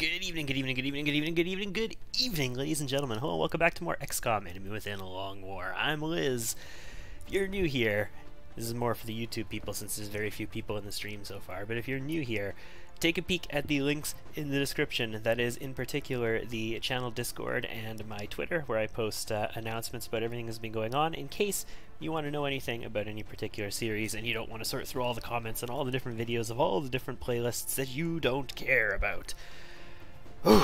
Good evening, good evening, good evening, good evening, good evening, good evening, ladies and gentlemen. Hello, welcome back to more XCOM Enemy Within a Long War. I'm Liz. If you're new here, this is more for the YouTube people since there's very few people in the stream so far, but if you're new here, take a peek at the links in the description. That is, in particular, the channel Discord and my Twitter, where I post announcements about everything that's been going on in case you want to know anything about any particular series and you don't want to sort through all the comments and all the different videos of all the different playlists that you don't care about. Now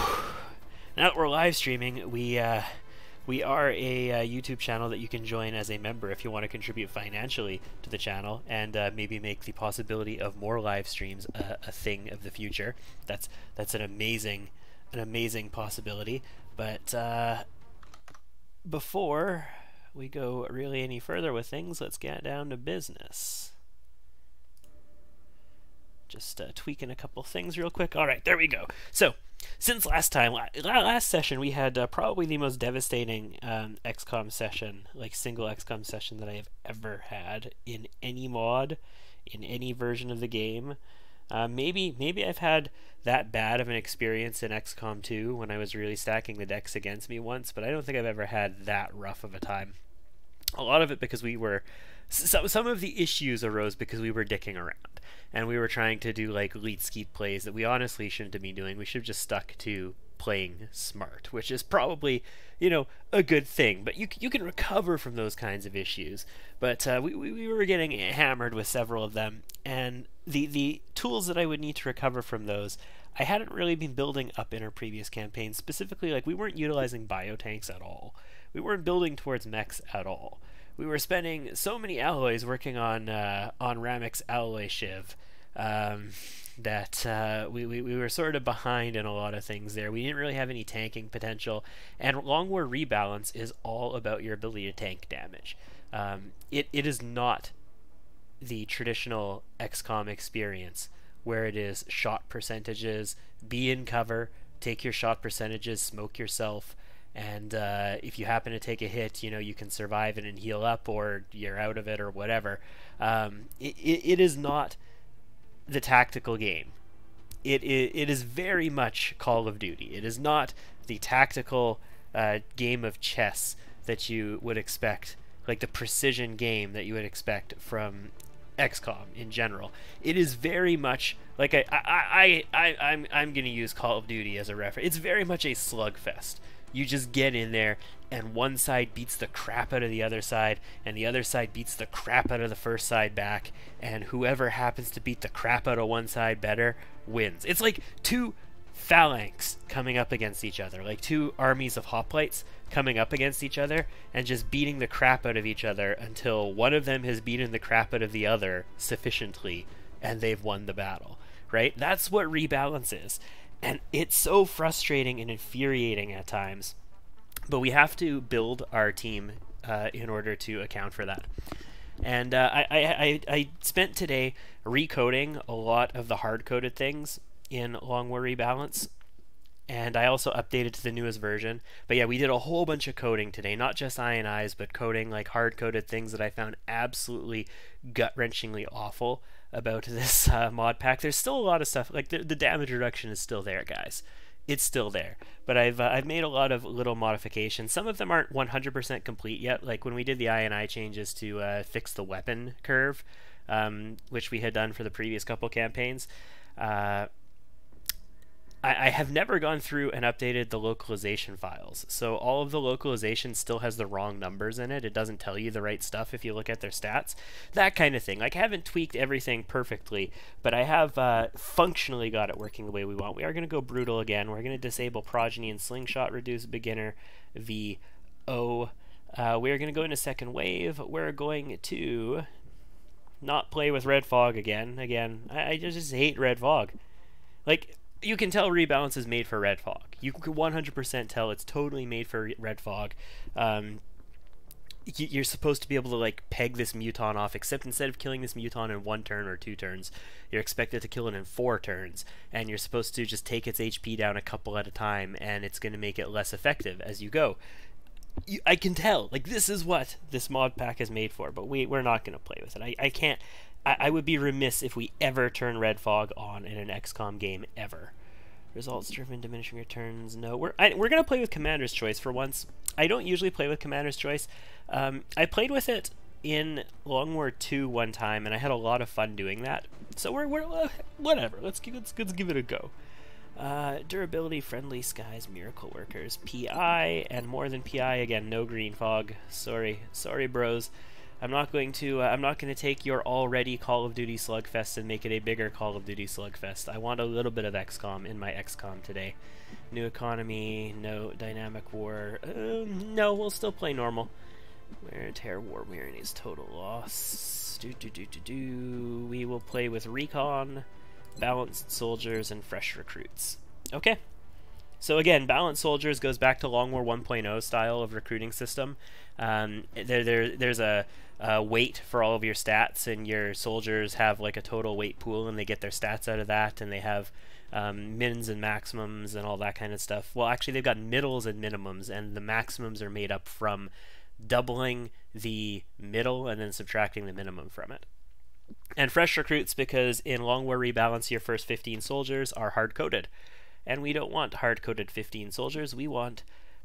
that we're live streaming, we are a YouTube channel that you can join as a member if you want to contribute financially to the channel and maybe make the possibility of more live streams a thing of the future. That's an amazing possibility. But before we go really any further with things, let's get down to business. Just tweaking a couple things real quick. All right, there we go. So, since last session, we had probably the most devastating XCOM session, like single XCOM session that I have ever had in any mod, in any version of the game. Maybe I've had that bad of an experience in XCOM 2 when I was really stacking the decks against me once, but I don't think I've ever had that rough of a time. A lot of it because we were... Some of the issues arose because we were dicking around. And we were trying to do like lead skeet plays that we honestly shouldn't have been doing. We should have just stuck to playing smart, which is probably, you know, a good thing. But you can recover from those kinds of issues. But we were getting hammered with several of them. And the tools that I would need to recover from those, I hadn't really been building up in our previous campaigns. Specifically, like we weren't utilizing biotanks at all. We weren't building towards mechs at all. We were spending so many alloys working on Ramek's alloy shiv that we were sort of behind in a lot of things there. We didn't really have any tanking potential, and Long War Rebalance is all about your ability to tank damage. It is not the traditional XCOM experience where it is shot percentages, be in cover, take your shot percentages, smoke yourself, and if you happen to take a hit, you know, you can survive it and heal up, or you're out of it, or whatever. It is not the tactical game. It is very much Call of Duty. It is not the tactical game of chess that you would expect, like the precision game that you would expect from XCOM in general. It is very much like I'm going to use Call of Duty as a reference. It's very much a slugfest. You just get in there, and one side beats the crap out of the other side, and the other side beats the crap out of the first side back, and whoever happens to beat the crap out of one side better wins. It's like two phalanx coming up against each other, like two armies of hoplites coming up against each other, and just beating the crap out of each other until one of them has beaten the crap out of the other sufficiently, and they've won the battle, right? That's what Rebalance is. And it's so frustrating and infuriating at times, but we have to build our team in order to account for that. And I spent today recoding a lot of the hard-coded things in Long War Rebalance, and I also updated to the newest version. But yeah, we did a whole bunch of coding today, not just INIs, but coding like hard-coded things that I found absolutely gut-wrenchingly awful about this mod pack. There's still a lot of stuff, like the damage reduction is still there, guys. It's still there. But I've made a lot of little modifications. Some of them aren't 100% complete yet, like when we did the INI changes to fix the weapon curve, which we had done for the previous couple campaigns. I have never gone through and updated the localization files. So all of the localization still has the wrong numbers in it. It doesn't tell you the right stuff if you look at their stats. That kind of thing. Like, I haven't tweaked everything perfectly, but I have functionally got it working the way we want. We are going to go brutal again. We're going to disable Progeny and Slingshot, reduce beginner VO. We're going to go into second wave. We're going to not play with Red Fog again. I just hate Red Fog. Like... You can tell Rebalance is made for Red Fog. You can 100% tell it's totally made for Red Fog. You're supposed to be able to like peg this Muton off, except instead of killing this Muton in 1 turn or 2 turns, you're expected to kill it in 4 turns, and you're supposed to just take its HP down a couple at a time, and it's going to make it less effective as you go. I can tell, like, this is what this mod pack is made for, but we're not going to play with it. I can't... I would be remiss if we ever turn Red Fog on in an XCOM game, ever. Results driven, diminishing returns. No, we're gonna play with Commander's Choice for once. I don't usually play with Commander's Choice. I played with it in Long War 2 one time, and I had a lot of fun doing that. So we're whatever. Let's give it a go. Durability, friendly skies, miracle workers, PI, and more than PI again. No green fog. Sorry, bros. I'm not going to take your already Call of Duty slugfest and make it a bigger Call of Duty slugfest. I want a little bit of XCOM in my XCOM today. New economy, no dynamic war. No, we'll still play normal. Wear and tear war wearing is total loss. We will play with recon, balanced soldiers, and fresh recruits. Okay. So again, balanced soldiers goes back to Long War 1.0 style of recruiting system. There's a weight for all of your stats, and your soldiers have like a total weight pool, and they get their stats out of that, and they have mins and maximums and all that kind of stuff. Well, actually, they've got middles and minimums, and the maximums are made up from doubling the middle and then subtracting the minimum from it. And fresh recruits, because in Long War Rebalance, your first 15 soldiers are hard-coded. And we don't want hard-coded 15 soldiers. We want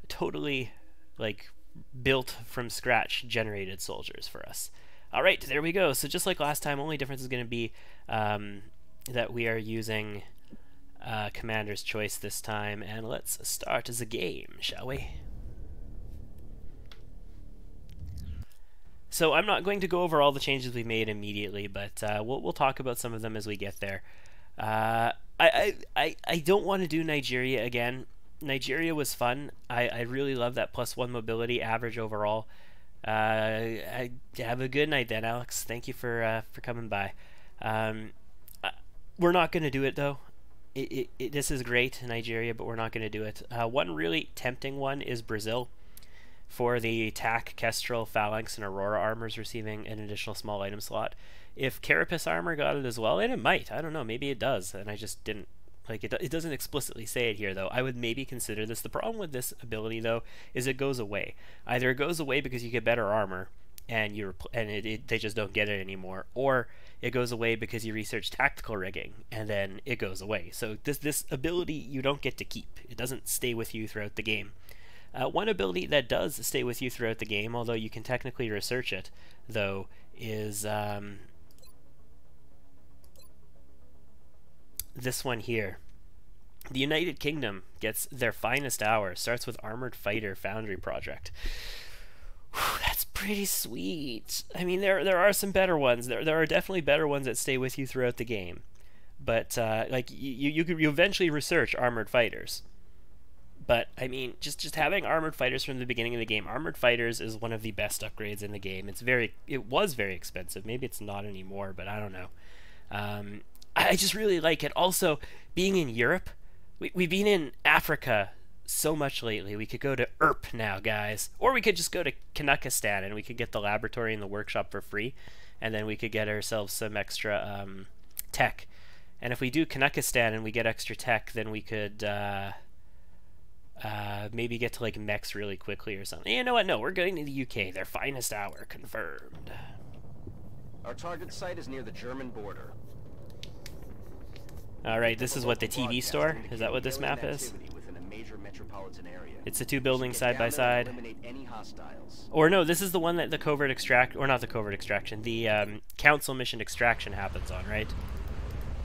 totally, like, built from scratch generated soldiers for us. All right, there we go. So just like last time, only difference is going to be that we are using Commander's Choice this time. And let's start as a game, shall we? So I'm not going to go over all the changes we made immediately, but we'll talk about some of them as we get there. I don't want to do Nigeria again. Nigeria was fun. I really love that +1 mobility average overall. Have a good night then, Alex. Thank you for coming by. We're not going to do it though. This is great, Nigeria, but we're not going to do it. One really tempting one is Brazil. For the TAC, Kestrel, Phalanx, and Aurora armors receiving an additional small item slot. If Carapace armor got it as well, and it might, I don't know, maybe it does, and I just didn't, like, it doesn't explicitly say it here, though. I would maybe consider this. The problem with this ability, though, is it goes away. Either it goes away because you get better armor, and they just don't get it anymore, or it goes away because you research tactical rigging, and then it goes away. So this ability you don't get to keep. It doesn't stay with you throughout the game. One ability that does stay with you throughout the game, although you can technically research it, though, is this one here. The United Kingdom gets their finest hour. Starts with Armored Fighter Foundry Project. Whew, that's pretty sweet. I mean, there are some better ones. There are definitely better ones that stay with you throughout the game. But like you eventually research Armored Fighters. But, I mean, just having Armored Fighters from the beginning of the game. Armored Fighters is one of the best upgrades in the game. It was very expensive. Maybe it's not anymore, but I don't know. I just really like it. Also, being in Europe, we've been in Africa so much lately. We could go to ERP now, guys. Or we could just go to Kanakistan, and we could get the laboratory and the workshop for free. And then we could get ourselves some extra tech. And if we do Kanakistan and we get extra tech, then we could... maybe get to like mechs really quickly or something. You know what? No, we're going to the UK. Their finest hour confirmed. Our target site is near the German border. All right, this is what the TV store. Is that what this map is? It's the two buildings side by side. Or no, this is the one that the covert extract, or not the covert extraction, the council mission extraction happens on, right?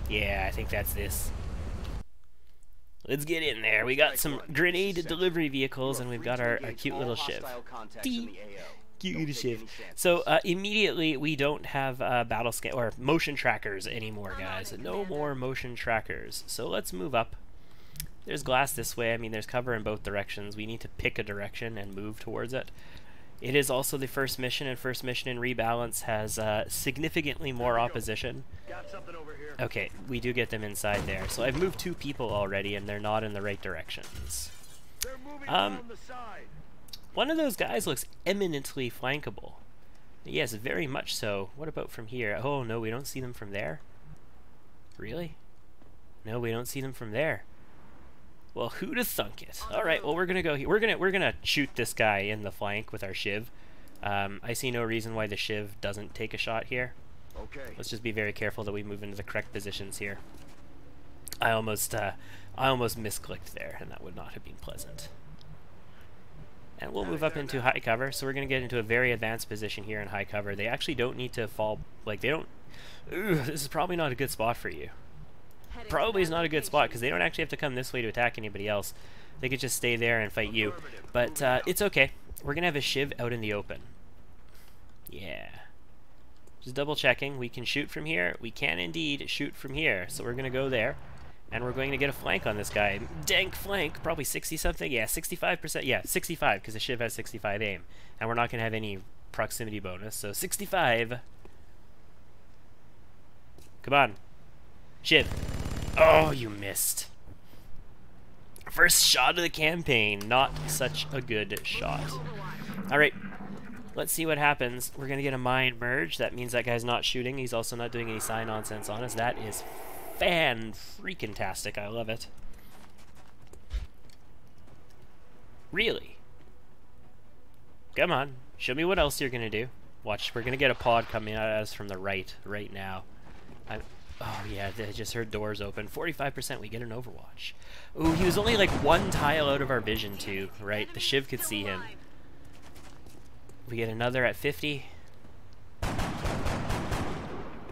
Yeah, I think that's this. Let's get in there. We got some grenade delivery vehicles, and we've got our cute little shiv. Cute little shiv. So immediately we don't have battle scan or motion trackers anymore, guys. No more motion trackers. So let's move up. There's glass this way. I mean, there's cover in both directions. We need to pick a direction and move towards it. It is also the first mission, and first mission in Rebalance has significantly more opposition. Okay, we do get them inside there. So I've moved 2 people already, and they're not in the right directions. One of those guys looks eminently flankable. Yes, very much so. What about from here? Oh, no, we don't see them from there. Really? No, we don't see them from there. Well, who'd have thunk it? All right, well, we're gonna go here. We're gonna shoot this guy in the flank with our shiv. I see no reason why the shiv doesn't take a shot here. Okay. Let's just be very careful that we move into the correct positions here. I almost misclicked there, and that would not have been pleasant. And we'll move up into high cover, so we're going to get into a very advanced position here in high cover. They actually don't need to fall, like, they don't... Ooh, this is probably not a good spot for you. Probably is not a good spot, because they don't actually have to come this way to attack anybody else. They could just stay there and fight you. But it's okay. We're going to have a shiv out in the open. Yeah. Just double checking. We can shoot from here. We can indeed shoot from here. So we're going to go there. And we're going to get a flank on this guy. Dank flank. Probably 60-something. Yeah, 65%. Yeah, 65, because the shiv has 65 aim. And we're not going to have any proximity bonus. So 65. Come on. Shiv. Oh, you missed. First shot of the campaign. Not such a good shot. Alright. Let's see what happens. We're going to get a mine merge. That means that guy's not shooting. He's also not doing any sign nonsense on us. That is fan-freaking-tastic. I love it. Really? Come on. Show me what else you're going to do. Watch. We're going to get a pod coming at us from the right now. Oh, yeah. I just heard doors open. 45%. We get an Overwatch. Ooh, he was only like one tile out of our vision, too. Right? The shiv could see him. We get another at 50.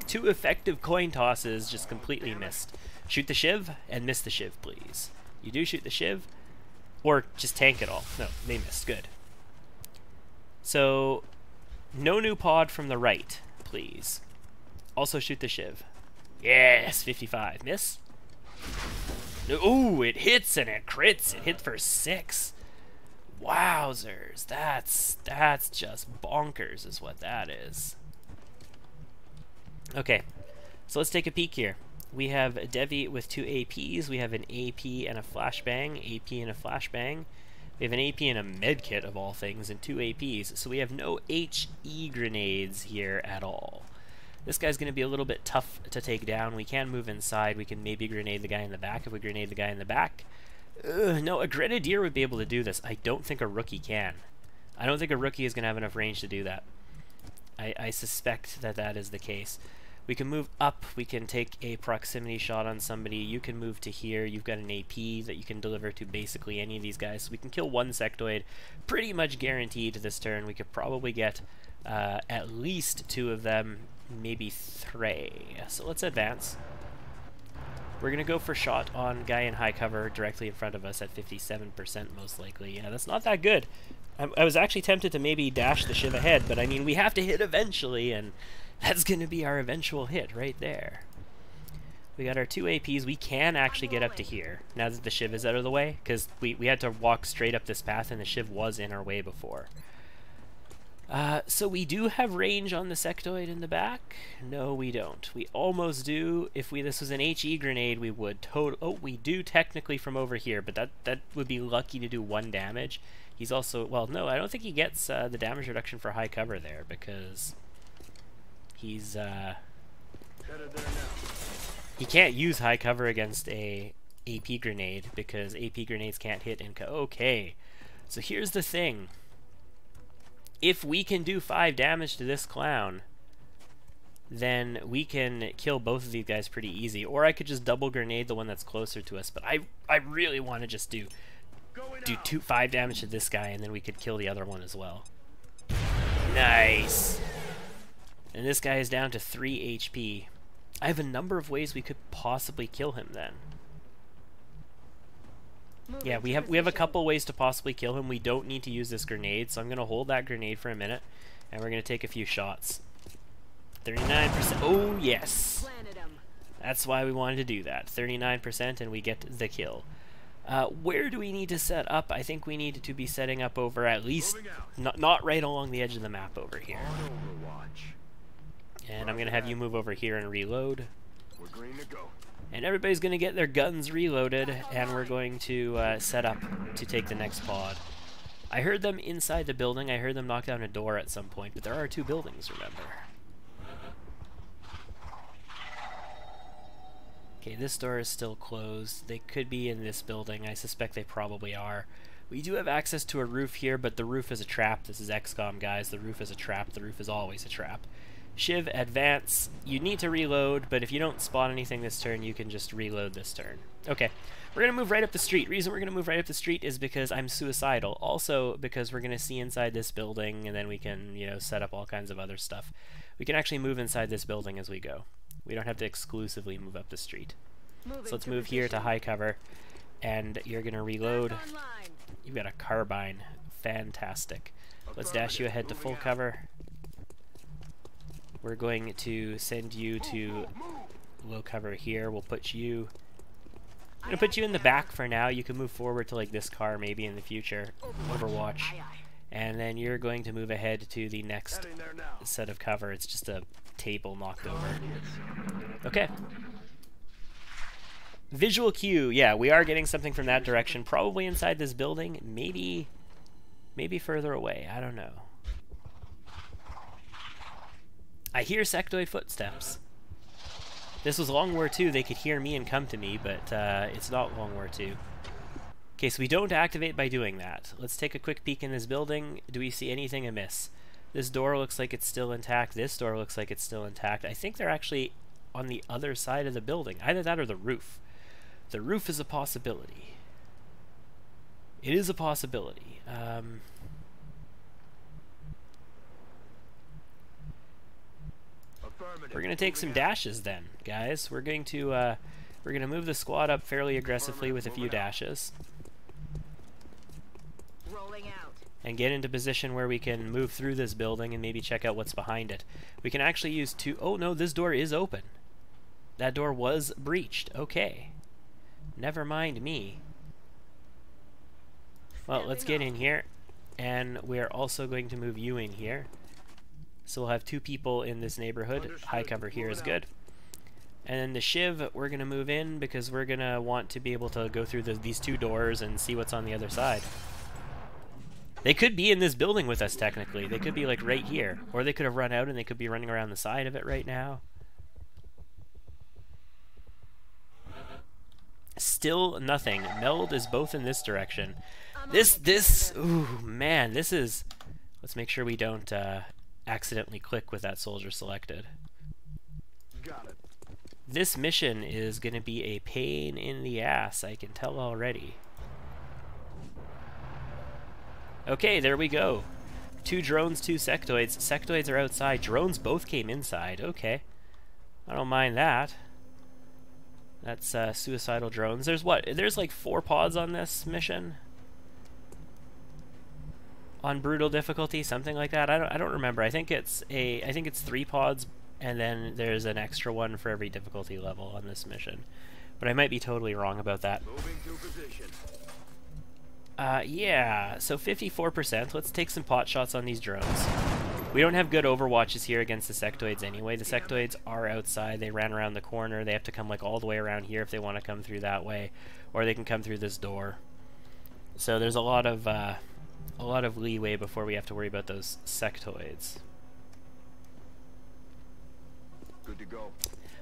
2 effective coin tosses just completely missed. Shoot the shiv and miss the shiv, please. You do shoot the shiv, or just tank it all. No, they missed. Good. So, no new pod from the right, please. Also shoot the shiv. Yes, 55. Miss. Ooh, it hits and it crits. It hit for 6. Wowzers, that's just bonkers is what that is. Okay, so let's take a peek here. We have Devi with 2 APs. We have an AP and a flashbang. AP and a flashbang. We have an AP and a medkit of all things and 2 APs. So we have no HE grenades here at all. This guy's going to be a little bit tough to take down. We can move inside. We can maybe grenade the guy in the back. If we grenade the guy in the back... no, a Grenadier would be able to do this. I don't think a rookie can. I don't think a rookie is going to have enough range to do that. I suspect that that is the case. We can move up. We can take a proximity shot on somebody. You can move to here. You've got an AP that you can deliver to basically any of these guys. So we can kill 1 sectoid pretty much guaranteed this turn. We could probably get at least 2 of them, maybe 3. So let's advance. We're going to go for shot on guy in high cover directly in front of us at 57% most likely. Yeah, that's not that good. I was actually tempted to maybe dash the shiv ahead, but I mean, we have to hit eventually, and that's going to be our eventual hit right there. We got our 2 APs. We can actually get up to here now that the shiv is out of the way, because we had to walk straight up this path, and the shiv was in our way before. So we do have range on the sectoid in the back. No, we don't. We almost do. If this was an HE grenade, we would oh, we do technically from over here, but that would be lucky to do 1 damage. He's also, well, no, I don't think he gets the damage reduction for high cover there, because he's he can't use high cover against a AP grenade, because AP grenades can't hit in okay. So here's the thing. If we can do 5 damage to this clown, then we can kill both of these guys pretty easy. Or I could just double grenade the one that's closer to us, but I really want to just do 5 damage to this guy, and then we could kill the other one as well. Nice! And this guy is down to 3 HP. I have a number of ways we could possibly kill him then. Yeah, we have a couple ways to possibly kill him. We don't need to use this grenade, so I'm going to hold that grenade for a minute, and we're going to take a few shots. 39%. Oh, yes! That's why we wanted to do that. 39%, and we get the kill. Where do we need to set up? I think we need to be setting up over at least, not right along the edge of the map over here. And I'm going to have you move over here and reload. We're green to go. And everybody's going to get their guns reloaded, and we're going to set up to take the next pod. I heard them inside the building. I heard them knock down a door at some point, but there are 2 buildings, remember. Okay, this door is still closed. They could be in this building. I suspect they probably are. We do have access to a roof here, but the roof is a trap. This is XCOM, guys. The roof is a trap. The roof is always a trap. Shiv, advance. You need to reload, but if you don't spawn anything this turn, you can just reload this turn. Okay, we're going to move right up the street. Reason we're going to move right up the street is because I'm suicidal. Also because we're going to see inside this building, and then we can, you know, set up all kinds of other stuff. We can actually move inside this building as we go. We don't have to exclusively move up the street. So let's move here to high cover, and you're going to reload. You've got a carbine. Fantastic. Let's dash you ahead to full cover. We're going to send you to low cover here. We'll put you... I'm going to put you in the back for now. You can move forward to like this car maybe in the future. Overwatch. And then you're going to move ahead to the next set of cover. It's just a table knocked over. Okay. Visual cue. Yeah, we are getting something from that direction. Probably inside this building. Maybe further away. I don't know. I hear sectoid footsteps. This was Long War 2. They could hear me and come to me, but it's not Long War 2. Okay, so we don't activate by doing that. Let's take a quick peek in this building. Do we see anything amiss? This door looks like it's still intact. This door looks like it's still intact. I think they're actually on the other side of the building. Either that or the roof. The roof is a possibility. It is a possibility. We're gonna take some dashes then, guys. We're gonna move the squad up fairly aggressively with a few dashes, and get into position where we can move through this building and maybe check out what's behind it. We can actually use two... Oh no, this door is open. That door was breached. Okay. Never mind me. Well, let's get in here, and we're also going to move you in here. So we'll have two people in this neighborhood. High cover here is good. And then the Shiv, we're going to move in because we're going to want to be able to go through these two doors and see what's on the other side. They could be in this building with us, technically. They could be, like, right here. Or they could have run out and they could be running around the side of it right now. Still nothing. Meld is both in this direction. Ooh, man, this is... Let's make sure we don't accidentally click with that soldier selected. Got it. This mission is going to be a pain in the ass, I can tell already. Okay, there we go. 2 drones, 2 sectoids. Sectoids are outside. Drones both came inside. Okay. I don't mind that. That's suicidal drones. There's what? There's like 4 pods on this mission? On brutal difficulty, something like that. I don't remember. I think it's 3 pods, and then there's an extra one for every difficulty level on this mission. But I might be totally wrong about that. Moving to position. Yeah, so 54%. Let's take some pot shots on these drones. We don't have good overwatches here against the sectoids anyway. The sectoids are outside. They ran around the corner. They have to come like all the way around here if they want to come through that way, or they can come through this door. So there's a lot of leeway before we have to worry about those sectoids. Good to go.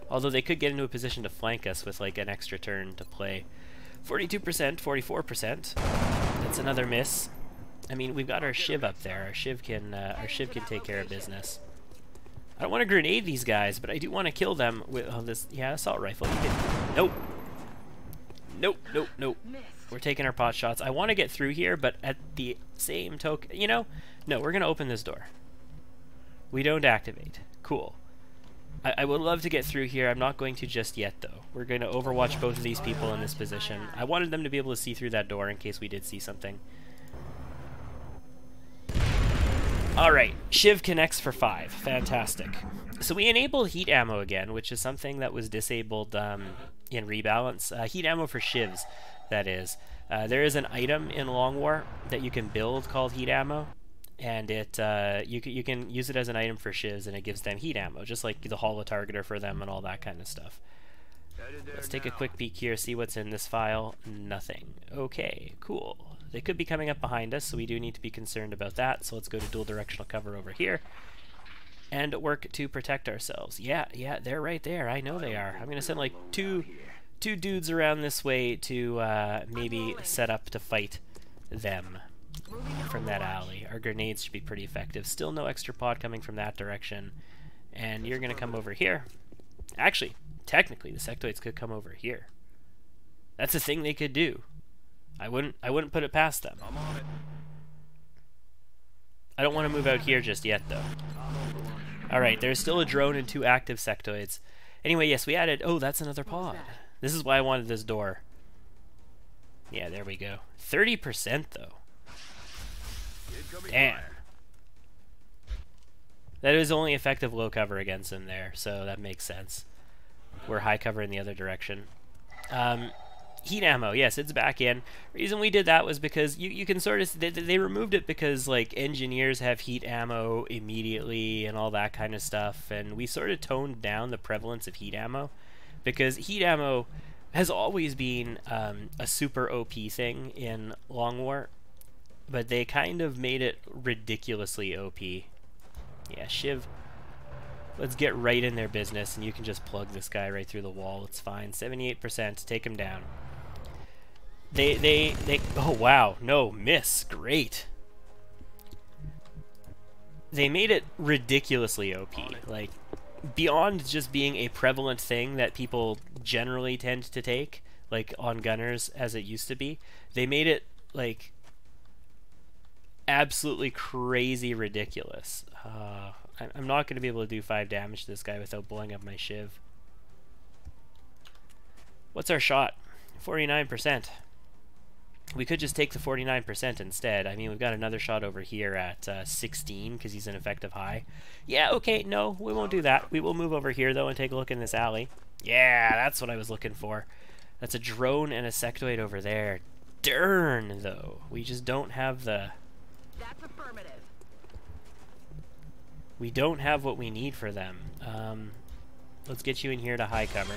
Although they could get into a position to flank us with like an extra turn to play. 42%, 44%. That's another miss. I mean, we've got our Shiv up there. Our Shiv can take care of business. I don't want to grenade these guys, but I do want to kill them with this. Yeah, assault rifle. You can, nope. Nope. Nope. Nope. We're taking our pot shots. I want to get through here, but at the same token, you know, no, we're gonna open this door. We don't activate. Cool. I would love to get through here. I'm not going to just yet, though. We're going to overwatch both of these people in this position. I wanted them to be able to see through that door in case we did see something. Alright, Shiv connects for 5. Fantastic. So we enabled heat ammo again, which is something that was disabled in Rebalance. Heat ammo for Shivs, that is. There is an item in Long War that you can build called heat ammo. And it you can use it as an item for Shivs, and it gives them heat ammo, just like the holo targeter for them and all that kind of stuff. Let's take a quick peek here, see what's in this file. Nothing. Okay, cool. They could be coming up behind us, so we do need to be concerned about that. So let's go to dual directional cover over here and work to protect ourselves. Yeah, they're right there. I know they are. I'm gonna send like two dudes around this way to maybe set up to fight them from that alley. Our grenades should be pretty effective. Still no extra pod coming from that direction. And you're gonna come over here. Actually, technically, the sectoids could come over here. That's a thing they could do. I wouldn't put it past them. I'm on it. I don't want to move out here just yet, though. Alright, there's still a drone and 2 active sectoids. Anyway, yes, we added... Oh, that's another pod. This is why I wanted this door. Yeah, there we go. 30%, though. Damn. That is only effective low cover against them there, so that makes sense. We're high cover in the other direction. Heat ammo, yes, it's back in. Reason we did that was because you can sort of... They removed it because, like, engineers have heat ammo immediately and all that kind of stuff, and we sort of toned down the prevalence of heat ammo, because heat ammo has always been a super OP thing in Long War, but they kind of made it ridiculously OP. Yeah, Shiv. Let's get right in their business, and you can just plug this guy right through the wall. It's fine. 78%. Take him down. They oh wow, no, miss, great. They made it ridiculously OP, like, beyond just being a prevalent thing that people generally tend to take, like, on gunners, as it used to be. They made it, like, absolutely crazy ridiculous. I'm not going to be able to do 5 damage to this guy without blowing up my Shiv. What's our shot? 49%. We could just take the 49% instead. I mean, we've got another shot over here at 16 because he's an effective high. Yeah, okay, no, we won't do that. We will move over here, though, and take a look in this alley. Yeah, that's what I was looking for. That's a drone and a sectoid over there. Darn, though. We just don't have the... That's affirmative. We don't have what we need for them. Let's get you in here to high cover.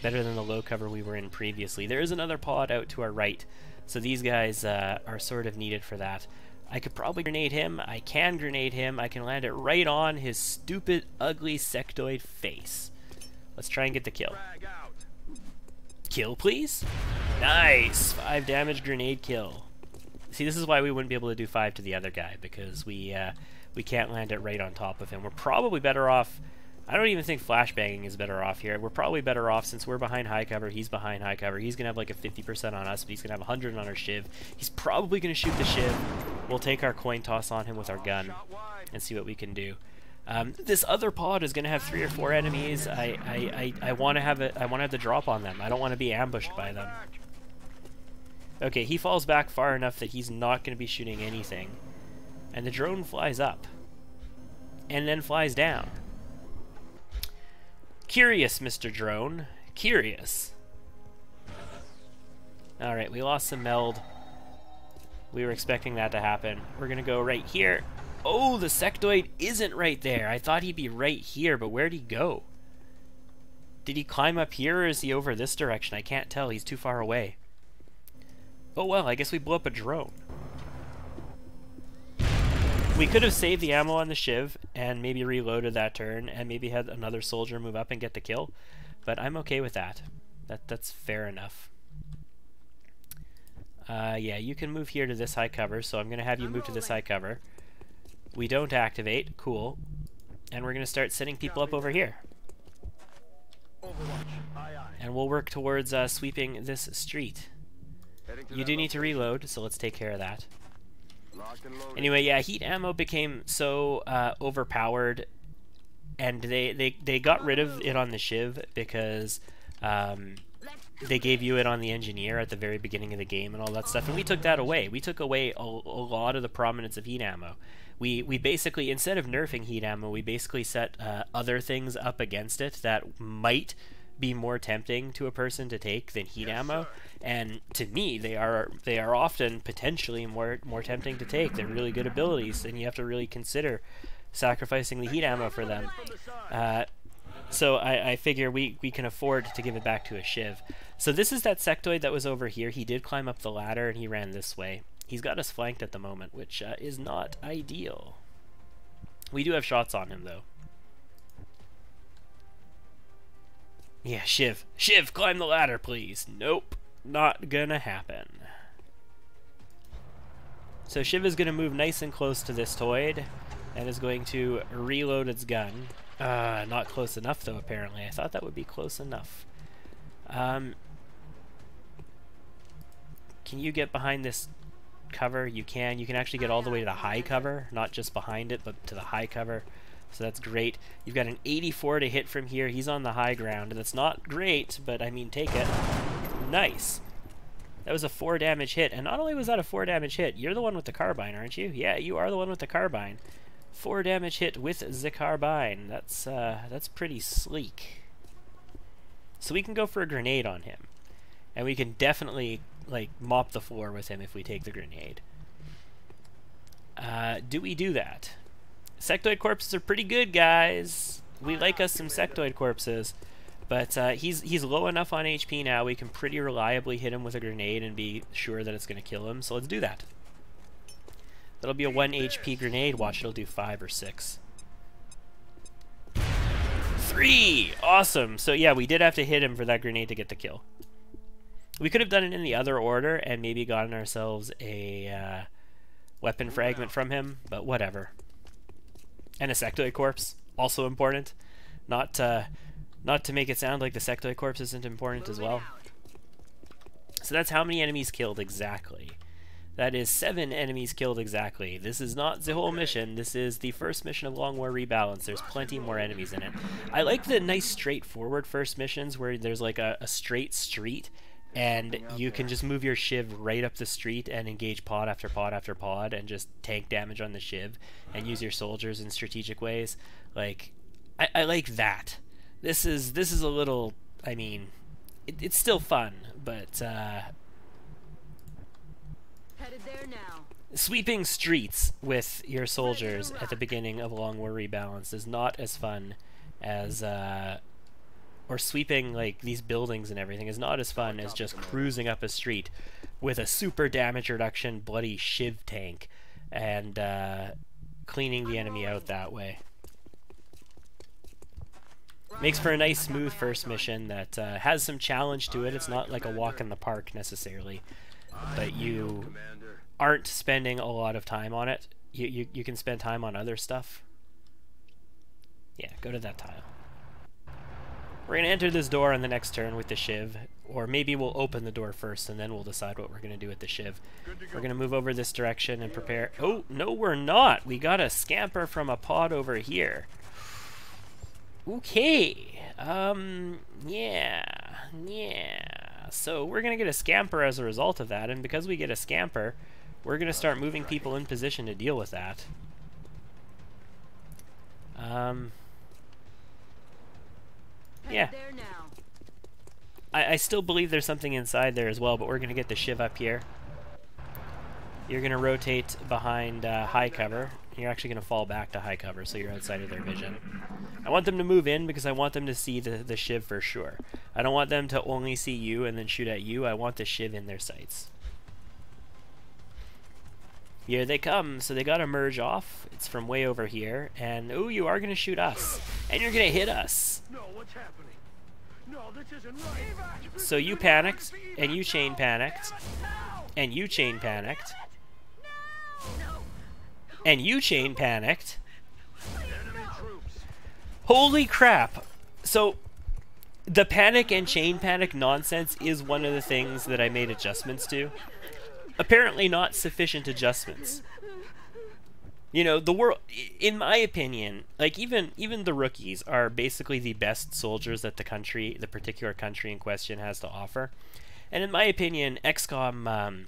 Better than the low cover we were in previously. There is another pod out to our right, so these guys are sort of needed for that. I could probably grenade him. I can grenade him. I can land it right on his stupid, ugly sectoid face. Let's try and get the kill. Kill, please? Nice! 5 damage grenade kill. See, this is why we wouldn't be able to do 5 to the other guy, because we can't land it right on top of him. We're probably better off... I don't even think flashbanging is better off here. We're probably better off since we're behind high cover, he's behind high cover. He's going to have like a 50% on us, but he's going to have 100 on our Shiv. He's probably going to shoot the Shiv. We'll take our coin toss on him with our gun and see what we can do. This other pod is going to have 3 or 4 enemies. I want to have the drop on them. I don't want to be ambushed by them. Okay, he falls back far enough that he's not going to be shooting anything. And the drone flies up. And then flies down. Curious, Mr. Drone. Curious. Alright, we lost some meld. We were expecting that to happen. We're gonna go right here. Oh, the sectoid isn't right there. I thought he'd be right here, but where'd he go? Did he climb up here, or is he over this direction? I can't tell. He's too far away. Oh well, I guess we blew up a drone. We could have saved the ammo on the Shiv and maybe reloaded that turn and maybe had another soldier move up and get the kill, but I'm okay with that. That's fair enough. Yeah, you can move here to this high cover, so I'm going to have you move to this high cover. We don't activate. Cool. And we're going to start setting people up over here. And we'll work towards sweeping this street. You do need to reload, so let's take care of that. Anyway, yeah, heat ammo became so overpowered, and they got rid of it on the Shiv because they gave you it on the engineer at the very beginning of the game and all that stuff, and we took that away. We took away a lot of the prominence of heat ammo. We basically, instead of nerfing heat ammo, we basically set other things up against it that might be more tempting to a person to take than heat ammo, and to me they are often potentially more tempting to take. They're really good abilities, and you have to really consider sacrificing the heat ammo for them. So I figure we can afford to give it back to a Shiv. So this is that sectoid that was over here. He did climb up the ladder and he ran this way. He's got us flanked at the moment, which is not ideal. We do have shots on him though. Yeah, Shiv. Shiv, climb the ladder, please. Nope. Not gonna happen. So Shiv is gonna move nice and close to this toid, and is going to reload its gun. Not close enough though, apparently. I thought that would be close enough. Can you get behind this cover? You can. You can actually get all the way to the high cover, not just behind it, but to the high cover. So that's great. You've got an 84 to hit from here. He's on the high ground. That's not great, but I mean, take it. Nice. That was a 4 damage hit, and not only was that a 4 damage hit, you're the one with the carbine, aren't you? Yeah, you are the one with the carbine. 4 damage hit with the carbine. That's pretty sleek. So we can go for a grenade on him, and we can definitely like mop the floor with him if we take the grenade. Do we do that? Sectoid corpses are pretty good, guys. We like us some sectoid corpses. But he's low enough on HP now, we can pretty reliably hit him with a grenade and be sure that it's going to kill him. So let's do that. That'll be a 1 HP grenade. Watch, it'll do 5 or 6. 3! Awesome! So yeah, we did have to hit him for that grenade to get the kill. We could have done it in the other order and maybe gotten ourselves a weapon fragment from him, but whatever. And a sectoid corpse, also important. Not to make it sound like the sectoid corpse isn't important as well. So that's how many enemies killed exactly. That is 7 enemies killed exactly. This is not the whole mission. This is the first mission of Long War Rebalance. There's plenty more enemies in it. I like the nice straightforward first missions where there's like a straight street and you can just move your shiv right up the street and engage pod after pod after pod and just tank damage on the shiv and use your soldiers in strategic ways. Like, I like that. This is a little, I mean, it's still fun, but Headed there now. Sweeping streets with your soldiers at the beginning of Long War Rebalance is not as fun as or sweeping like these buildings and everything is not as fun as just cruising up a street with a super damage reduction bloody shiv tank and cleaning the enemy out that way. Makes for a nice smooth first mission that has some challenge to it. It's not like a walk in the park necessarily, but you aren't spending a lot of time on it. You can spend time on other stuff. Yeah, go to that tile. We're going to enter this door on the next turn with the shiv, or maybe we'll open the door first and then we'll decide what we're going to do with the shiv. We're going to move over this direction and prepare. Oh, no we're not. We got a scamper from a pod over here. Okay. Yeah. So we're going to get a scamper as a result of that, and because we get a scamper, we're going to start moving people in position to deal with that. Yeah. I still believe there's something inside there as well, but we're going to get the shiv up here. You're going to rotate behind high cover. You're actually going to fall back to high cover, so you're outside of their vision. I want them to move in because I want them to see the shiv for sure. I don't want them to only see you and then shoot at you. I want the shiv in their sights. Here they come, so they got to merge off. It's from way over here, and ooh, you are going to shoot us, and you're going to hit us. No, what's happening? No, this isn't right. So you panicked, and you chain panicked, and you chain panicked, and you chain panicked. Holy crap! So the panic and chain panic nonsense is one of the things that I made adjustments to. Apparently not sufficient adjustments. You know, the world, in my opinion, like even the rookies are basically the best soldiers that the particular country in question has to offer. And in my opinion, XCOM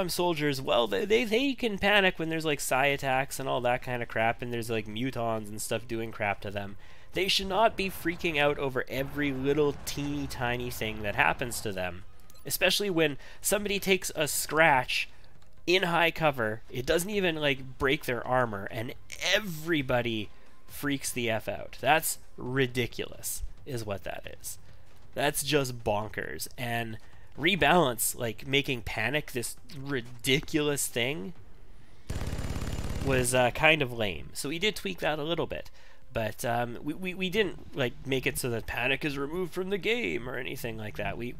soldiers, well, they can panic when there's like psi attacks and all that kind of crap, and there's like mutons and stuff doing crap to them. They should not be freaking out over every little teeny tiny thing that happens to them. Especially when somebody takes a scratch in high cover, it doesn't even like break their armor, and everybody freaks the F out. That's ridiculous, is what that is. That's just bonkers. And Rebalance, like making panic this ridiculous thing, was kind of lame. So we did tweak that a little bit. But we didn't like make it so that panic is removed from the game or anything like that. We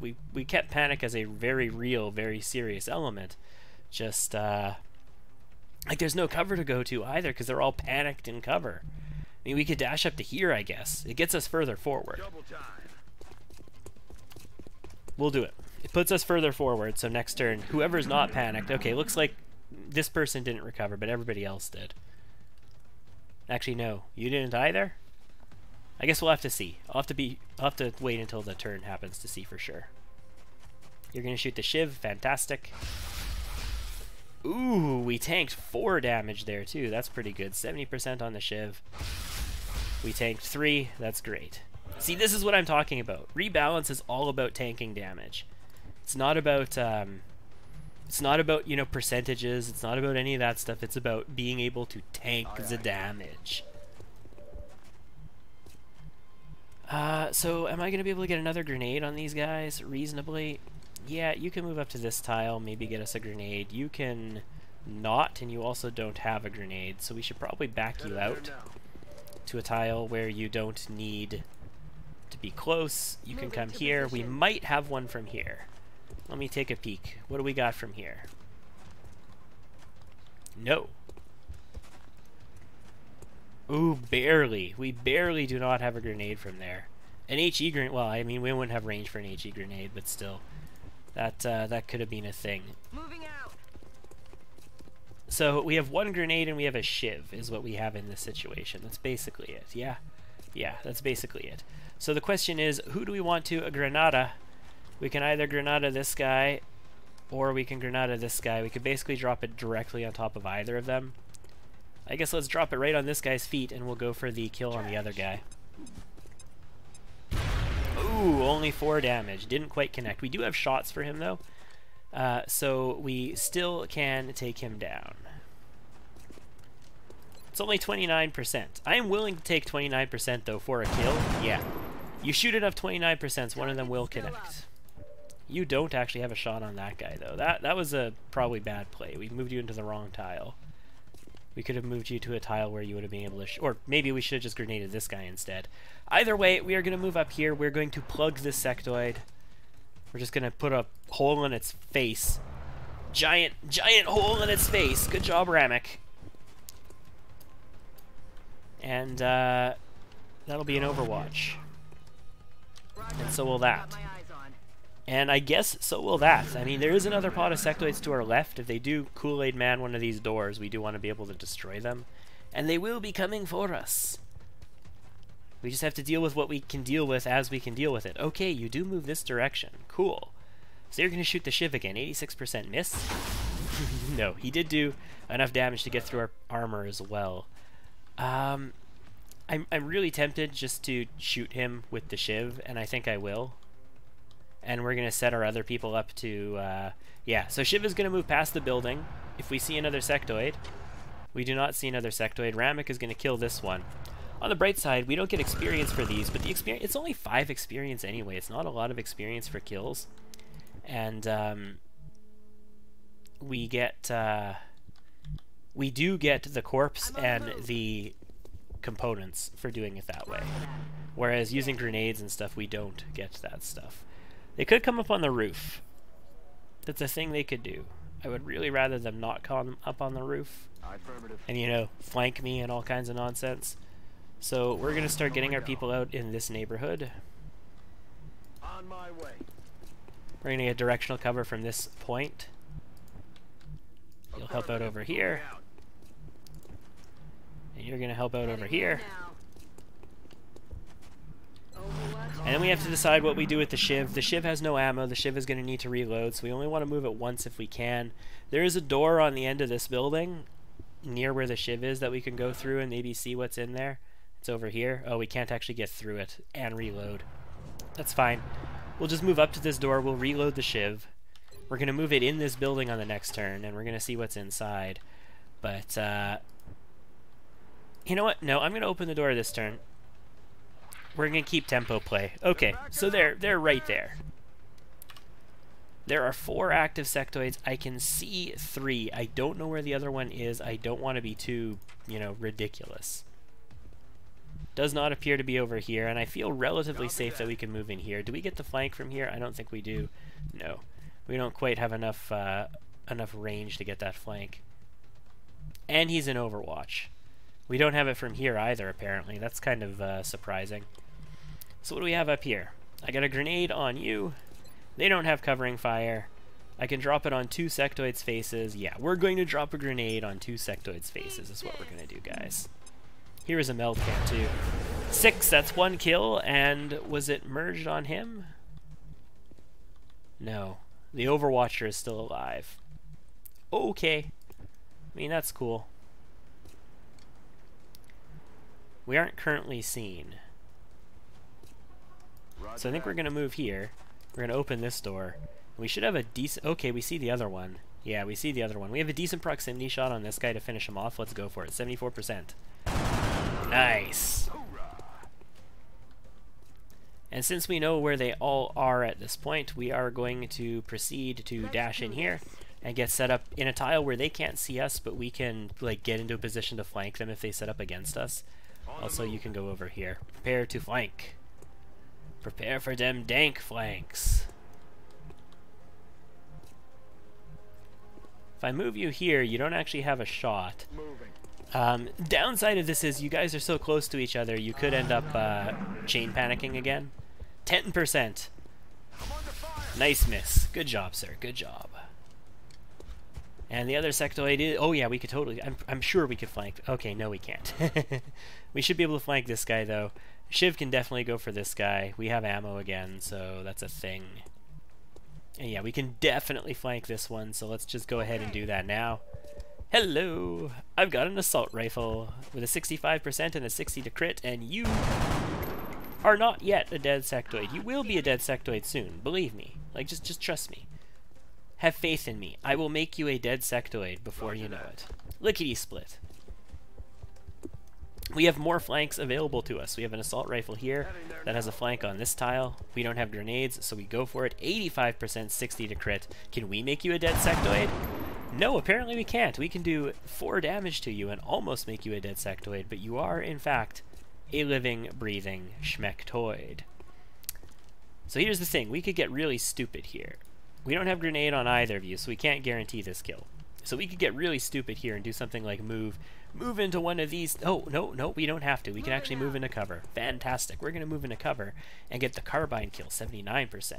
kept panic as a very real, very serious element. Just Like, there's no cover to go to either because they're all panicked in cover. I mean, we could dash up to here, I guess. It gets us further forward. Double time. We'll do it. It puts us further forward, so next turn, whoever's not panicked... Okay, looks like this person didn't recover, but everybody else did. Actually, no. You didn't either? I guess we'll have to see. I'll have to wait until the turn happens to see for sure. You're going to shoot the Shiv. Fantastic. Ooh, we tanked 4 damage there, too. That's pretty good. 70% on the Shiv. We tanked 3. That's great. See, this is what I'm talking about. Rebalance is all about tanking damage. It's not about, you know, percentages. It's not about any of that stuff. It's about being able to tank the damage. So am I going to be able to get another grenade on these guys reasonably? Yeah, you can move up to this tile, maybe get us a grenade. You can not, and you also don't have a grenade, so we should probably back you out to a tile where you don't need to be close. You can come here. We might have one from here. Let me take a peek. What do we got from here? No. Ooh, barely. We barely do not have a grenade from there. An HE grenade, well, I mean, we wouldn't have range for an HE grenade, but still. That could have been a thing. Moving out. So we have 1 grenade and we have a Shiv is what we have in this situation. That's basically it. Yeah. Yeah, that's basically it. So the question is, who do we want to Granada? We can either Granada this guy or we can Granada this guy. We could basically drop it directly on top of either of them. I guess let's drop it right on this guy's feet and we'll go for the kill on the other guy. Ooh, only 4 damage. Didn't quite connect. We do have shots for him, though. So we still can take him down. It's only 29%. I am willing to take 29%, though, for a kill. Yeah. You shoot enough 29%, one of them will connect. You don't actually have a shot on that guy, though. That was a probably bad play. We moved you into the wrong tile. We could have moved you to a tile where you would have been able to... or maybe we should have just grenaded this guy instead. Either way, we are going to move up here. We're going to plug this sectoid. We're just going to put a hole in its face. Giant hole in its face. Good job, Ramek. And that'll be an Overwatch. And so will that. And I guess so will that. I mean, there is another pod of sectoids to our left. If they do Kool-Aid Man one of these doors, we do want to be able to destroy them. And they will be coming for us. We just have to deal with what we can deal with as we can deal with it. Okay, you do move this direction. Cool. So you're going to shoot the Shiv again. 86% miss. No, he did do enough damage to get through our armor as well. I'm really tempted just to shoot him with the Shiv, and I think I will. And we're going to set our other people up to, yeah. So Shiv is going to move past the building. If we see another sectoid, we do not see another sectoid. Ramek is going to kill this one. On the bright side, we don't get experience for these, but the experience, it's only 5 experience anyway. It's not a lot of experience for kills. And we do get the corpse and the components for doing it that way. Whereas using grenades and stuff, we don't get that stuff. They could come up on the roof. That's a thing they could do. I would really rather them not come up on the roof and, you know, flank me and all kinds of nonsense. So we're going to start getting our people out in this neighborhood. On my way. We're going to get directional cover from this point. You'll help out over here. And you're going to help out over here. And then we have to decide what we do with the Shiv. The Shiv has no ammo. The Shiv is going to need to reload, so we only want to move it once if we can. There is a door on the end of this building near where the Shiv is that we can go through and maybe see what's in there. It's over here. Oh, we can't actually get through it and reload. That's fine. We'll just move up to this door. We'll reload the Shiv. We're going to move it in this building on the next turn, and we're going to see what's inside. But, you know what? No, I'm going to open the door this turn. We're going to keep tempo play. Okay, so they're right there. There are 4 active sectoids. I can see 3. I don't know where the other one is. I don't want to be too, you know, ridiculous. Does not appear to be over here, and I feel relatively safe that we can move in here. Do we get the flank from here? I don't think we do. No. We don't quite have enough enough range to get that flank. And he's in Overwatch. We don't have it from here either, apparently. That's kind of surprising. So what do we have up here? I got a grenade on you. They don't have covering fire. I can drop it on 2 sectoids' faces. Yeah, we're going to drop a grenade on 2 sectoids' faces is what we're going to do, guys. Here is a meld can, too. 6, that's 1 kill, and was it merged on him? No. The Overwatcher is still alive. Okay. I mean, that's cool. We aren't currently seen. So I think we're going to move here. We're going to open this door. We should have a decent... Okay, we see the other one. Yeah, we see the other one. We have a decent proximity shot on this guy to finish him off. Let's go for it. 74%. Nice. And since we know where they all are at this point, we are going to proceed to dash in here and get set up in a tile where they can't see us, but we can like get into a position to flank them if they set up against us. Also, you can go over here. Prepare to flank. Prepare for them dank flanks. If I move you here, you don't actually have a shot. Downside of this is you guys are so close to each other, you could end up chain panicking again. 10%. Nice miss. Good job, sir. Good job. And the other sectoid is... Oh yeah, we could totally... I'm sure we could flank... Okay, no we can't. We should be able to flank this guy, though. Shiv can definitely go for this guy. We have ammo again, so that's a thing. And yeah, we can definitely flank this one, so let's just go ahead and do that now. Hello! I've got an assault rifle with a 65% and a 60 to crit, and you are not yet a dead sectoid. You will be a dead sectoid soon, believe me. Like, just trust me. Have faith in me. I will make you a dead sectoid before you know it. Lickety split. We have more flanks available to us. We have an assault rifle here that has a flank on this tile. We don't have grenades, so we go for it. 85%, 60 to crit. Can we make you a dead sectoid? No, apparently we can't. We can do 4 damage to you and almost make you a dead sectoid, but you are, in fact, a living, breathing schmectoid. So here's the thing. We could get really stupid here. We don't have grenade on either of you, so we can't guarantee this kill. So we could get really stupid here and do something like move into one of these. Oh, no, we don't have to. We can actually move into cover. Fantastic. We're going to move into cover and get the carbine kill, 79%.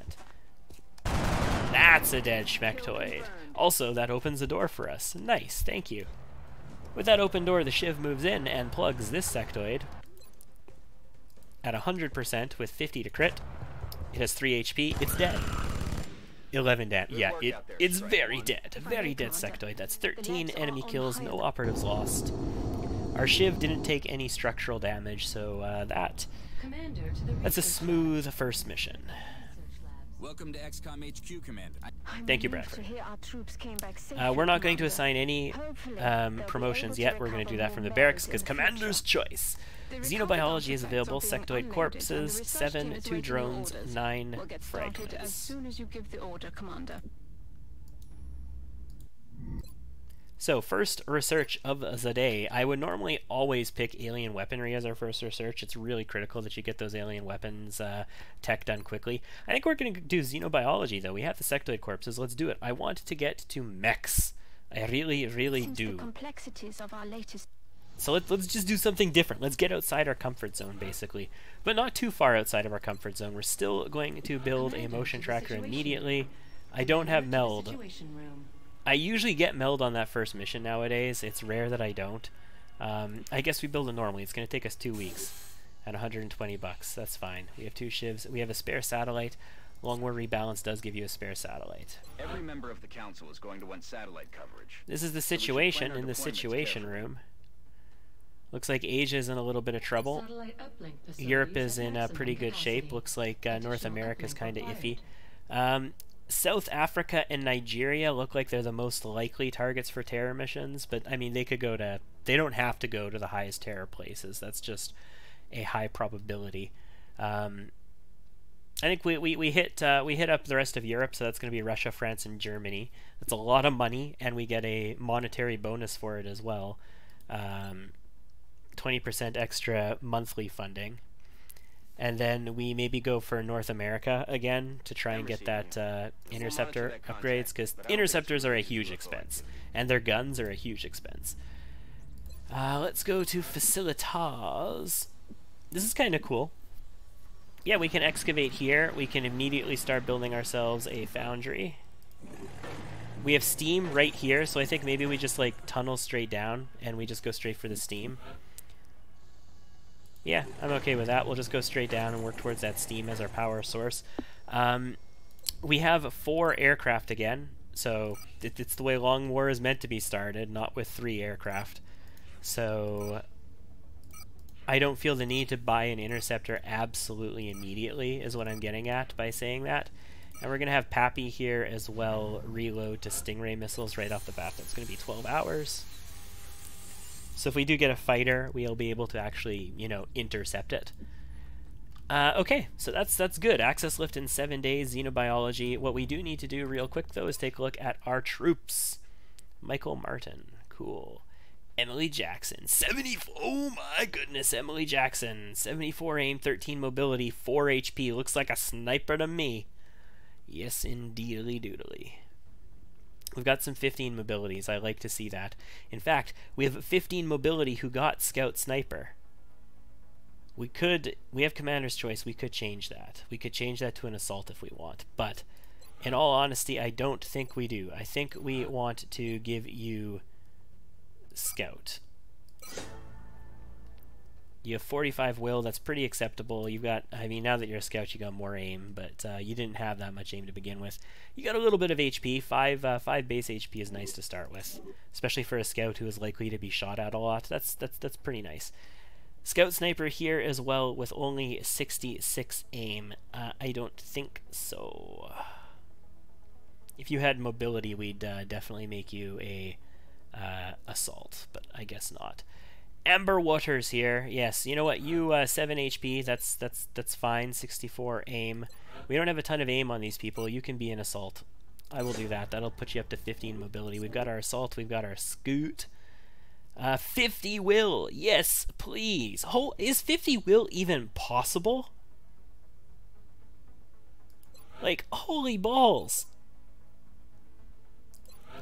That's a dead schmectoid. Also, that opens the door for us. Nice, thank you. With that open door, the Shiv moves in and plugs this sectoid at 100% with 50 to crit. It has 3 HP. It's dead. 11 damage. Yeah, it's very dead. Very dead sectoid. That's 13 enemy kills, no operatives lost. Our Shiv didn't take any structural damage, so that's a smooth first mission. Welcome to XCOM HQ, Commander. Thank you, Bradford. We're not going to assign any promotions yet. We're going to do that from the barracks, because Commander's Choice. Xenobiology is available. Sectoid corpses, 7, 2 drones, 9 fragments. As soon as you give the order, Commander. So, first research of the day. I would normally always pick alien weaponry as our first research. It's really critical that you get those alien weapons tech done quickly. I think we're going to do xenobiology, though. We have the sectoid corpses. Let's do it. I want to get to mechs. I really, really do. The complexities of our latest... So let's just do something different. Let's get outside our comfort zone, basically. But not too far outside of our comfort zone. We're still going to build a motion tracker immediately. I don't have meld. I usually get meld on that first mission nowadays. It's rare that I don't. I guess we build it normally. It's going to take us 2 weeks at 120 bucks. That's fine. We have 2 shivs. We have a spare satellite. Long War Rebalance does give you a spare satellite. Every member of the council is going to want satellite coverage. This is the situation in the situation room. Looks like Asia is in a little bit of trouble. Europe is in pretty good shape. Looks like North America is kind of iffy. South Africa and Nigeria look like they're the most likely targets for terror missions, but I mean they could go to... They don't have to go to the highest terror places. That's just a high probability. I think we hit up the rest of Europe, so that's going to be Russia, France, and Germany. That's a lot of money, and we get a monetary bonus for it as well. 20% extra monthly funding. And then we maybe go for North America again to try and get that interceptor upgrades, because interceptors are a huge expense, and their guns are a huge expense. Let's go to Facilitas. This is kind of cool. Yeah, we can excavate here. We can immediately start building ourselves a foundry. We have steam right here, so I think maybe we just like tunnel straight down and we just go straight for the steam. Yeah, I'm okay with that. We'll just go straight down and work towards that steam as our power source. We have 4 aircraft again, so it's the way Long War is meant to be started, not with 3 aircraft. So I don't feel the need to buy an interceptor absolutely immediately, is what I'm getting at by saying that. And we're going to have Pappy here as well reload to Stingray missiles right off the bat. That's going to be 12 hours. So if we do get a fighter, we'll be able to actually, you know, intercept it. Okay, so that's good. Access lift in 7 days, xenobiology. What we do need to do real quick, though, is take a look at our troops. Michael Martin, cool. Emily Jackson, 74. Oh my goodness, Emily Jackson, 74 aim, 13 mobility, 4 HP. Looks like a sniper to me. Yes, indeedly doodly. We've got some 15 mobilities. I like to see that. In fact, we have 15 mobility who got Scout Sniper. We have Commander's Choice. We could change that. We could change that to an Assault if we want. But, in all honesty, I don't think we do. I think we want to give you Scout. You have 45 will, that's pretty acceptable. You've got, I mean, now that you're a scout, you got more aim, but you didn't have that much aim to begin with. You got a little bit of HP. 5 base HP is nice to start with, especially for a scout who is likely to be shot at a lot. That's pretty nice. Scout Sniper here as well with only 66 aim. I don't think so. If you had mobility, we'd definitely make you a assault, but I guess not. Amber Waters here. Yes, you know what? You 7 HP. That's fine. 64 aim. We don't have a ton of aim on these people. You can be an assault. I will do that. That'll put you up to 15 mobility. We've got our assault. We've got our scoot. 50 will. Yes, please. Is 50 will even possible? Like, holy balls.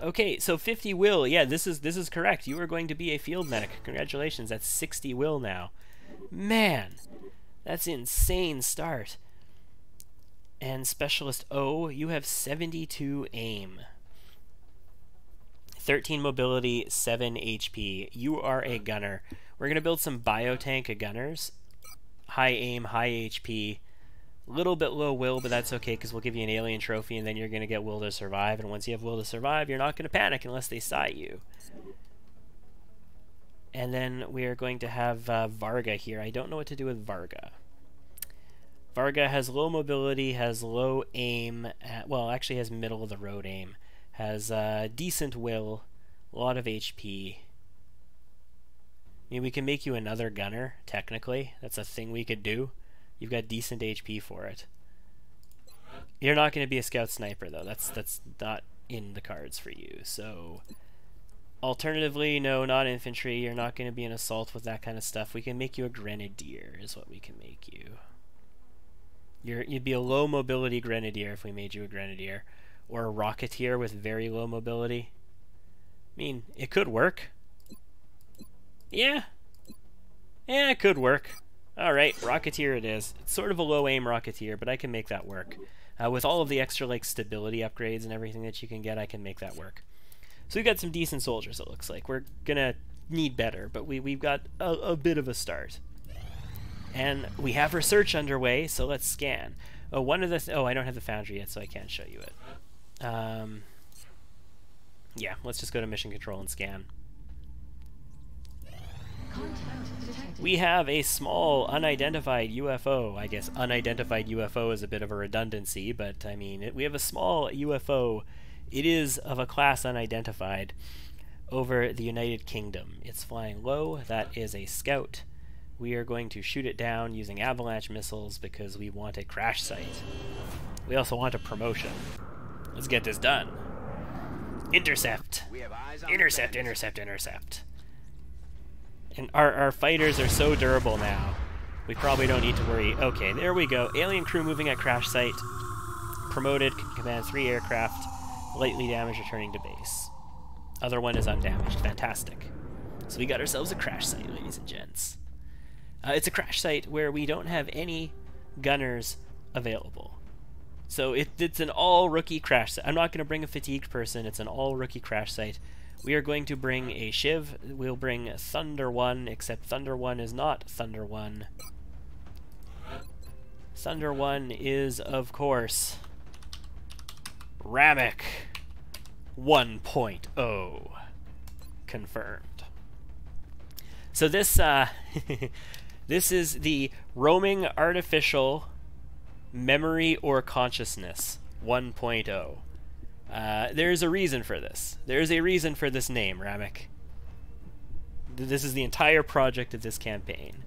Okay, so 50 will. Yeah, this is correct. You are going to be a field medic. Congratulations. That's 60 will now. Man, that's insane start. And Specialist O, you have 72 aim. 13 mobility, 7 HP. You are a gunner. We're going to build some biotank gunners. High aim, high HP. Little bit low will, but that's okay because we'll give you an alien trophy and then you're going to get will to survive. And once you have will to survive, you're not going to panic unless they sight you. And then we are going to have Varga here. I don't know what to do with Varga. Varga has low mobility, has low aim, well, actually has middle of the road aim, has decent will, a lot of HP. I mean, we can make you another gunner, technically. That's a thing we could do. You've got decent HP for it. You're not going to be a scout sniper, though. That's not in the cards for you. So, alternatively, no, not infantry. You're not going to be an assault with that kind of stuff. We can make you a grenadier, is what we can make you. You'd be a low mobility grenadier if we made you a grenadier, or a rocketeer with very low mobility. I mean, it could work. Yeah, it could work. Alright, Rocketeer it is. It's sort of a low aim Rocketeer, but I can make that work. With all of the extra like stability upgrades and everything that you can get, I can make that work. So we've got some decent soldiers, it looks like. We're gonna need better, but we've got a bit of a start. And we have research underway, so let's scan. Oh, I don't have the foundry yet, so I can't show you it. Yeah, let's just go to mission control and scan. We have a small unidentified UFO. I guess unidentified UFO is a bit of a redundancy, but I mean, we have a small UFO. It is of a class unidentified over the United Kingdom. It's flying low. That is a scout. We are going to shoot it down using avalanche missiles because we want a crash site. We also want a promotion. Let's get this done. Intercept. Intercept, intercept, intercept. And our fighters are so durable now. We probably don't need to worry. Okay, there we go. Alien crew moving at crash site. Promoted, can command 3 aircraft. Lightly damaged, returning to base. Other one is undamaged. Fantastic. So we got ourselves a crash site, ladies and gents. It's a crash site where we don't have any gunners available. So it's an all-rookie crash site. I'm not going to bring a fatigued person. It's an all-rookie crash site. We are going to bring a Shiv. We'll bring Thunder 1, except Thunder 1 is not Thunder 1. Thunder 1 is, of course, Ramek 1.0. Confirmed. So this, this is the Roaming Artificial Memory or Consciousness 1.0. There's a reason for this. There's a reason for this name, Ramek. This is the entire project of this campaign.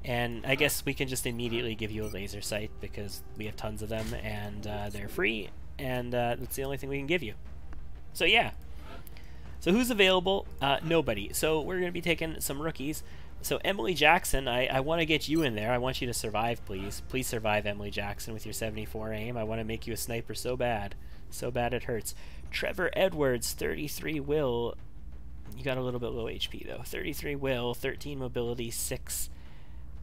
And I guess we can just immediately give you a laser sight because we have tons of them and they're free, and that's the only thing we can give you. So yeah. So who's available? Nobody. So we're going to be taking some rookies. So Emily Jackson, I want to get you in there. I want you to survive, please. Please survive, Emily Jackson, with your 74 aim. I want to make you a sniper so bad. So bad it hurts. Trevor Edwards, 33 will. You got a little bit low HP, though. 33 will, 13 mobility, 6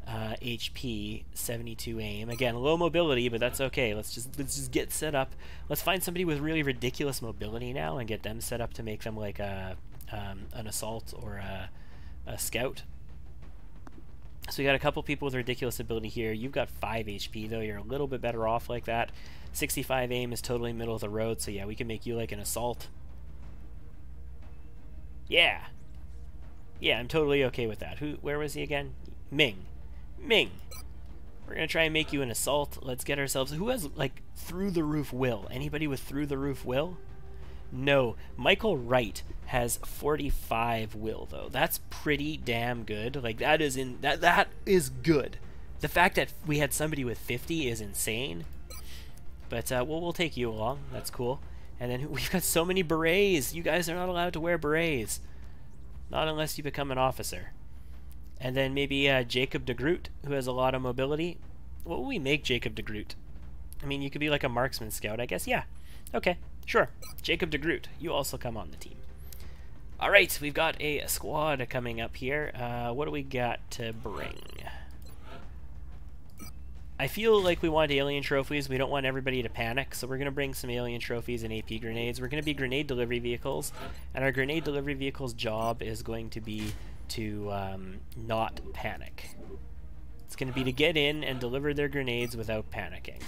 HP, 72 aim. Again, low mobility, but that's okay. Let's just get set up. Let's find somebody with really ridiculous mobility now and get them set up to make them like an assault or a scout. So we got a couple people with ridiculous ability here. You've got 5 HP, though. You're a little bit better off like that. 65 aim is totally middle of the road, so yeah, we can make you like an assault. Yeah. Yeah, I'm totally okay with that. Where was he again? Ming. Ming. We're going to try and make you an assault. Let's get ourselves... Who has, like, through-the-roof will? Anybody with through-the-roof will? No. Michael Wright has 45 will, though. That's pretty damn good. Like, that is good. The fact that we had somebody with 50 is insane. But, we'll take you along. That's cool. And then we've got so many berets. You guys are not allowed to wear berets. Not unless you become an officer. And then maybe Jacob de Groot, who has a lot of mobility. What will we make Jacob de Groot? I mean, you could be like a marksman scout, I guess. Yeah. Okay. Sure. Jacob de Groot, you also come on the team. All right, we've got a squad coming up here. What do we got to bring? I feel like we want alien trophies. We don't want everybody to panic, so we're going to bring some alien trophies and AP grenades. We're going to be grenade delivery vehicles, and our grenade delivery vehicle's job is going to be to not panic. It's going to be to get in and deliver their grenades without panicking.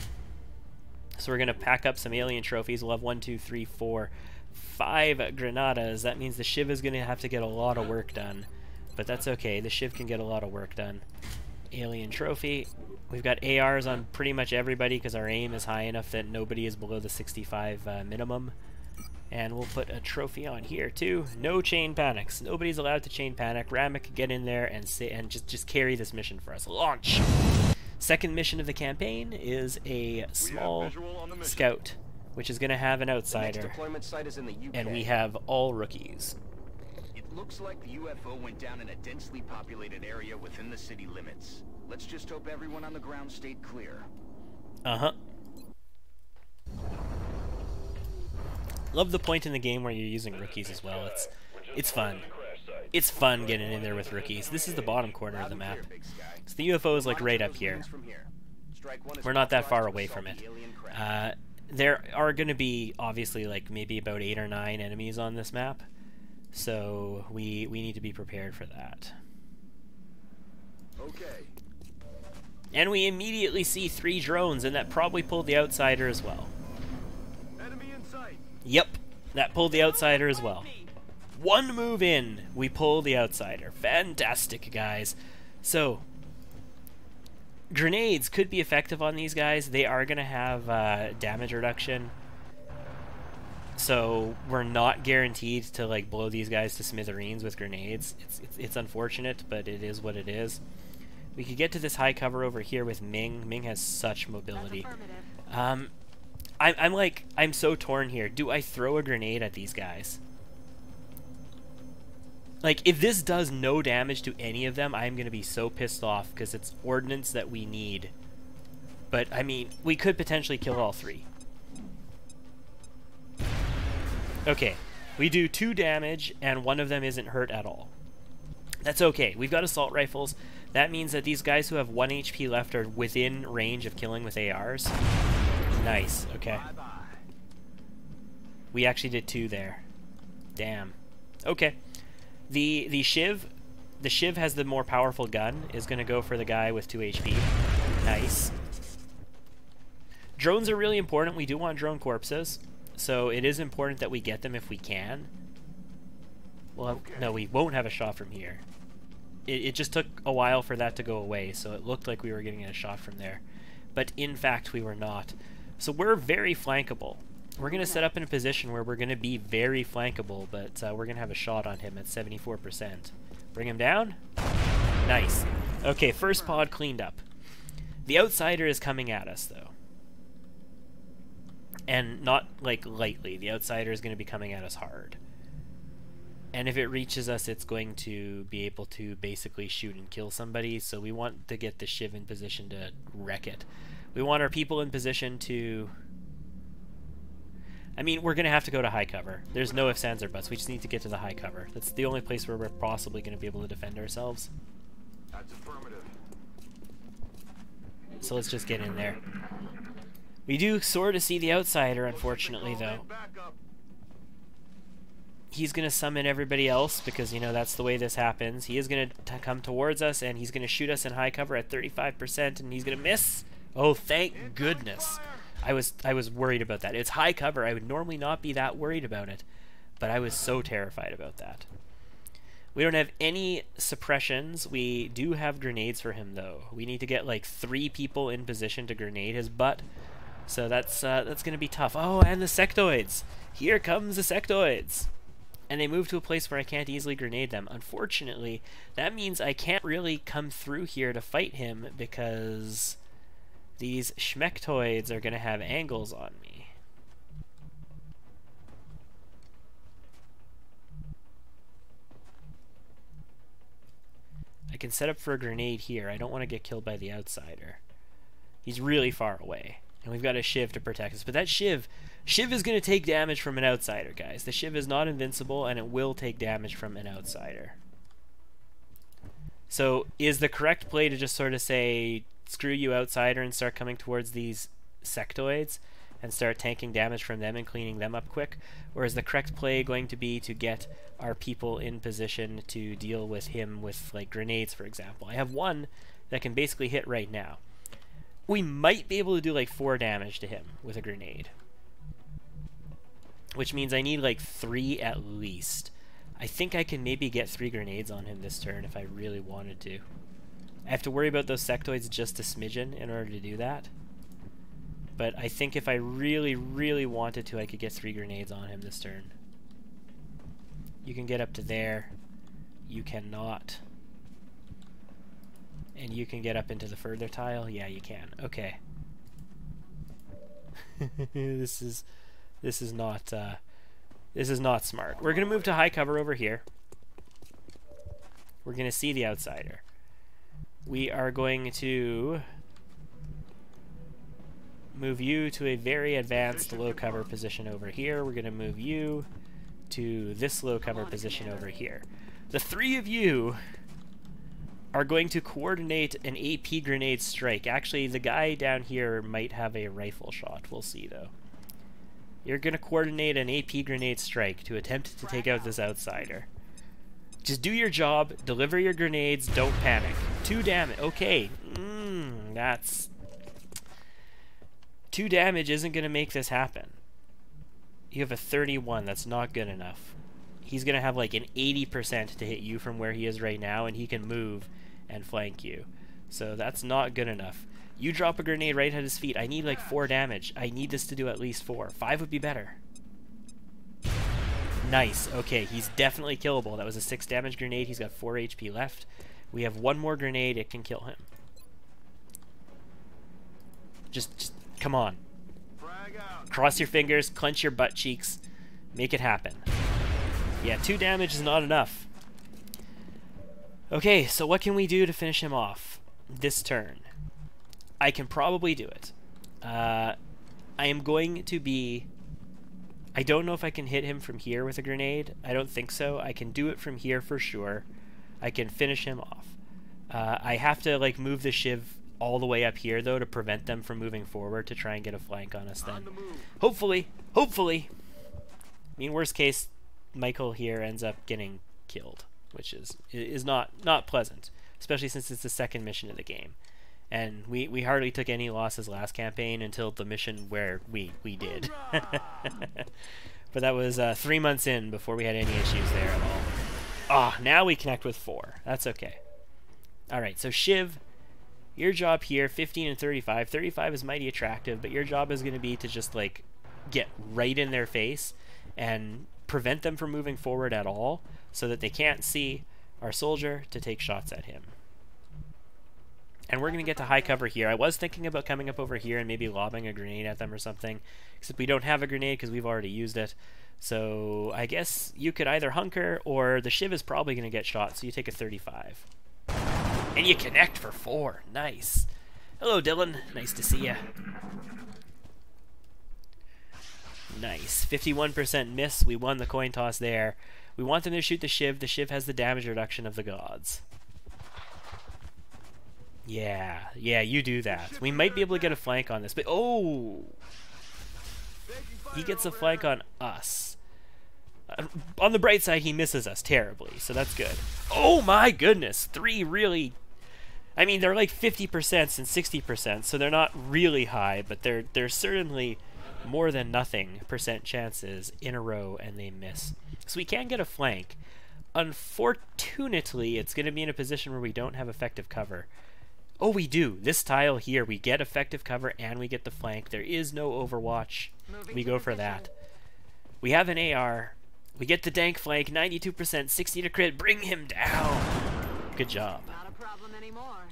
So we're going to pack up some alien trophies. We'll have 1, 2, 3, 4, 5 granadas. That means the Shiv is going to have to get a lot of work done. But that's okay. The Shiv can get a lot of work done. Alien trophy. We've got ARs on pretty much everybody because our aim is high enough that nobody is below the 65 minimum. And we'll put a trophy on here too. No chain panics. Nobody's allowed to chain panic. Ramek, get in there and just carry this mission for us. Launch! Second mission of the campaign is a small scout, which is going to have an outsider. The next deployment site is in the UK. And we have all rookies. It looks like the UFO went down in a densely populated area within the city limits. Let's just hope everyone on the ground stayed clear. Uh-huh. Love the point in the game where you're using rookies as well. It's fun. It's fun getting in there with rookies. This is the bottom corner of the map. So the UFO is like right up here. We're not that far away from it. There are going to be obviously like maybe about 8 or 9 enemies on this map. So we need to be prepared for that. Okay. And we immediately see 3 drones, and that probably pulled the outsider as well. Enemy in sight. Yep, that pulled the outsider as well. One move in, we pull the outsider. Fantastic, guys. So, grenades could be effective on these guys. They are going to have damage reduction. So, we're not guaranteed to like blow these guys to smithereens with grenades. It's unfortunate, but it is what it is. We could get to this high cover over here with Ming. Ming has such mobility. I'm so torn here. Do I throw a grenade at these guys? Like, if this does no damage to any of them, I'm going to be so pissed off because it's ordnance that we need. But, I mean, we could potentially kill all 3. Okay, We do 2 damage, and one of them isn't hurt at all. That's okay. We've got assault rifles. That means that these guys who have 1 HP left are within range of killing with ARs. Nice. Okay. We actually did 2 there. Damn. Okay. The Shiv has the more powerful gun, is going to go for the guy with 2 HP. Nice. Drones are really important. We do want drone corpses, so it is important that we get them if we can. Well, no, we won't have a shot from here. It just took a while for that to go away, so it looked like we were getting a shot from there. But in fact, we were not. So we're very flankable. We're going to set up in a position where we're going to be very flankable, but we're going to have a shot on him at 74%. Bring him down. Nice. Okay, first pod cleaned up. The outsider is coming at us, though. And not, like, lightly. The outsider is going to be coming at us hard. And if it reaches us, it's going to be able to basically shoot and kill somebody, so we want to get the Shiv in position to wreck it. We want our people in position to... I mean, we're going to have to go to high cover. There's no ifs, ands, or buts. We just need to get to the high cover. That's the only place where we're possibly going to be able to defend ourselves. That's affirmative. So let's just get in there. We do sort of see the outsider, unfortunately, though. He's going to summon everybody else because, you know, that's the way this happens. He is going to come towards us, and he's going to shoot us in high cover at 35%, and he's going to miss. Oh, thank goodness. I was worried about that. It's high cover. I would normally not be that worried about it, but I was so terrified about that. We don't have any suppressions. We do have grenades for him, though. We need to get like 3 people in position to grenade his butt. So that's going to be tough. Oh, and the sectoids. Here comes the sectoids. And they move to a place where I can't easily grenade them. Unfortunately, that means I can't really come through here to fight him because these schmectoids are going to have angles on me. I can set up for a grenade here. I don't want to get killed by the outsider. He's really far away. And we've got a Shiv to protect us. But that Shiv is going to take damage from an outsider, guys. The Shiv is not invincible, and it will take damage from an outsider. So is the correct play to just sort of say, screw you, outsider, and start coming towards these sectoids and start tanking damage from them and cleaning them up quick? Or is the correct play going to be to get our people in position to deal with him with, like, grenades, for example? I have one that can basically hit right now. We might be able to do like 4 damage to him with a grenade, which means I need like 3 at least. I think I can maybe get 3 grenades on him this turn if I really wanted to. I have to worry about those sectoids just a smidgen in order to do that. But I think if I really, really wanted to, I could get 3 grenades on him this turn. You can get up to there. You cannot. And you can get up into the further tile? Yeah, you can. Okay. This is not smart. We're gonna move to high cover over here. We're gonna see the outsider. We are going to move you to a very advanced low cover position over here. We're gonna move you to this low cover position over here. The 3 of you are going to coordinate an AP grenade strike. Actually, the guy down here might have a rifle shot. We'll see, though. You're going to coordinate an AP grenade strike to attempt to take out this outsider. Just do your job, deliver your grenades, don't panic. 2 damage. Okay. That's... 2 damage isn't going to make this happen. You have a 31. That's not good enough. He's going to have like an 80% to hit you from where he is right now, and he can move and flank you. So that's not good enough. You drop a grenade right at his feet. I need like 4 damage. I need this to do at least 4. 5 would be better. Nice. Okay, he's definitely killable. That was a 6 damage grenade. He's got 4 HP left. We have 1 more grenade. It can kill him. Just come on. Cross your fingers, clench your butt cheeks, make it happen. Yeah, 2 damage is not enough. Okay, so what can we do to finish him off this turn? I can probably do it. I am going to be I don't know if I can hit him from here with a grenade. I don't think so. I can do it from here for sure. I can finish him off. I have to like move the shiv all the way up here though to prevent them from moving forward to try and get a flank on us then. Hopefully. I mean, worst case, Michael here ends up getting killed, which is not pleasant, especially since it's the second mission of the game. And we hardly took any losses last campaign until the mission where we did. But that was 3 months in before we had any issues there at all. Ah, now we connect with 4. That's okay. Alright, so Shiv, your job here, 15 and 35. 35 is mighty attractive, but your job is going to be to just, like, get right in their face and prevent them from moving forward at all so that they can't see our soldier to take shots at him. And we're going to get to high cover here. I was thinking about coming up over here and maybe lobbing a grenade at them or something, except we don't have a grenade because we've already used it. So I guess you could either hunker, or the Shiv is probably going to get shot, so you take a 35. And you connect for 4. Nice. Hello, Dylan. Nice to see ya. Nice. 51% miss. We won the coin toss there. We want them to shoot the Shiv. The Shiv has the damage reduction of the gods. Yeah, you do that. We might be able to get a flank on this, but oh! He gets a flank on us. On the bright side, he misses us terribly, so that's good. Oh my goodness! 3 really... I mean, they're like 50% and 60%, so they're not really high, but they're certainly more than nothing % chances in a row, and they miss. So we can get a flank. Unfortunately, it's going to be in a position where we don't have effective cover. Oh, we do. This tile here, we get effective cover and we get the flank. There is no Overwatch. We go for that. We have an AR. We get the dank flank, 92%, 60 to crit. Bring him down. Good job. Not a problem anymore.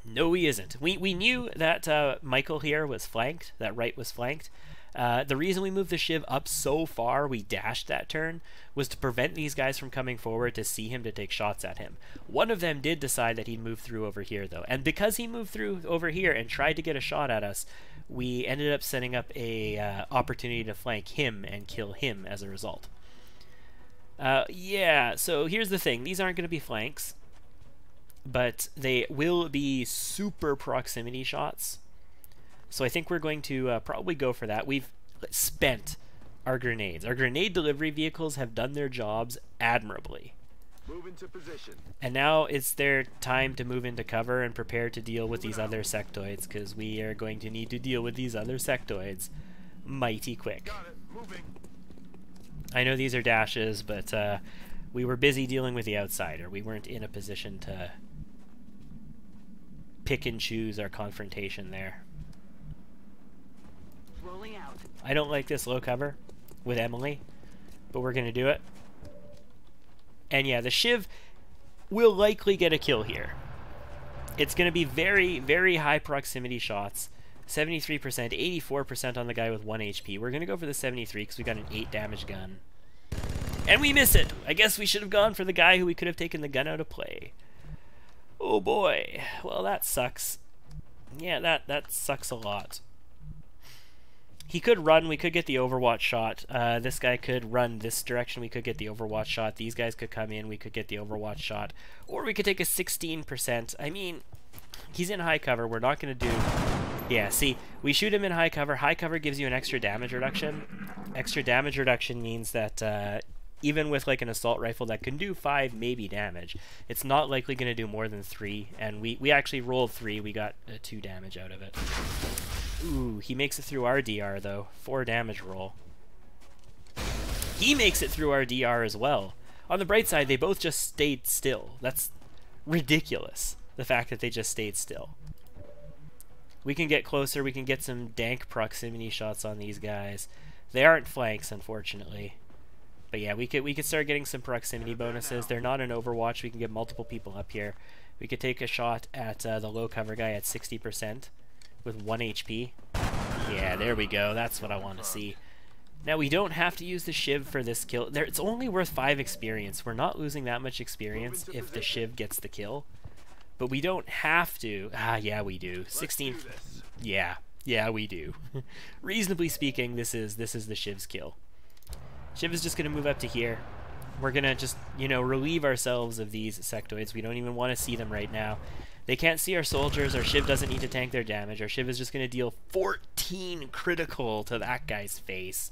No, he isn't. We knew that Michael here was flanked, that right was flanked. The reason we moved the Shiv up so far, we dashed that turn, was to prevent these guys from coming forward to see him to take shots at him. One of them did decide that he'd move through over here, though. And because he moved through over here and tried to get a shot at us, we ended up setting up a opportunity to flank him and kill him as a result. Yeah, so here's the thing. These aren't going to be flanks, but they will be super proximity shots. So I think we're going to probably go for that. We've spent our grenades. Our grenade delivery vehicles have done their jobs admirably. Move into position. And now it's their time to move into cover and prepare to deal with these other sectoids, because we are going to need to deal with these other sectoids mighty quick. Got it. Moving. I know these are dashes, but we were busy dealing with the outsider. We weren't in a position to pick and choose our confrontation there. Rolling out. I don't like this low cover with Emily, but we're going to do it. And yeah, the Shiv will likely get a kill here. It's going to be very, very high proximity shots. 73%, 84% on the guy with 1 HP. We're going to go for the 73 because we got an 8 damage gun. And we miss it! I guess we should have gone for the guy who we could have taken the gun out of play. Oh boy. Well, that sucks. Yeah, that sucks a lot. He could run, we could get the Overwatch shot. This guy could run this direction, we could get the Overwatch shot. These guys could come in, we could get the Overwatch shot. Or we could take a 16%. I mean, he's in high cover, we're not going to do... Yeah, see, we shoot him in high cover. High cover gives you an extra damage reduction. Extra damage reduction means that even with like an assault rifle that can do 5 maybe damage, it's not likely going to do more than 3. And we actually rolled 3, we got 2 damage out of it. Ooh, he makes it through our DR though. 4 damage roll. He makes it through our DR as well. On the bright side, they both just stayed still. That's ridiculous, the fact that they just stayed still. We can get closer, we can get some dank proximity shots on these guys. They aren't flanks, unfortunately. But yeah, we could start getting some proximity bonuses. They're not in Overwatch, we can get multiple people up here. We could take a shot at the low cover guy at 60% with 1 HP. Yeah, there we go, that's what I want to see. Now, we don't have to use the Shiv for this kill. It's only worth 5 experience. We're not losing that much experience if the Shiv gets the kill. But we don't have to. Ah, yeah, we do. 16. Yeah, Yeah, we do. Reasonably speaking, this is the Shiv's kill. Shiv is just going to move up to here. We're going to just, you know, relieve ourselves of these sectoids. We don't even want to see them right now. They can't see our soldiers. Our Shiv doesn't need to tank their damage. Our Shiv is just going to deal 14 critical to that guy's face.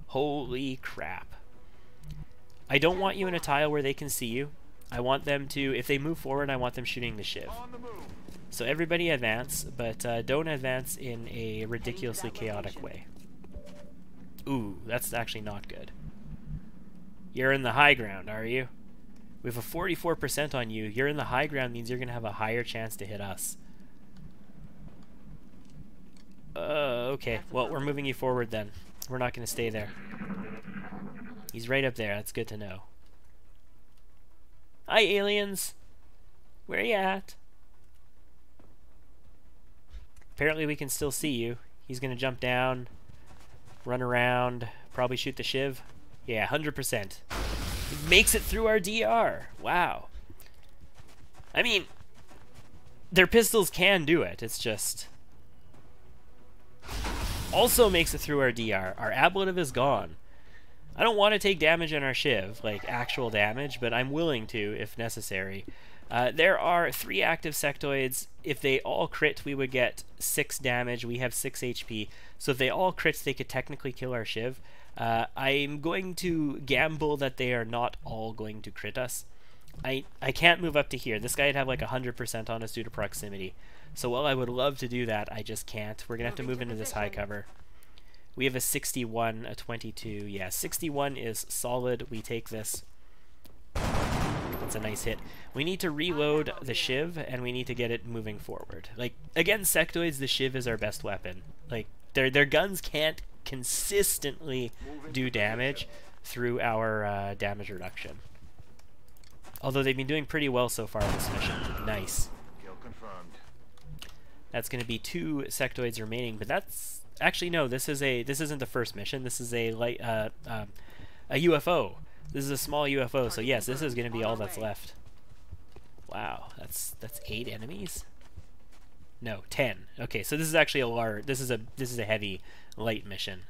Holy crap. I don't want you in a tile where they can see you. I want them to, if they move forward, I want them shooting the Shiv. So everybody advance, but don't advance in a ridiculously chaotic way. Ooh, that's actually not good. You're in the high ground, are you? We have a 44% on you. You're in the high ground means you're going to have a higher chance to hit us. Okay. Well, we're moving you forward then. We're not going to stay there. He's right up there. That's good to know. Hi, aliens. Where you at? Apparently we can still see you. He's going to jump down, run around, probably shoot the Shiv. Yeah, 100%. It makes it through our DR. Wow. I mean, their pistols can do it. It's just... Also makes it through our DR. Our ablative is gone. I don't want to take damage on our Shiv, like actual damage, but I'm willing to if necessary. There are 3 active sectoids. If they all crit, we would get 6 damage. We have 6 HP. So if they all crit, they could technically kill our Shiv. I'm going to gamble that they are not all going to crit us. I can't move up to here. This guy would have like 100% on us due to proximity. So while I would love to do that, I just can't. We're going to have to move into this high cover. We have a 61, a 22. Yeah, 61 is solid. We take this. That's a nice hit. We need to reload the Shiv, and we need to get it moving forward. Like, against sectoids, the Shiv is our best weapon. Like, their guns can't consistently do damage through our damage reduction. Although they've been doing pretty well so far in this mission. Nice. Kill confirmed. That's going to be 2 sectoids remaining, but that's... Actually, no, this isn't the first mission. This is a light, a UFO. This is a small UFO, so yes, this is going to be all that's left. Wow, that's 8 enemies? No, 10. Okay, so this is actually a large... This is a heavy light mission.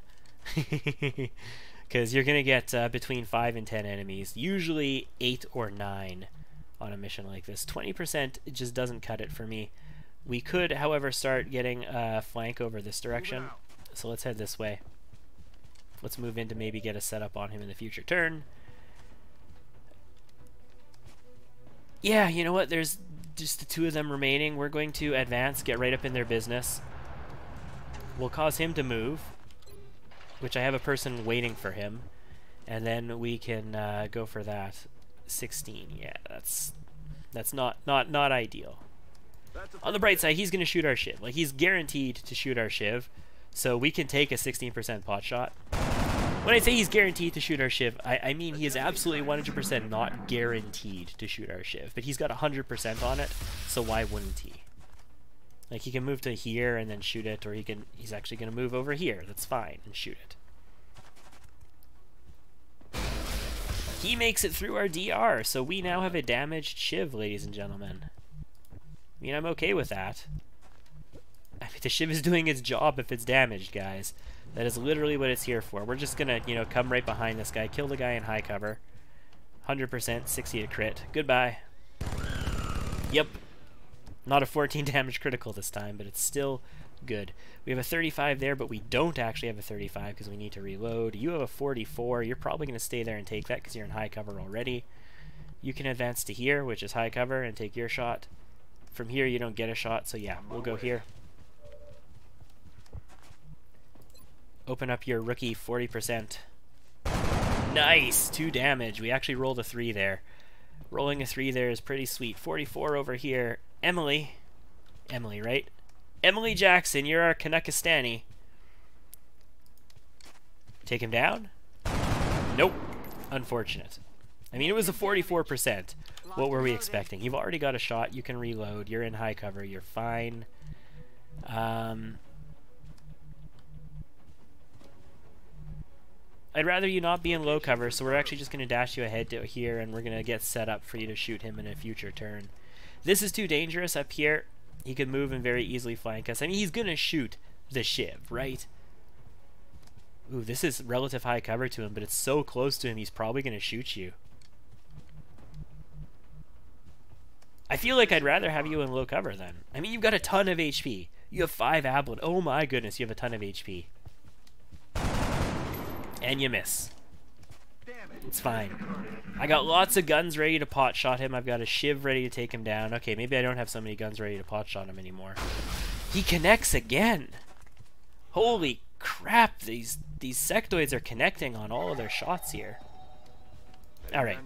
Because you're going to get between 5 and 10 enemies. Usually 8 or 9 on a mission like this. 20% it just doesn't cut it for me. We could, however, start getting a flank over this direction. So let's head this way. Let's move in to maybe get a setup on him in the future turn. Yeah, you know what? There's just the 2 of them remaining. We're going to advance, get right up in their business. We'll cause him to move, which I have a person waiting for him. And then we can go for that. 16. Yeah, that's not ideal. On the bright side, he's going to shoot our Shiv. Like, he's guaranteed to shoot our Shiv, so we can take a 16% pot shot. When I say he's guaranteed to shoot our Shiv, I mean he is absolutely 100% not guaranteed to shoot our Shiv, but he's got 100% on it, so why wouldn't he? Like, he can move to here and then shoot it, or he's actually going to move over here. That's fine, and shoot it. He makes it through our DR, so we now have a damaged Shiv, ladies and gentlemen. I mean, I'm okay with that. I mean, the Shiv is doing its job if it's damaged, guys. That is literally what it's here for. We're just gonna, you know, come right behind this guy, kill the guy in high cover. 100%, 60 to crit. Goodbye. Yep. Not a 14 damage critical this time, but it's still good. We have a 35 there, but we don't actually have a 35 because we need to reload. You have a 44. You're probably going to stay there and take that because you're in high cover already. You can advance to here, which is high cover, and take your shot. From here, you don't get a shot, so yeah, we'll go here. Open up your rookie 40%. Nice! 2 damage. We actually rolled a 3 there. Rolling a 3 there is pretty sweet. 44 over here. Emily, right? Emily Jackson, you're our Kanakistani. Take him down? Nope. Unfortunate. I mean, it was a 44%. What were we expecting? You've already got a shot. You can reload. You're in high cover. You're fine. I'd rather you not be in low cover, so we're actually just going to dash you ahead to here, and we're going to get set up for you to shoot him in a future turn. This is too dangerous up here. He could move and very easily flank us. I mean, he's going to shoot the shiv, right? Ooh, this is relative high cover to him, but it's so close to him, he's probably going to shoot you. I feel like I'd rather have you in low cover then. I mean, you've got a ton of HP. You have 5 Ablin. Oh my goodness, you have a ton of HP. And you miss. It's fine. I got lots of guns ready to pot shot him. I've got a shiv ready to take him down. Okay, maybe I don't have so many guns ready to pot shot him anymore. He connects again. Holy crap, these sectoids are connecting on all of their shots here. Alright.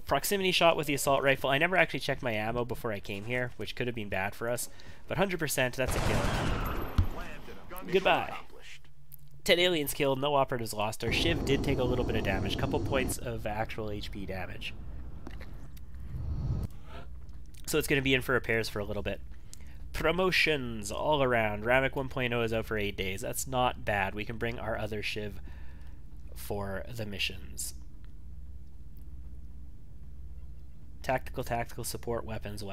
Proximity shot with the assault rifle. I never actually checked my ammo before I came here, which could have been bad for us. But 100%, that's a kill. Goodbye. 10 aliens killed, no operatives lost. Our shiv did take a little bit of damage. Couple points of actual HP damage. So it's going to be in for repairs for a little bit. Promotions all around. Ramek 1.0 is out for 8 days. That's not bad. We can bring our other shiv for the missions. Tactical support, weapons.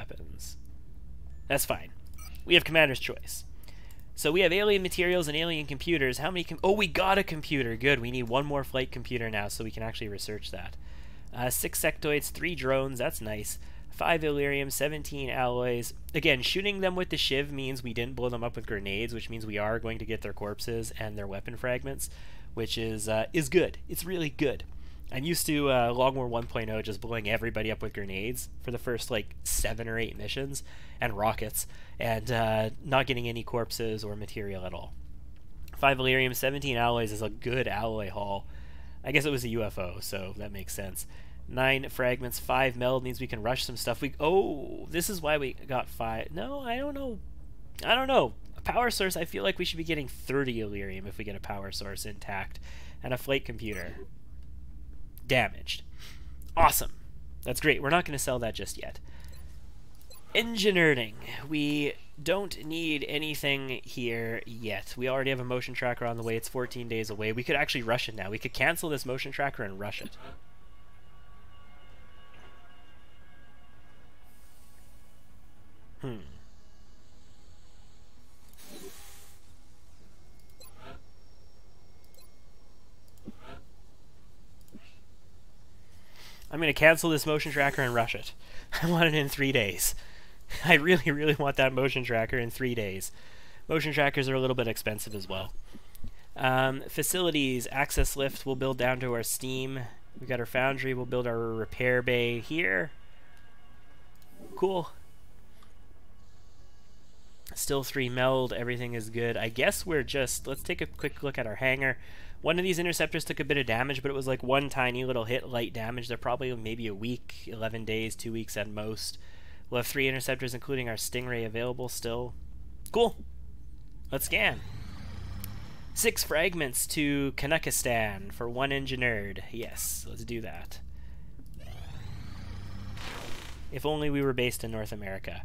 That's fine. We have commander's choice. So we have alien materials and alien computers. How many oh, we got a computer. Good. We need one more flight computer now so we can actually research that. 6 sectoids, 3 drones. That's nice. 5 Illyrium, 17 alloys. Again, shooting them with the shiv means we didn't blow them up with grenades, which means we are going to get their corpses and their weapon fragments, which is good. It's really good. I'm used to Long War 1.0 just blowing everybody up with grenades for the first like 7 or 8 missions, and rockets, and not getting any corpses or material at all. 5 Illyrium, 17 alloys is a good alloy haul. I guess it was a UFO, so that makes sense. 9 fragments, 5 meld means we can rush some stuff. Oh, this is why we got 5. No, I don't know. A power source, I feel like we should be getting 30 Illyrium if we get a power source intact. And a flight computer. Damaged. Awesome. That's great. We're not going to sell that just yet. Engineering. We don't need anything here yet. We already have a motion tracker on the way. It's 14 days away. We could actually rush it now. We could cancel this motion tracker and rush it. I'm going to cancel this motion tracker and rush it. I want it in 3 days. I really, really want that motion tracker in 3 days. Motion trackers are a little bit expensive as well. Facilities, access lift, we'll build down to our steam. We got our foundry, we'll build our repair bay here. Cool. Still 3 meld, everything is good. I guess we're just, let's take a quick look at our hangar. One of these interceptors took a bit of damage, but it was like one tiny little hit, light damage. They're probably maybe a week, 11 days, 2 weeks at most. We'll have 3 interceptors, including our Stingray, available still. Cool. Let's scan. 6 fragments to Kanakistan for 1 engineered. Yes, let's do that. If only we were based in North America.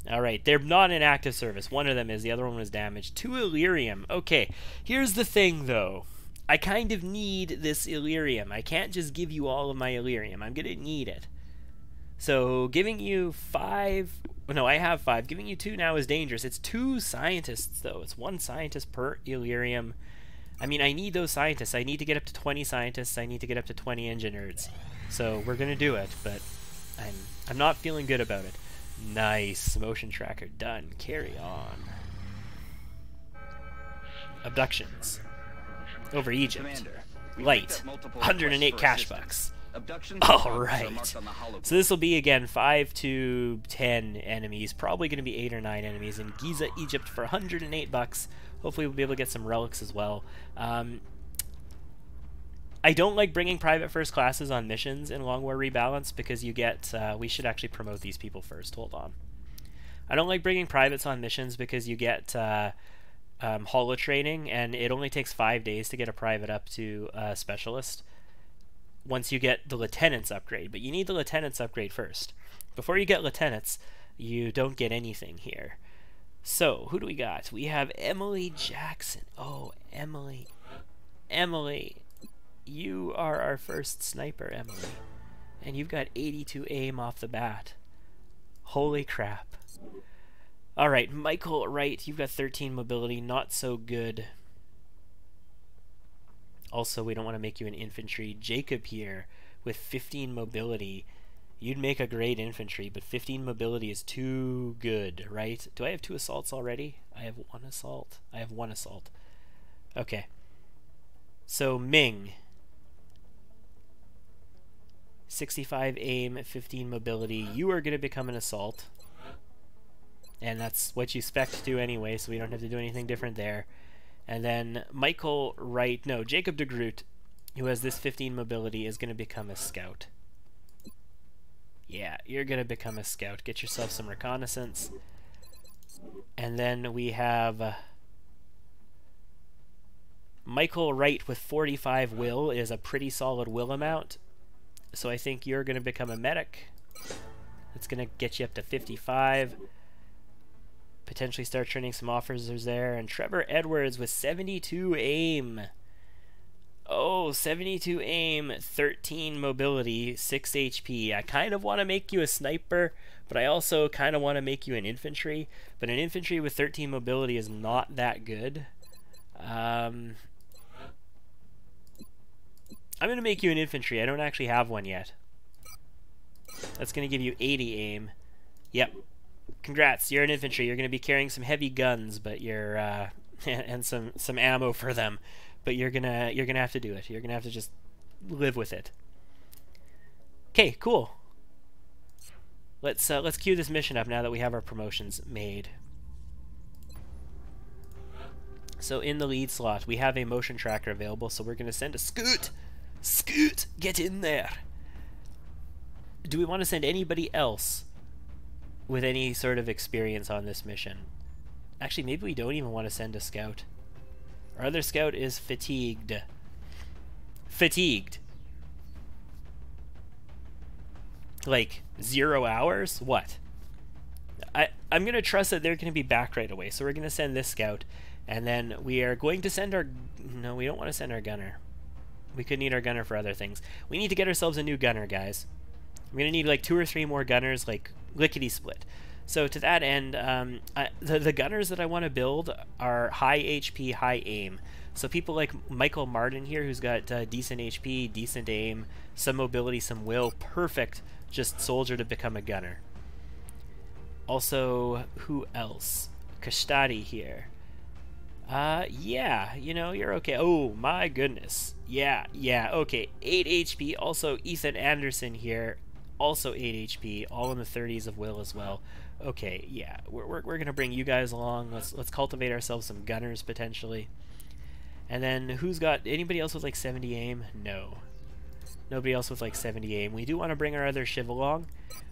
Alright, they're not in active service. One of them is, the other one was damaged. 2 Illyrium. Okay, here's the thing though. I kind of need this Illyrium. I can't just give you all of my Illyrium. I'm gonna need it. So, giving you 5... No, I have 5. Giving you 2 now is dangerous. It's 2 scientists though. It's 1 scientist per Illyrium. I mean, I need those scientists. I need to get up to 20 scientists. I need to get up to 20 engineers. So, we're gonna do it, but I'm not feeling good about it. Nice. Motion tracker done. Carry on. Abductions. Over Egypt. Commander, Light. 108 cash bucks. Alright. So this will be, again, 5 to 10 enemies. Probably going to be 8 or 9 enemies in Giza, Egypt for 108 bucks. Hopefully we'll be able to get some relics as well. I don't like bringing private first classes on missions in Long War Rebalance because you get, we should actually promote these people first, hold on. I don't like bringing privates on missions because you get holo training, and it only takes 5 days to get a private up to specialist once you get the lieutenant's upgrade, but you need the lieutenant's upgrade first. Before you get lieutenants, you don't get anything here. So, who do we got? We have Emily Jackson. Oh, Emily. You are our first sniper, Emily. And you've got 82 aim off the bat. Holy crap. Alright, Michael Wright, you've got 13 mobility, not so good. Also, we don't want to make you an infantry. Jacob here with 15 mobility. You'd make a great infantry, but 15 mobility is too good, right? Do I have 2 assaults already? I have 1 assault. I have 1 assault. Okay. So, Ming. 65 aim, 15 mobility. You are going to become an assault. And that's what you spec to do anyway, so we don't have to do anything different there. And then Michael Wright, no, Jacob de Groot, who has this 15 mobility, is going to become a scout. Yeah, you're going to become a scout. Get yourself some reconnaissance. And then we have Michael Wright with 45 will is a pretty solid will amount. So I think you're going to become a medic. It's going to get you up to 55. Potentially start training some officers there. And Trevor Edwards with 72 aim. Oh, 72 aim, 13 mobility, 6 HP. I kind of want to make you a sniper, but I also kind of want to make you an infantry. But an infantry with 13 mobility is not that good. I'm going to make you an infantry. I don't actually have one yet. That's going to give you 80 aim. Yep. Congrats, you're an infantry. You're going to be carrying some heavy guns, but you're and some ammo for them. But you're gonna have to do it. You're gonna have to just live with it. Okay, cool. Let's queue this mission up now that we have our promotions made. So in the lead slot, we have a motion tracker available. So we're gonna send a Scoot. Scoot, get in there. Do we want to send anybody else with any sort of experience on this mission? Actually, maybe we don't even want to send a scout. Our other scout is fatigued. Fatigued. Like 0 hours? What? I'm going to trust that they're going to be back right away. So we're going to send this scout. And then we are going to send our... No, we don't want to send our gunner. We could need our gunner for other things. We need to get ourselves a new gunner, guys. We're going to need like 2 or 3 more gunners, like lickety-split. So to that end, the gunners that I want to build are high HP, high aim. So people like Michael Martin here, who's got decent HP, decent aim, some mobility, some will, perfect just soldier to become a gunner. Also, who else? Kashtadi here. Yeah, you know, you're okay. Oh, my goodness. Yeah, okay. 8 HP. Also, Ethan Anderson here. Also 8 HP. All in the 30s of will as well. Okay, yeah, we're gonna bring you guys along. Let's cultivate ourselves some gunners potentially. And then who's got anybody else with like 70 aim? No, nobody else with like 70 aim. We do want to bring our other Shiv along.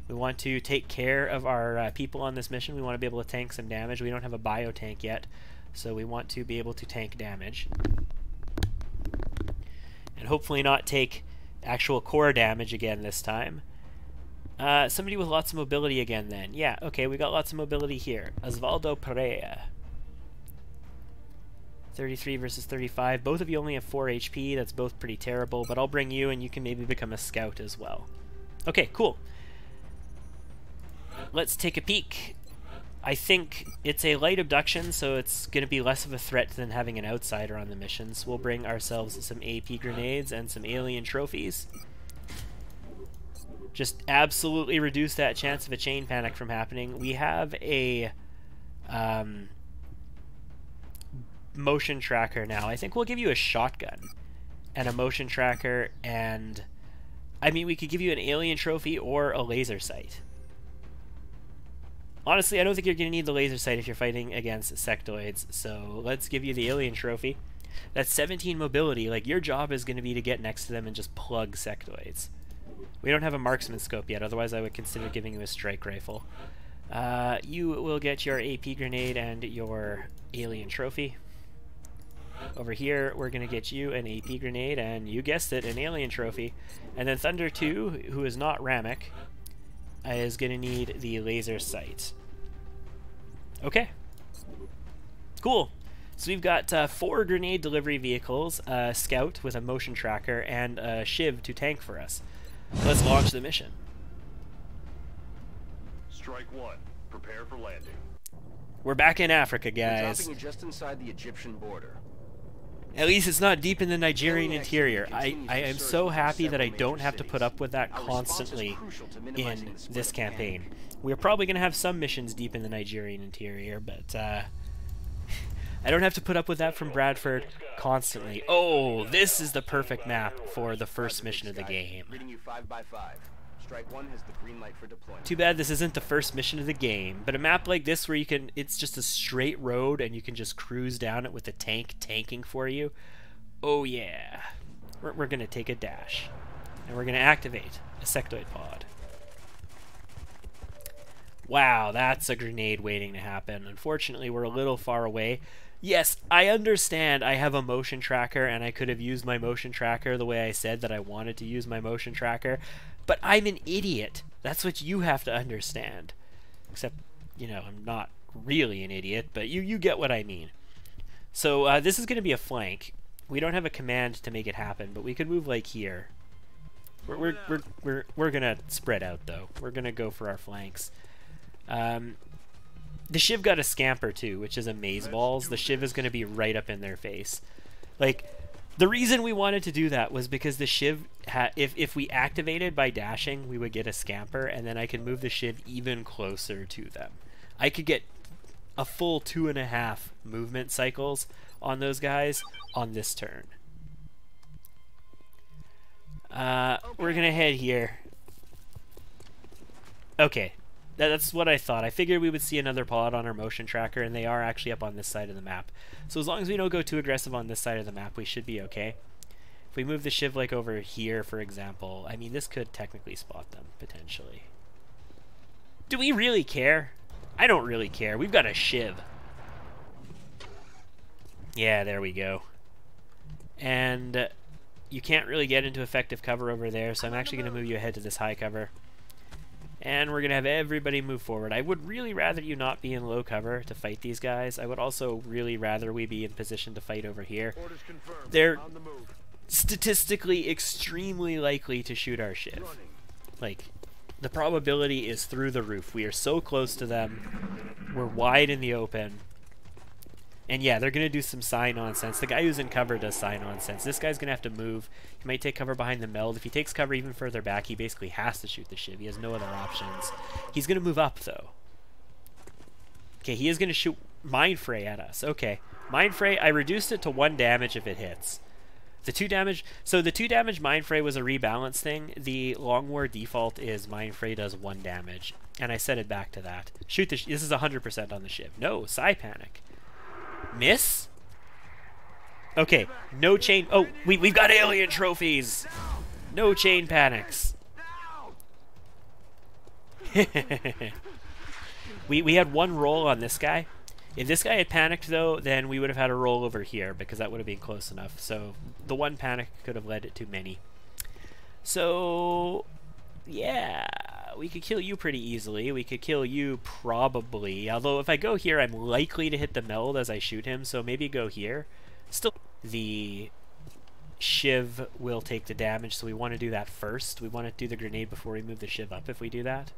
We want to take care of our people on this mission. We want to be able to tank some damage. We don't have a bio tank yet, so we want to be able to tank damage and hopefully not take actual core damage again this time. Somebody with lots of mobility again then. Yeah, okay, we got lots of mobility here. Osvaldo Perea. 33 versus 35. Both of you only have 4 HP. That's both pretty terrible, but I'll bring you and you can maybe become a scout as well. Okay, cool. Let's take a peek. I think it's a light abduction, so it's going to be less of a threat than having an outsider on the missions. We'll bring ourselves some AP grenades and some alien trophies. Just absolutely reduce that chance of a chain panic from happening. We have a motion tracker now. I think we'll give you a shotgun and a motion tracker, and I mean, we could give you an alien trophy or a laser sight. Honestly, I don't think you're going to need the laser sight if you're fighting against sectoids, so let's give you the alien trophy. That's 17 mobility. Like, your job is going to be to get next to them and just plug sectoids. We don't have a marksman scope yet, otherwise I would consider giving you a strike rifle. You will get your AP grenade and your alien trophy. Over here, we're going to get you an AP grenade and, you guessed it, an alien trophy. And then Thunder 2, who is not Ramek, is going to need the laser sight. Okay. Cool. So we've got 4 grenade delivery vehicles, a scout with a motion tracker, and a Shiv to tank for us. Let's launch the mission. Strike 1. Prepare for landing. We're back in Africa, We're guys. dropping you just inside the Egyptian border. At least it's not deep in the Nigerian interior. I am so happy that I don't have to put up with that constantly in this campaign. We're probably going to have some missions deep in the Nigerian interior, but I don't have to put up with that from Bradford constantly. Oh, this is the perfect map for the first mission of the game. Reading you 5x5. Strike 1 has the green light for deployment. Too bad this isn't the first mission of the game, but a map like this where you can, it's just a straight road and you can just cruise down it with the tank tanking for you. Oh yeah. We're going to take a dash. And we're going to activate a sectoid pod. Wow, that's a grenade waiting to happen. Unfortunately, we're a little far away. Yes, I understand I have a motion tracker and I could have used my motion tracker the way I said that I wanted to use my motion tracker, but I'm an idiot. That's what you have to understand. Except, you know, I'm not really an idiot, but you get what I mean. So this is going to be a flank. We don't have a command to make it happen, but we could move like here. We're going to spread out though. We're going to go for our flanks. The Shiv got a scamper too, which is amazeballs. The Shiv is going to be right up in their face. Like, the reason we wanted to do that was because the Shiv, if we activated by dashing, we would get a scamper, and then I could move the Shiv even closer to them. I could get a full 2.5 movement cycles on those guys on this turn. We're going to head here. Okay. That's what I thought. I figured we would see another pod on our motion tracker, and they are actually up on this side of the map. So as long as we don't go too aggressive on this side of the map, we should be okay. If we move the Shiv like over here, for example, I mean, this could technically spot them, potentially. Do we really care? I don't really care. We've got a Shiv. Yeah, there we go. And you can't really get into effective cover over there, so I'm actually going to move you ahead to this high cover. And we're going to have everybody move forward. I would really rather you not be in low cover to fight these guys. I would also really rather we be in position to fight over here. They're statistically extremely likely to shoot our Shiv. Like, the probability is through the roof. We are so close to them. We're wide in the open. And yeah, they're going to do some psi nonsense. The guy who's in cover does psi nonsense. This guy's going to have to move. He might take cover behind the meld. If he takes cover even further back, he basically has to shoot the Shiv. He has no other options. He's going to move up, though. Okay, he is going to shoot Mind Fray at us. Okay, Mind Fray, I reduced it to 1 damage if it hits. The 2 damage... So the 2 damage Mind Fray was a rebalance thing. The Long War default is Mind Fray does 1 damage. And I set it back to that. Shoot the... This is 100% on the Shiv. No, Psi Panic. Miss? Okay, no chain... Oh, we've got alien trophies! No chain panics. we had 1 roll on this guy. If this guy had panicked, though, then we would have had a roll over here, because that would have been close enough. So, the 1 panic could have led it to many. So, yeah... We could kill you pretty easily. We could kill you probably. Although if I go here, I'm likely to hit the meld as I shoot him, so maybe go here. Still, the Shiv will take the damage, so we want to do that first. We want to do the grenade before we move the Shiv up if we do that.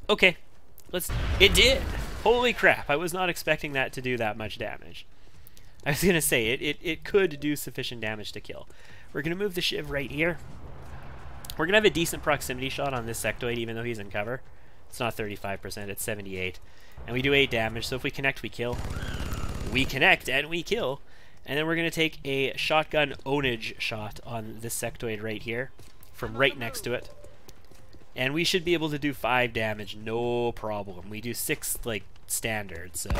Okay. It did! Holy crap, I was not expecting that to do that much damage. I was going to say, it could do sufficient damage to kill. We're going to move the Shiv right here. We're going to have a decent proximity shot on this sectoid, even though he's in cover. It's not 35%, it's 78. And we do 8 damage, so if we connect, we kill. We connect, and we kill. And then we're going to take a shotgun ownage shot on this sectoid right here, from right next to it. And we should be able to do 5 damage, no problem. We do 6, like, standard, so...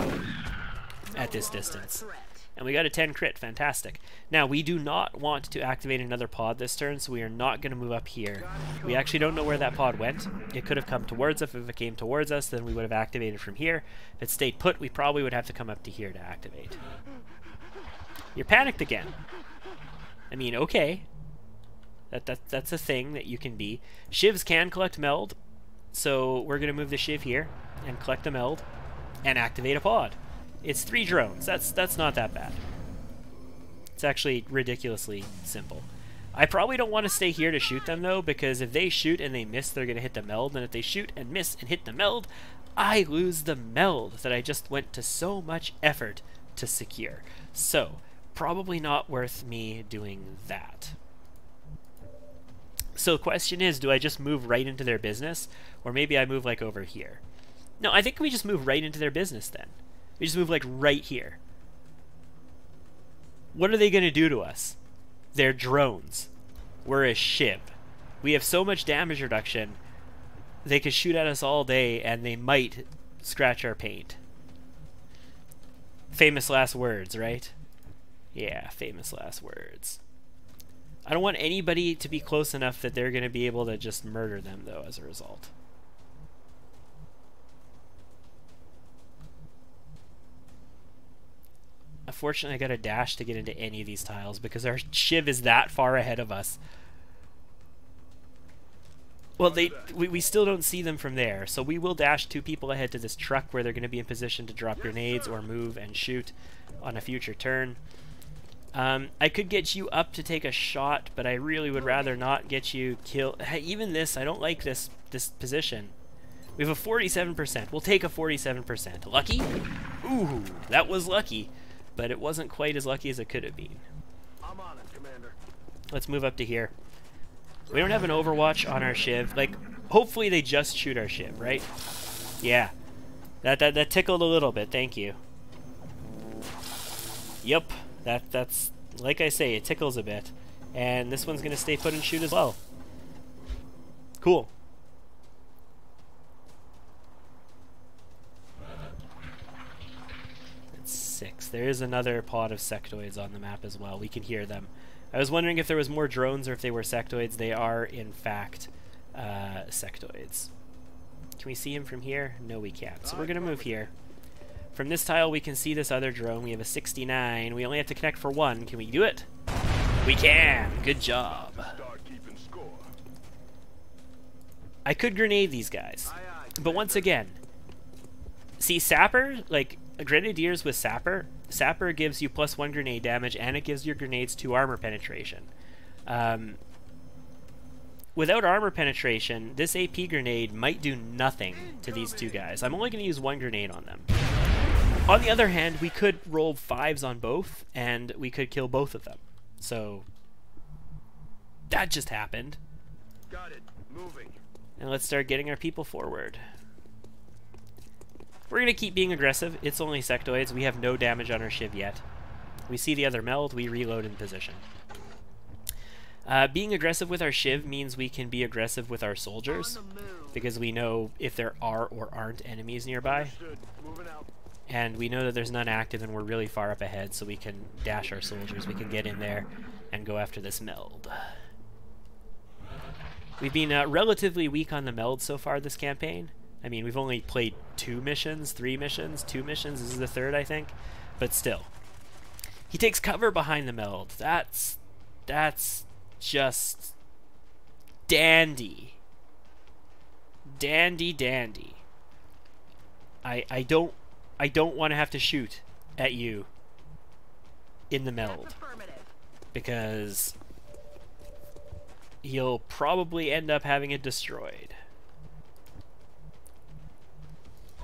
at this distance. And we got a 10 crit, fantastic. Now, we do not want to activate another pod this turn, so we are not going to move up here. We actually don't know where that pod went. It could have come towards us. If it came towards us, then we would have activated from here. If it stayed put, we probably would have to come up to here to activate. You're panicked again. I mean, okay. That's a thing that you can be. Shivs can collect meld, so we're going to move the Shiv here and collect the meld and activate a pod. It's 3 drones. That's not that bad. It's actually ridiculously simple. I probably don't want to stay here to shoot them though, because if they shoot and they miss, they're going to hit the meld, and if they shoot and miss and hit the meld, I lose the meld that I just went to so much effort to secure. So, probably not worth me doing that. So the question is, do I just move right into their business, or maybe I move like over here? No, I think we just move right into their business then. We just move like right here. What are they going to do to us? They're drones. We're a ship. We have so much damage reduction, they could shoot at us all day and they might scratch our paint. Famous last words, right? Yeah, famous last words. I don't want anybody to be close enough that they're going to be able to just murder them, though, as a result. Unfortunately, I got to dash to get into any of these tiles because our shiv is that far ahead of us. Well, we still don't see them from there, so we will dash 2 people ahead to this truck where they're going to be in position to drop grenades or move and shoot on a future turn. I could get you up to take a shot, but I really would rather not get you killed. Hey, even this, I don't like this position. We have a 47%. We'll take a 47%. Lucky? Ooh, that was lucky, but it wasn't quite as lucky as it could have been. I'm on it, Commander. Let's move up to here. We don't have an overwatch on our shiv. Like, hopefully they just shoot our shiv, right? Yeah. That tickled a little bit, thank you. Yup. That's like I say, it tickles a bit. And this one's gonna stay put and shoot as well. Cool. That's 6. There is another pod of sectoids on the map as well. We can hear them. I was wondering if there was more drones or if they were sectoids. They are, in fact, sectoids. Can we see him from here? No, we can't. So we're gonna move here. From this tile, we can see this other drone. We have a 69. We only have to connect for 1. Can we do it? We can! Good job. I could grenade these guys. But once again, see, Sapper, like, Grenadiers with Sapper, Sapper gives you +1 grenade damage, and it gives your grenades 2 armor penetration. Without armor penetration, this AP grenade might do nothing to these 2 guys. I'm only going to use 1 grenade on them. On the other hand, we could roll 5s on both, and we could kill both of them. So, that just happened. Got it. Moving. And let's start getting our people forward. We're going to keep being aggressive. It's only sectoids. We have no damage on our shiv yet. We see the other meld, we reload in position. Being aggressive with our shiv means we can be aggressive with our soldiers, because we know if there are or aren't enemies nearby. Moving out. And we know that there's none active and we're really far up ahead, so we can dash our soldiers. We can get in there and go after this meld. We've been relatively weak on the meld so far this campaign. I mean, we've only played 2 missions, 3 missions, 2 missions. This is the 3rd, I think. But still. He takes cover behind the meld. That's just dandy. Dandy. I don't want to have to shoot at you in the meld, because he'll probably end up having it destroyed.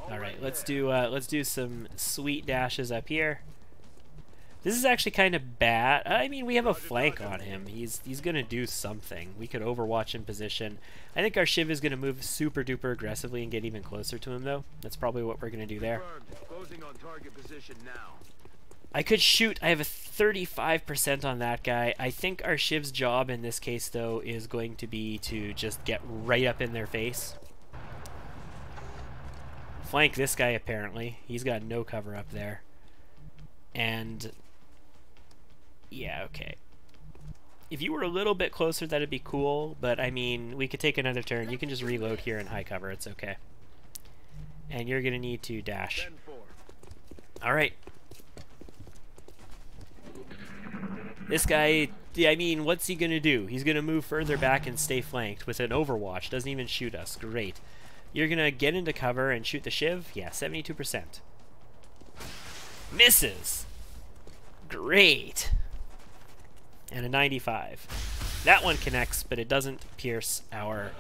All right, let's do some sweet dashes up here. This is actually kind of bad. I mean, we have a flank on him. He's gonna do something. We could overwatch in position. I think our shiv is gonna move super duper aggressively and get even closer to him, though. That's probably what we're gonna do there. Closing on target position now. I could shoot. I have a 35% on that guy. I think our shiv's job in this case, though, is going to be to just get right up in their face. Flank this guy, apparently. He's got no cover up there. And yeah, okay. If you were a little bit closer, that'd be cool, but I mean, we could take another turn. You can just reload here in high cover. It's okay. And you're gonna need to dash. Alright. This guy, I mean, what's he gonna do? He's gonna move further back and stay flanked with an overwatch. Doesn't even shoot us. Great. You're gonna get into cover and shoot the shiv? Yeah, 72%. Misses! Great! And a 95. That one connects, but it doesn't pierce our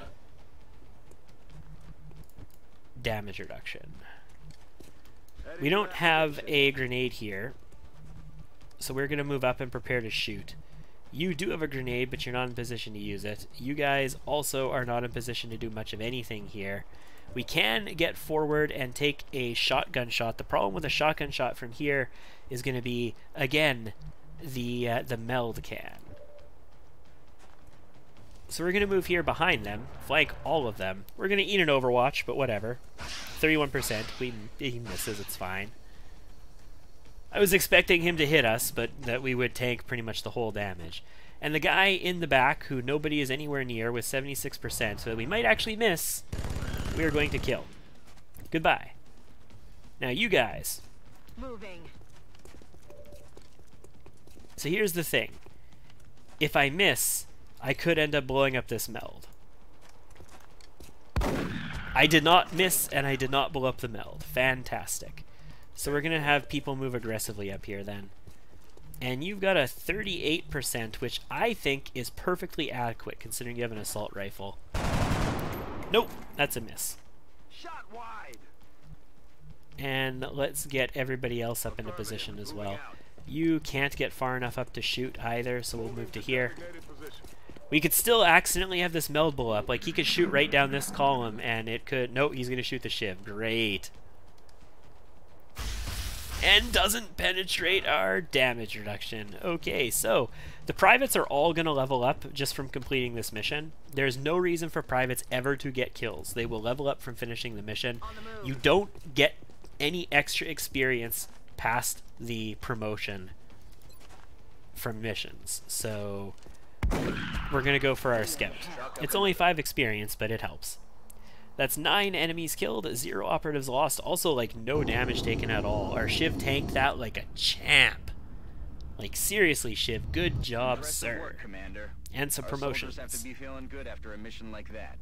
damage reduction. We don't have a grenade here, so we're going to move up and prepare to shoot. You do have a grenade, but you're not in position to use it. You guys also are not in position to do much of anything here. We can get forward and take a shotgun shot. The problem with a shotgun shot from here is going to be, again, the meld can. So we're going to move here behind them, flank all of them. We're going to eat an Overwatch, but whatever. 31%. He misses, it's fine. I was expecting him to hit us, but that we would tank pretty much the whole damage. And the guy in the back, who nobody is anywhere near, with 76%, so we might actually miss, we are going to kill. Goodbye. Now you guys. Moving. So here's the thing. If I miss, I could end up blowing up this meld. I did not miss, and I did not blow up the meld. Fantastic. So we're going to have people move aggressively up here then. And you've got a 38%, which I think is perfectly adequate considering you have an assault rifle. Nope, that's a miss. Shot wide. And let's get everybody else up into position as well. You can't get far enough up to shoot either, so we'll move to here. We could still accidentally have this meld blow up. Like, he could shoot right down this column, and it could... Nope, he's going to shoot the shiv. Great. And doesn't penetrate our damage reduction. Okay, so the privates are all going to level up just from completing this mission. There's no reason for privates ever to get kills. They will level up from finishing the mission. You don't get any extra experience past the promotion from missions. So we're going to go for our scout. It's only 5 experience, but it helps. That's 9 enemies killed, 0 operatives lost, also like no damage taken at all. Our Shiv tanked that like a champ. Like seriously, Shiv, good job, sir. Work, Commander. And some promotions. Our soldiers have to be feeling good after a mission like that.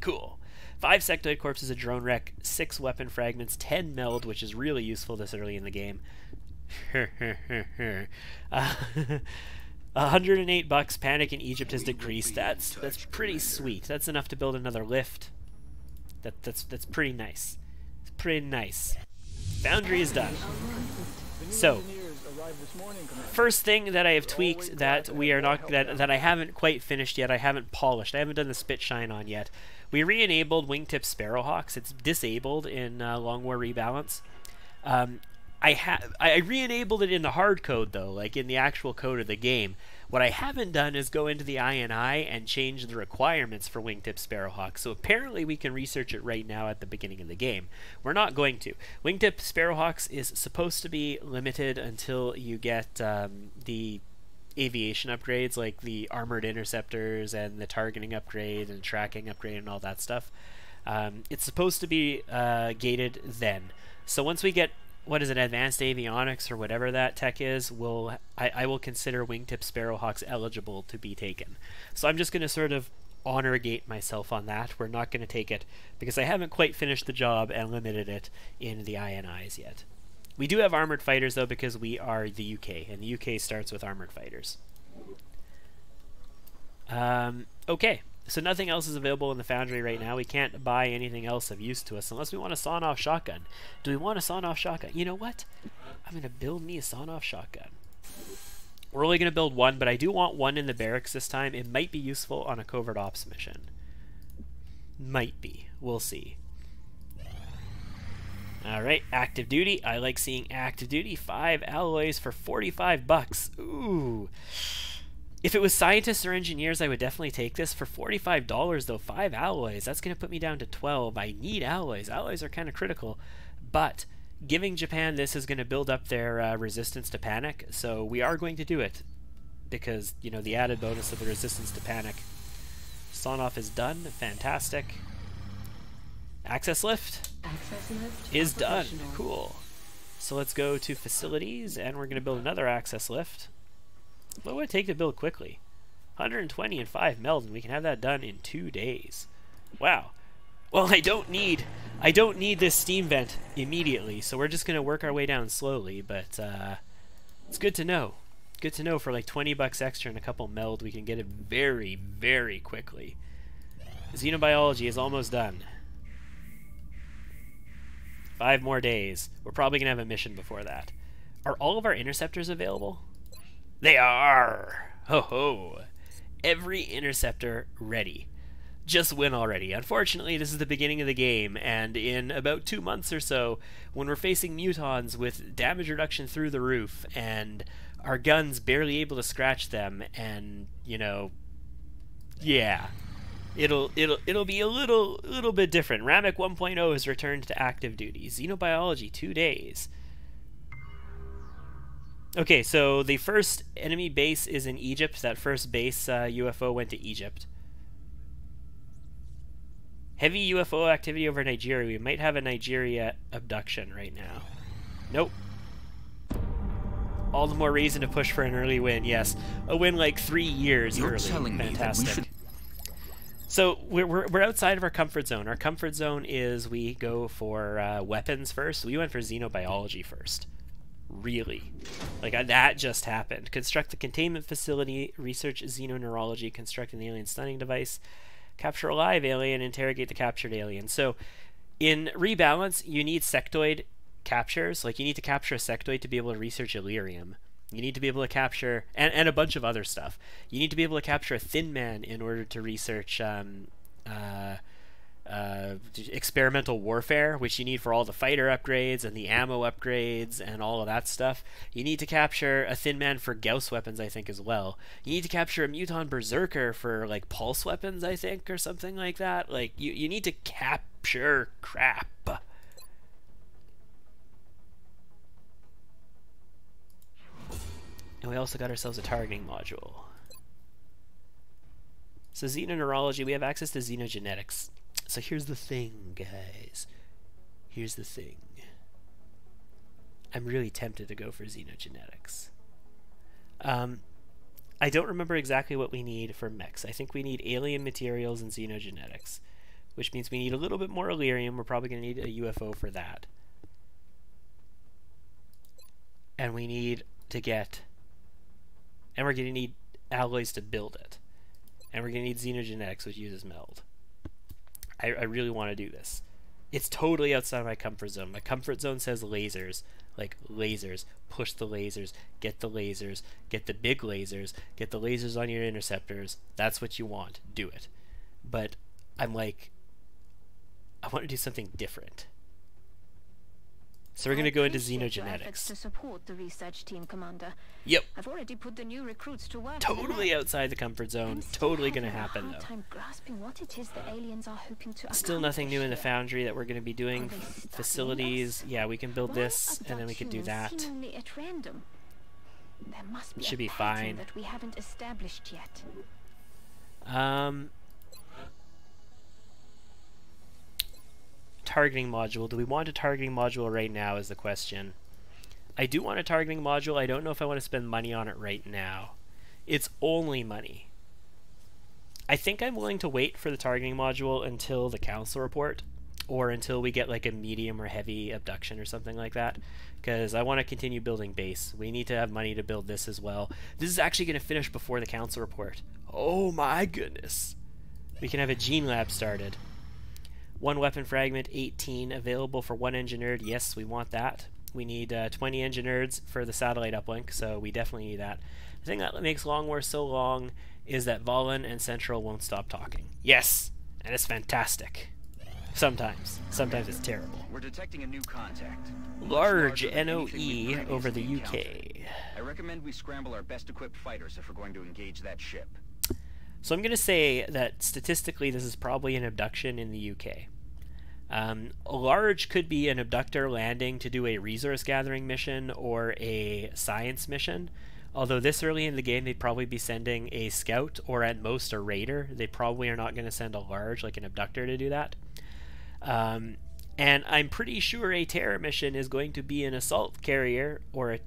Cool. 5 sectoid corpses, a drone wreck, 6 weapon fragments, 10 meld, which is really useful this early in the game. $108. Panic in Egypt has decreased. That's pretty sweet. That's enough to build another lift. That's pretty nice. It's pretty nice. Foundry is done. So, first thing that I have tweaked that we are not that I haven't quite finished yet, I haven't polished, I haven't done the spit shine on yet. We re-enabled wingtip Sparrowhawks. It's disabled in Long War Rebalance. I re-enabled it in the hard code though, like in the actual code of the game. What I haven't done is go into the INI and change the requirements for wingtip Sparrowhawks. So apparently we can research it right now at the beginning of the game. We're not going to. Wingtip Sparrowhawks is supposed to be limited until you get the aviation upgrades, like the armored interceptors and the targeting upgrade and tracking upgrade and all that stuff. It's supposed to be gated then. So once we get, what is it, advanced avionics or whatever that tech is, I will consider wingtip Sparrowhawks eligible to be taken. So I'm just going to sort of honor gate myself on that. We're not going to take it because I haven't quite finished the job and limited it in the INIs yet. We do have armored fighters though because we are the UK, and the UK starts with armored fighters. Okay. So nothing else is available in the foundry right now. We can't buy anything else of use to us unless we want a sawn-off shotgun. Do we want a sawn-off shotgun? You know what? I'm going to build me a sawn-off shotgun. We're only going to build one, but I do want one in the barracks this time. It might be useful on a covert ops mission. Might be. We'll see. Alright, active duty. I like seeing active duty. 5 alloys for $45. Ooh. If it was scientists or engineers, I would definitely take this. For $45 though, 5 alloys, that's going to put me down to 12. I need alloys. Alloys are kind of critical. But giving Japan this is going to build up their resistance to panic. So we are going to do it. Because, you know, the added bonus of the resistance to panic. Sawn-off is done. Fantastic. Access lift is done. Cool. So let's go to facilities, and we're going to build another access lift. What would it take to build quickly? 120 and 5 meld, and we can have that done in 2 days. Wow. Well, I don't need this steam vent immediately, so we're just going to work our way down slowly, but it's good to know. Good to know. For like 20 bucks extra and a couple meld, we can get it very, very quickly. Xenobiology is almost done. 5 more days. We're probably going to have a mission before that. Are all of our interceptors available? They are! Ho ho! Every interceptor ready. Just win already. Unfortunately, this is the beginning of the game, and in about 2 months or so, when we're facing mutons with damage reduction through the roof, and our guns barely able to scratch them, and, you know, yeah. It'll be a little bit different. Ramek 1.0 has returned to active duty. Xenobiology, 2 days. Okay, so the first enemy base is in Egypt. That first base UFO went to Egypt. Heavy UFO activity over Nigeria. We might have a Nigeria abduction right now. Nope. All the more reason to push for an early win. Yes, a win like 3 years You're early. telling me that we Fantastic. should... So we're outside of our comfort zone. Our comfort zone is we go for weapons first. We went for xenobiology first. Really. Like, that just happened. Construct the containment facility, research xenoneurology, construct an alien stunning device, capture a live alien, interrogate the captured alien. So in Rebalance, you need sectoid captures. Like, you need to capture a sectoid to be able to research Illyrium. You need to be able to capture, and a bunch of other stuff. You need to be able to capture a thin man in order to research experimental warfare, which you need for all the fighter upgrades and the ammo upgrades and all of that stuff. You need to capture a thin man for Gauss weapons, I think, as well. You need to capture a muton berserker for, like, pulse weapons, I think, or something like that. Like, you need to capture crap. And we also got ourselves a targeting module. So xenoneurology, we have access to xenogenetics. So here's the thing, guys. Here's the thing. I'm really tempted to go for xenogenetics. I don't remember exactly what we need for mechs. I think we need alien materials and xenogenetics, which means we need a little bit more Illyrium. We're probably going to need a UFO for that. And we need to get... And we're going to need alloys to build it. And we're going to need xenogenetics, which uses meld. I really want to do this. It's totally outside of my comfort zone. My comfort zone says lasers. Like, lasers. Push the lasers. Get the lasers. Get the big lasers. Get the lasers on your interceptors. That's what you want. Do it. But I'm like, I want to do something different. So we're going to go into xenogenetics. To support the research team, Commander. Yep. I've already put the new recruits to work. Totally outside the comfort zone. Totally going to happen, hard though. Time grasping what it is the aliens are hoping to Still nothing new in the accomplish foundry that we're going to be doing. Are they studying Facilities. us? Yeah, we can build Why this, and then we could do that. abduction seemingly at random? There must be Should a be pattern fine. that we haven't established yet. Targeting module. Do we want a targeting module right now is the question. I do want a targeting module. I don't know if I want to spend money on it right now. It's only money. I think I'm willing to wait for the targeting module until the council report, or until we get like a medium or heavy abduction or something like that, because I want to continue building base. We need to have money to build this as well. This is actually going to finish before the council report. Oh my goodness. We can have a gene lab started. 1 weapon fragment, 18 available for 1 engineered. Yes, we want that. We need 20 engineers for the satellite uplink, so we definitely need that. The thing that makes Long War so long is that Valen and Central won't stop talking. Yes, and it's fantastic. Sometimes. Sometimes it's terrible. We're detecting a new contact. Large Larger than anything NOE we've over the previously UK. encountered. I recommend we scramble our best equipped fighters if we're going to engage that ship. So I'm going to say that statistically this is probably an abduction in the UK. Large could be an abductor landing to do a resource gathering mission or a science mission. Although this early in the game they'd probably be sending a scout or at most a raider. They probably are not going to send a large, like an abductor, to do that. And I'm pretty sure a terror mission is going to be an assault carrier or a...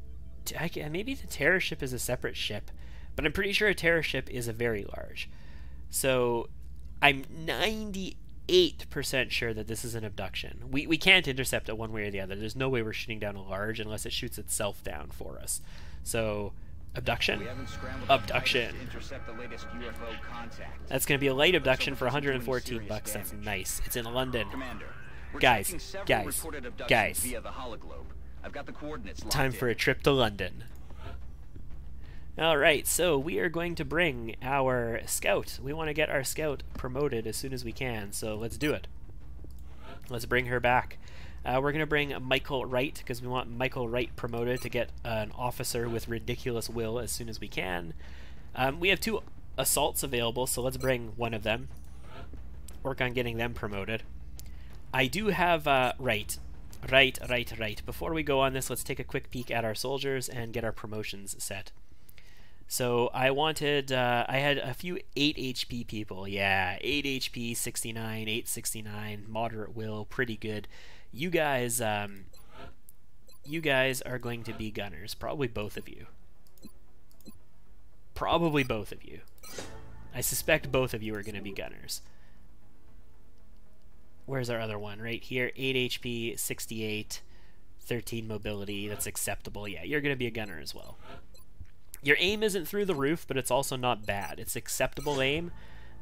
maybe the terror ship is a separate ship. But I'm pretty sure a terror ship is a very large. So I'm 98% sure that this is an abduction. We can't intercept it one way or the other. There's no way we're shooting down a large unless it shoots itself down for us. So Abduction? We haven't scrambled up Abduction. to intercept the latest UFO contact. That's going to be a light abduction for So we're doing 114 serious bucks. That's damage. nice. It's in London. Commander, we're Guys, tracking several guys, reported abductions guys. via the hologlobe. I've got the coordinates locked Time in. for a trip to London. Alright, so we are going to bring our scout. We want to get our scout promoted as soon as we can, so let's do it. Let's bring her back. We're going to bring Michael Wright, because we want Michael Wright promoted to get an officer with ridiculous will as soon as we can. We have 2 assaults available, so let's bring one of them. Work on getting them promoted. I do have, Right. Before we go on this, let's take a quick peek at our soldiers and get our promotions set. So I wanted, I had a few 8 HP people. Yeah, 8 HP, 69, 869, moderate will, pretty good. You guys are going to be gunners. Probably both of you. Probably both of you. I suspect both of you are going to be gunners. Where's our other one? Right here, 8 HP, 68, 13 mobility. That's acceptable. Yeah, you're going to be a gunner as well. Your aim isn't through the roof, but it's also not bad. It's acceptable aim.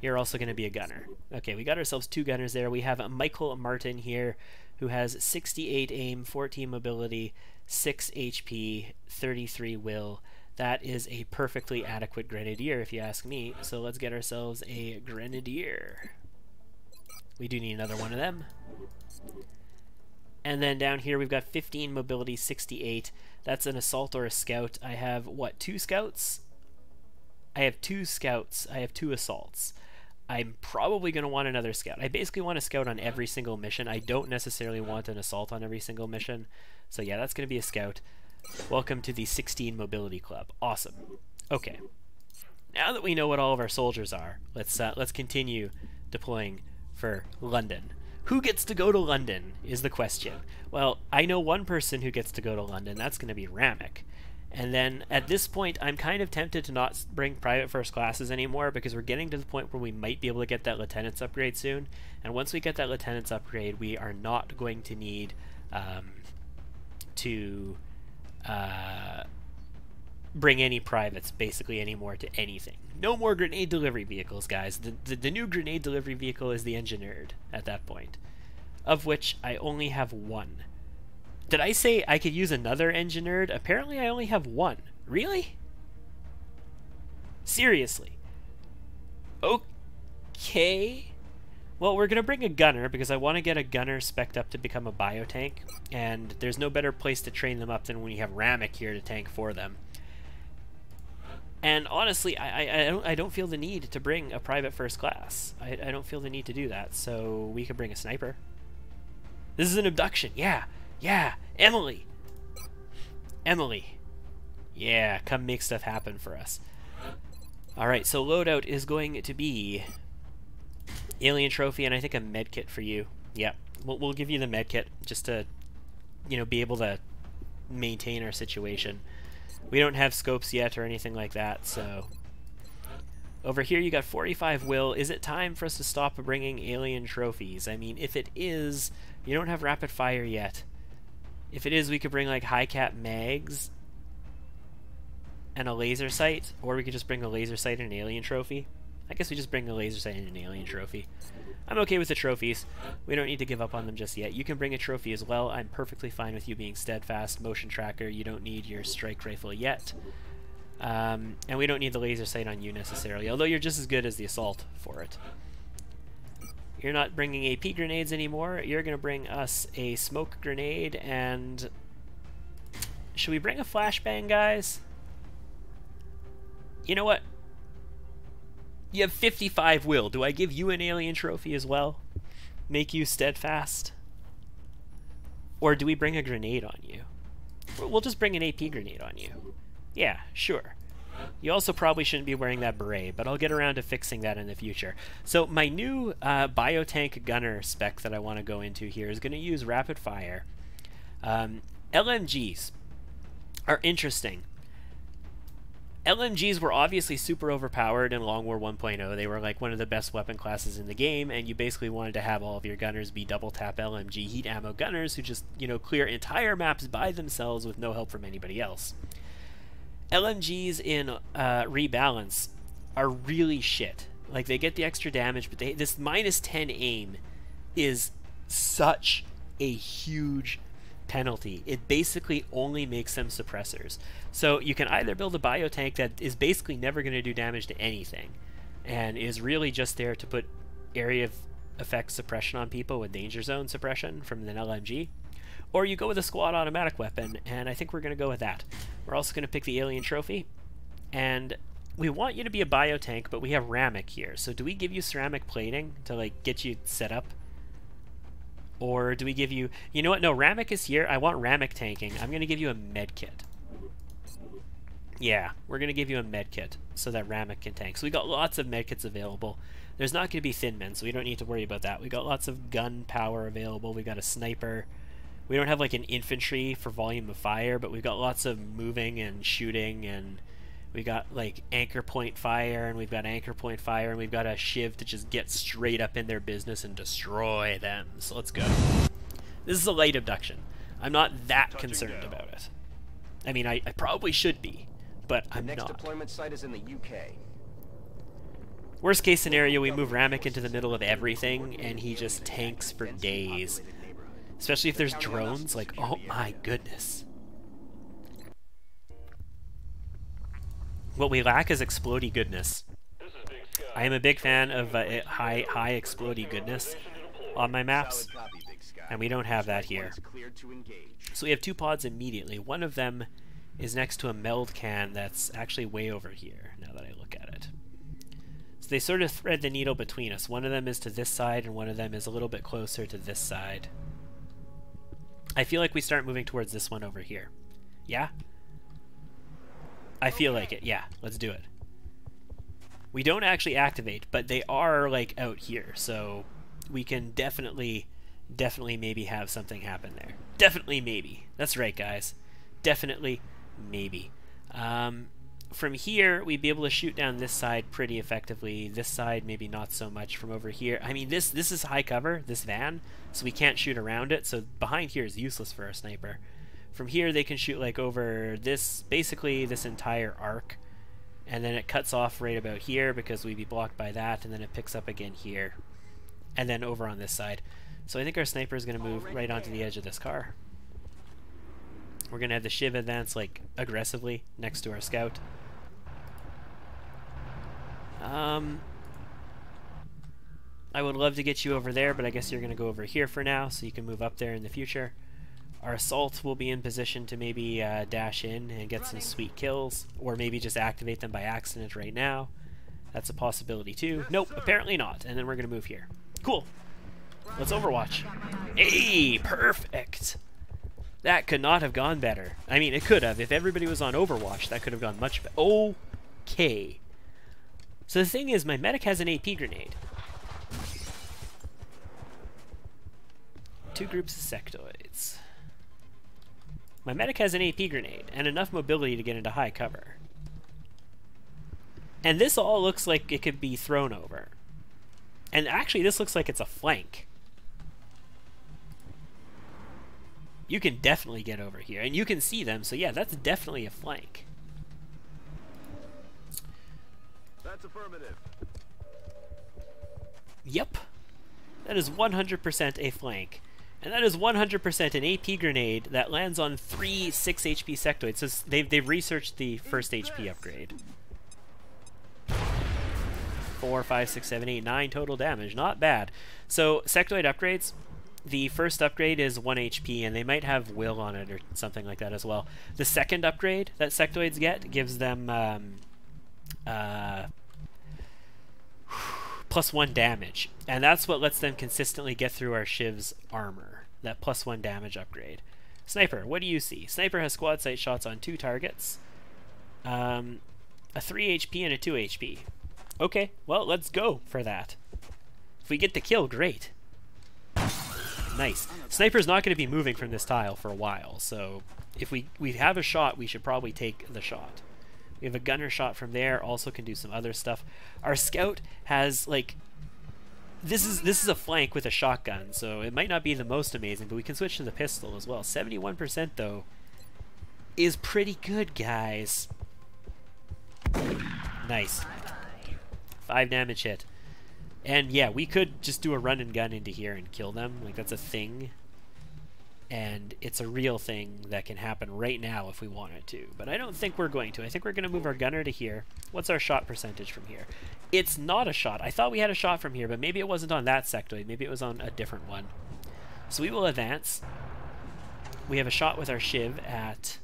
You're also going to be a gunner. Okay, we got ourselves 2 gunners there. We have Michael Martin here, who has 68 aim, 14 mobility, 6 HP, 33 will. That is a perfectly adequate grenadier, if you ask me. So let's get ourselves a grenadier. We do need another one of them. And then down here we've got 15 mobility, 68. That's an assault or a scout. I have, what, 2 scouts? I have 2 scouts. I have 2 assaults. I'm probably going to want another scout. I basically want a scout on every single mission. I don't necessarily want an assault on every single mission. So yeah, that's going to be a scout. Welcome to the 16 Mobility Club. Awesome. Okay. Now that we know what all of our soldiers are, let's continue deploying for London. Who gets to go to London is the question. Well, I know one person who gets to go to London. That's going to be Ramek. And then at this point, I'm kind of tempted to not bring private first classes anymore because we're getting to the point where we might be able to get that lieutenant's upgrade soon. And once we get that lieutenant's upgrade, we are not going to need to bring any privates basically anymore to anything. No more grenade delivery vehicles, guys. The new grenade delivery vehicle is the engineered at that point, of which I only have 1. Did I say I could use another engineered? Apparently I only have 1. Really? Seriously? Okay. Well, we're going to bring a gunner because I want to get a gunner spec'd up to become a biotank, and there's no better place to train them up than when you have Ramek here to tank for them. And honestly, I don't feel the need to bring a private first class. I don't feel the need to do that, so we could bring a sniper. This is an abduction. Yeah, Emily. Yeah, come make stuff happen for us. Alright, so loadout is going to be alien trophy and I think a med kit for you. Yeah, we'll give you the med kit just to, you know, be able to maintain our situation. We don't have scopes yet or anything like that, so... Over here you got 45 will. Is it time for us to stop bringing alien trophies? I mean, if it is, you don't have rapid fire yet. If it is, we could bring like high cap mags and a laser sight, or we could just bring a laser sight and an alien trophy. I guess we just bring a laser sight and an alien trophy. I'm okay with the trophies. We don't need to give up on them just yet. You can bring a trophy as well. I'm perfectly fine with you being steadfast, motion tracker. You don't need your strike rifle yet. And we don't need the laser sight on you necessarily, although you're just as good as the assault for it. You're not bringing AP grenades anymore. You're going to bring us a smoke grenade, and... Should we bring a flashbang, guys? You know what? You have 55 will. Do I give you an alien trophy as well? Make you steadfast? Or do we bring a grenade on you? We'll just bring an AP grenade on you. Yeah, sure. You also probably shouldn't be wearing that beret, but I'll get around to fixing that in the future. So my new biotank gunner spec that I want to go into here is going to use rapid fire. LMGs are interesting. LMGs were obviously super overpowered in Long War 1.0. They were like one of the best weapon classes in the game, and you basically wanted to have all of your gunners be double tap LMG heat ammo gunners who just, you know, clear entire maps by themselves with no help from anybody else. LMGs in Rebalance are really shit. Like, they get the extra damage, but this -10 aim is such a huge penalty. It basically only makes them suppressors. So you can either build a biotank that is basically never going to do damage to anything, and is really just there to put area of effect suppression on people with danger zone suppression from an LMG, or you go with a squad automatic weapon, and I think we're going to go with that. We're also going to pick the alien trophy, and we want you to be a biotank, but we have Ramic here. So do we give you ceramic plating to like get you set up? Or do we give you... You know what? No, Ramic is here. I want Ramic tanking. I'm going to give you a med kit. Yeah, we're going to give you a med kit so that Ramic can tank. So we got lots of med kits available. There's not going to be thin men, so we don't need to worry about that. We got lots of gun power available. We got a sniper. We don't have like an infantry for volume of fire, but we've got lots of moving and shooting, and we got like anchor point fire, and we've got anchor point fire, and we've got a shiv to just get straight up in their business and destroy them. So let's go. This is a light abduction. I'm not that concerned about it. I mean, I probably should be, but I'm not. Next deployment site is in the UK. Worst case scenario, we move Ramic into the middle of everything, and he just tanks for days. Especially if there's drones, like, oh my goodness. What we lack is explodey goodness. I am a big fan of high explodey goodness on my maps, and we don't have that here. So we have 2 pods immediately. One of them is next to a meld can that's actually way over here, now that I look at it. So they sort of thread the needle between us. One of them is to this side, and one of them is a little bit closer to this side. I feel like we start moving towards this one over here. Yeah? I feel like it. Yeah, let's do it. We don't actually activate, but they are like out here, so we can definitely maybe have something happen there. Definitely maybe. That's right, guys. Definitely maybe. From here, we'd be able to shoot down this side pretty effectively. This side, maybe not so much. From over here, I mean, this is high cover, this van, so we can't shoot around it, so behind here is useless for our sniper. From here, they can shoot like over this, basically this entire arc, and then it cuts off right about here because we'd be blocked by that, and then it picks up again here, and then over on this side. So I think our sniper is going to move right onto the edge of this car. We're going to have the Shiv advance like aggressively next to our scout. I would love to get you over there, but I guess you're going to go over here for now, so you can move up there in the future. Our assault will be in position to maybe dash in and get some sweet kills, or maybe just activate them by accident right now. That's a possibility too. Nope, apparently not. And then we're going to move here. Cool. Let's Overwatch. Hey, perfect. That could not have gone better. I mean, it could have. If everybody was on Overwatch, that could have gone much better. Okay. So the thing is, my medic has an AP grenade. 2 groups of sectoids. My medic has an AP grenade and enough mobility to get into high cover. And this all looks like it could be thrown over. And actually, this looks like it's a flank. You can definitely get over here, and you can see them, so yeah, that's definitely a flank. That's affirmative. Yep. That is 100% a flank. And that is 100% an AP grenade that lands on 3 6 HP sectoids. So they've researched the first HP upgrade. 4, 5, 6, 7, 8, 9 total damage. Not bad. So sectoid upgrades, the first upgrade is 1 HP, and they might have will on it or something like that as well. The second upgrade that sectoids get gives them +1 damage, and that's what lets them consistently get through our Shiv's armor, that +1 damage upgrade. Sniper, what do you see? Sniper has squad sight shots on 2 targets, a 3 HP and a 2 HP. Okay, well, let's go for that. If we get the kill, great. Nice. Sniper's not going to be moving from this tile for a while, so if we have a shot, we should probably take the shot. We have a gunner shot from there, also can do some other stuff. Our scout has, like, this is a flank with a shotgun, so it might not be the most amazing, but we can switch to the pistol as well. 71% though is pretty good, guys. Nice. 5 damage hit. And yeah, we could just do a run and gun into here and kill them. Like, that's a thing. And it's a real thing that can happen right now if we wanted to. But I don't think we're going to. I think we're going to move our gunner to here. What's our shot percentage from here? It's not a shot. I thought we had a shot from here, but maybe it wasn't on that sectoid. Maybe it was on a different one. So we will advance. We have a shot with our Shiv at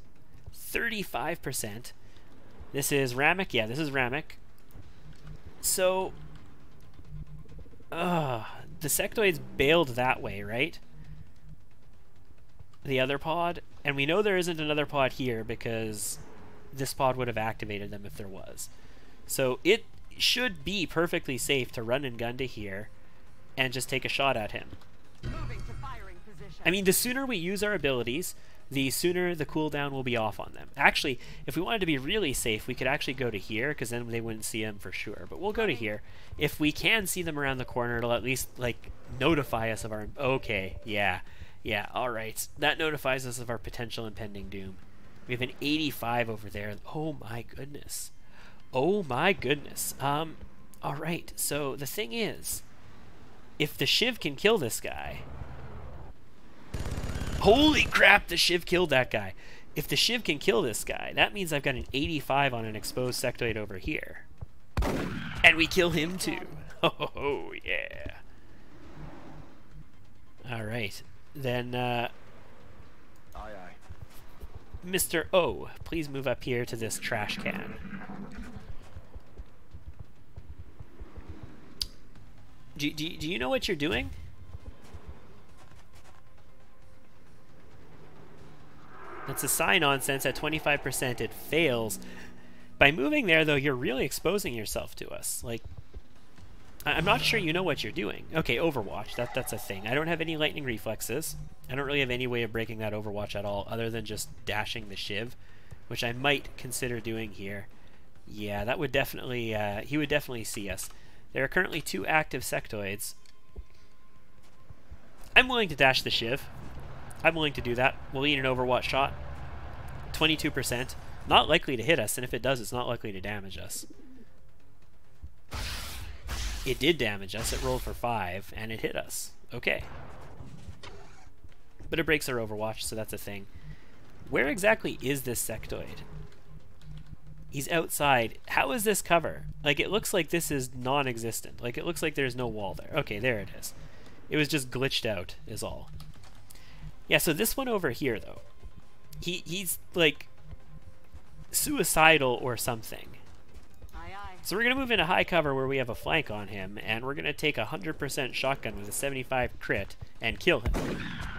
35%. This is Ramek. Yeah, this is Ramek. So, the sectoids bailed that way, right? The other pod, and we know there isn't another pod here because this pod would have activated them if there was. So it should be perfectly safe to run and gun to here and just take a shot at him. Moving to firing position. I mean, the sooner we use our abilities, the sooner the cooldown will be off on them. Actually, if we wanted to be really safe, we could actually go to here, because then they wouldn't see them for sure. But we'll go to here. If we can see them around the corner, it'll at least, like, notify us of our... Okay, yeah. Yeah, alright. That notifies us of our potential impending doom. We have an 85 over there. Oh my goodness. Oh my goodness. Alright, so the thing is, if the Shiv can kill this guy... Holy crap, the Shiv killed that guy. If the Shiv can kill this guy, that means I've got an 85 on an exposed sectoid over here. And we kill him too. Oh, yeah. Alright. Then, Aye, aye. Mr. O, please move up here to this trash can. Do you know what you're doing? That's a sign nonsense. At 25% it fails. By moving there, though, you're really exposing yourself to us. Like, I'm not sure you know what you're doing. Okay, Overwatch. That's a thing. I don't have any lightning reflexes. I don't really have any way of breaking that Overwatch at all, other than just dashing the Shiv, which I might consider doing here. Yeah, that would definitely... he would definitely see us. There are currently 2 active sectoids. I'm willing to dash the Shiv. I'm willing to do that. We'll eat an Overwatch shot. 22%. Not likely to hit us, and if it does, it's not likely to damage us. It did damage us. It rolled for 5, and it hit us. Okay. But it breaks our Overwatch, so that's a thing. Where exactly is this sectoid? He's outside. How is this cover? Like, it looks like this is non-existent. Like, it looks like there's no wall there. Okay, there it is. It was just glitched out, is all. Yeah, so this one over here, though. He's, like, suicidal or something. So we're going to move into high cover where we have a flank on him, and we're going to take a 100% shotgun with a 75 crit and kill him.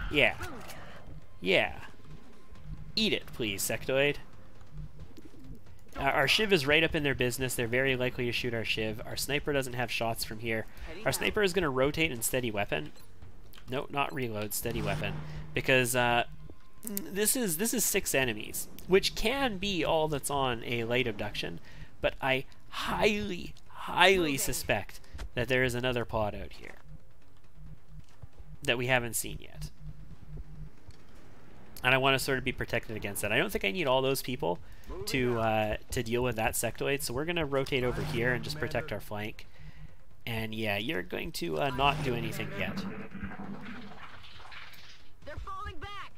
Yeah. Yeah. Eat it, please, sectoid. Our Shiv is right up in their business. They're very likely to shoot our Shiv. Our sniper doesn't have shots from here. Our sniper is going to rotate and steady weapon. No, not reload, steady weapon. Because this is 6 enemies, which can be all that's on a light abduction, but I highly suspect that there is another pod out here that we haven't seen yet. And I want to sort of be protected against that. I don't think I need all those people to deal with that sectoid, so we're going to rotate over here and just protect our flank. And yeah, you're going to not do anything yet. They're falling back.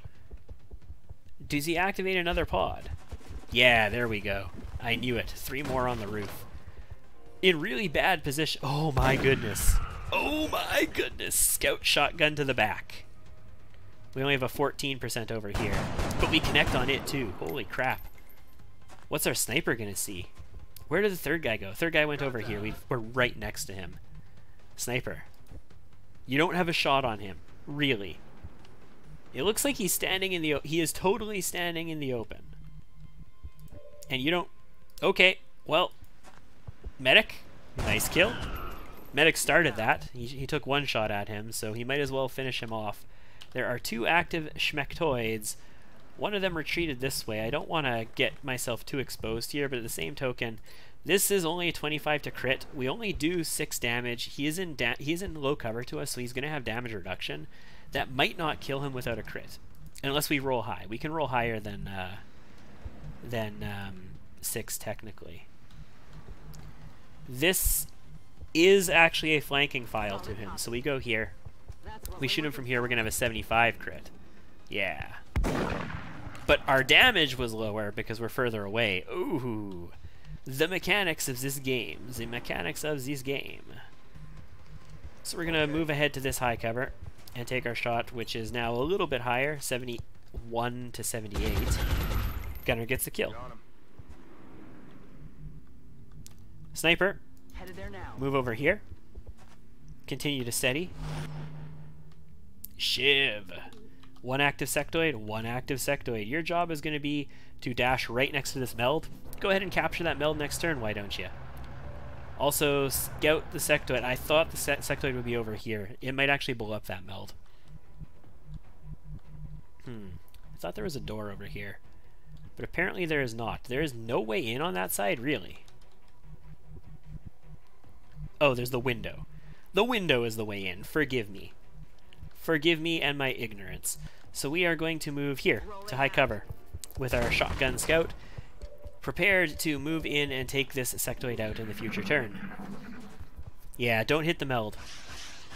Does he activate another pod? Yeah, there we go. I knew it. 3 more on the roof. In really bad position. Oh my goodness. Oh my goodness. Scout shotgun to the back. We only have a 14% over here. But we connect on it too. Holy crap. What's our sniper gonna see? Where did the third guy go? Third guy went over here. We're right next to him. Sniper. You don't have a shot on him. Really. It looks like he's standing in the... He is totally standing in the open. And you don't... Okay, well... Medic. Nice kill. Medic started that. He took 1 shot at him, so he might as well finish him off. There are 2 active schmectoids. One of them retreated this way. I don't want to get myself too exposed here, but at the same token, this is only a 25 to crit. We only do 6 damage. He is in low cover to us, so he's going to have damage reduction. That might not kill him without a crit, unless we roll high. We can roll higher than 6 technically. This is actually a flanking file to him. So we go here. We shoot him from here. We're going to have a 75 crit. Yeah. But our damage was lower because we're further away. Ooh. The mechanics of this game. The mechanics of this game. So we're going to move ahead to this high cover and take our shot, which is now a little bit higher, 71 to 78. Gunner gets the kill. Sniper, Headed there now. move over here. Continue to steady. Shiv. One active sectoid, one active sectoid. Your job is going to be to dash right next to this meld. Go ahead and capture that meld next turn, why don't you? Also, scout the sectoid. I thought the sectoid would be over here. It might actually blow up that meld. I thought there was a door over here. But apparently there is not. There is no way in on that side, really. Oh, there's the window. The window is the way in. Forgive me. Forgive me and my ignorance. So we are going to move here to high cover with our shotgun scout, prepared to move in and take this sectoid out in the future turn. Yeah, don't hit the meld.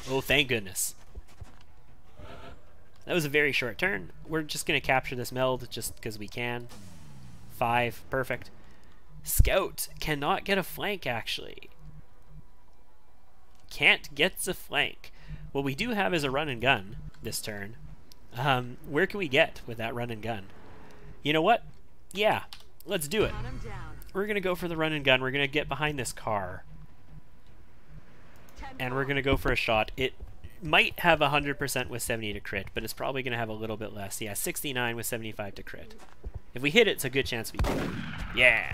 Oh, thank goodness. That was a very short turn. We're just going to capture this meld just because we can. 5, perfect. Scout cannot get a flank, actually. Can't get the flank. What we do have is a run and gun this turn. Where can we get with that run and gun? You know what? Yeah, let's do it. Got him down. We're going to go for the run and gun. We're going to get behind this car. And we're going to go for a shot. It might have 100% with 70 to crit, but it's probably going to have a little bit less. Yeah, 69 with 75 to crit. If we hit it, it's a good chance we do. Yeah!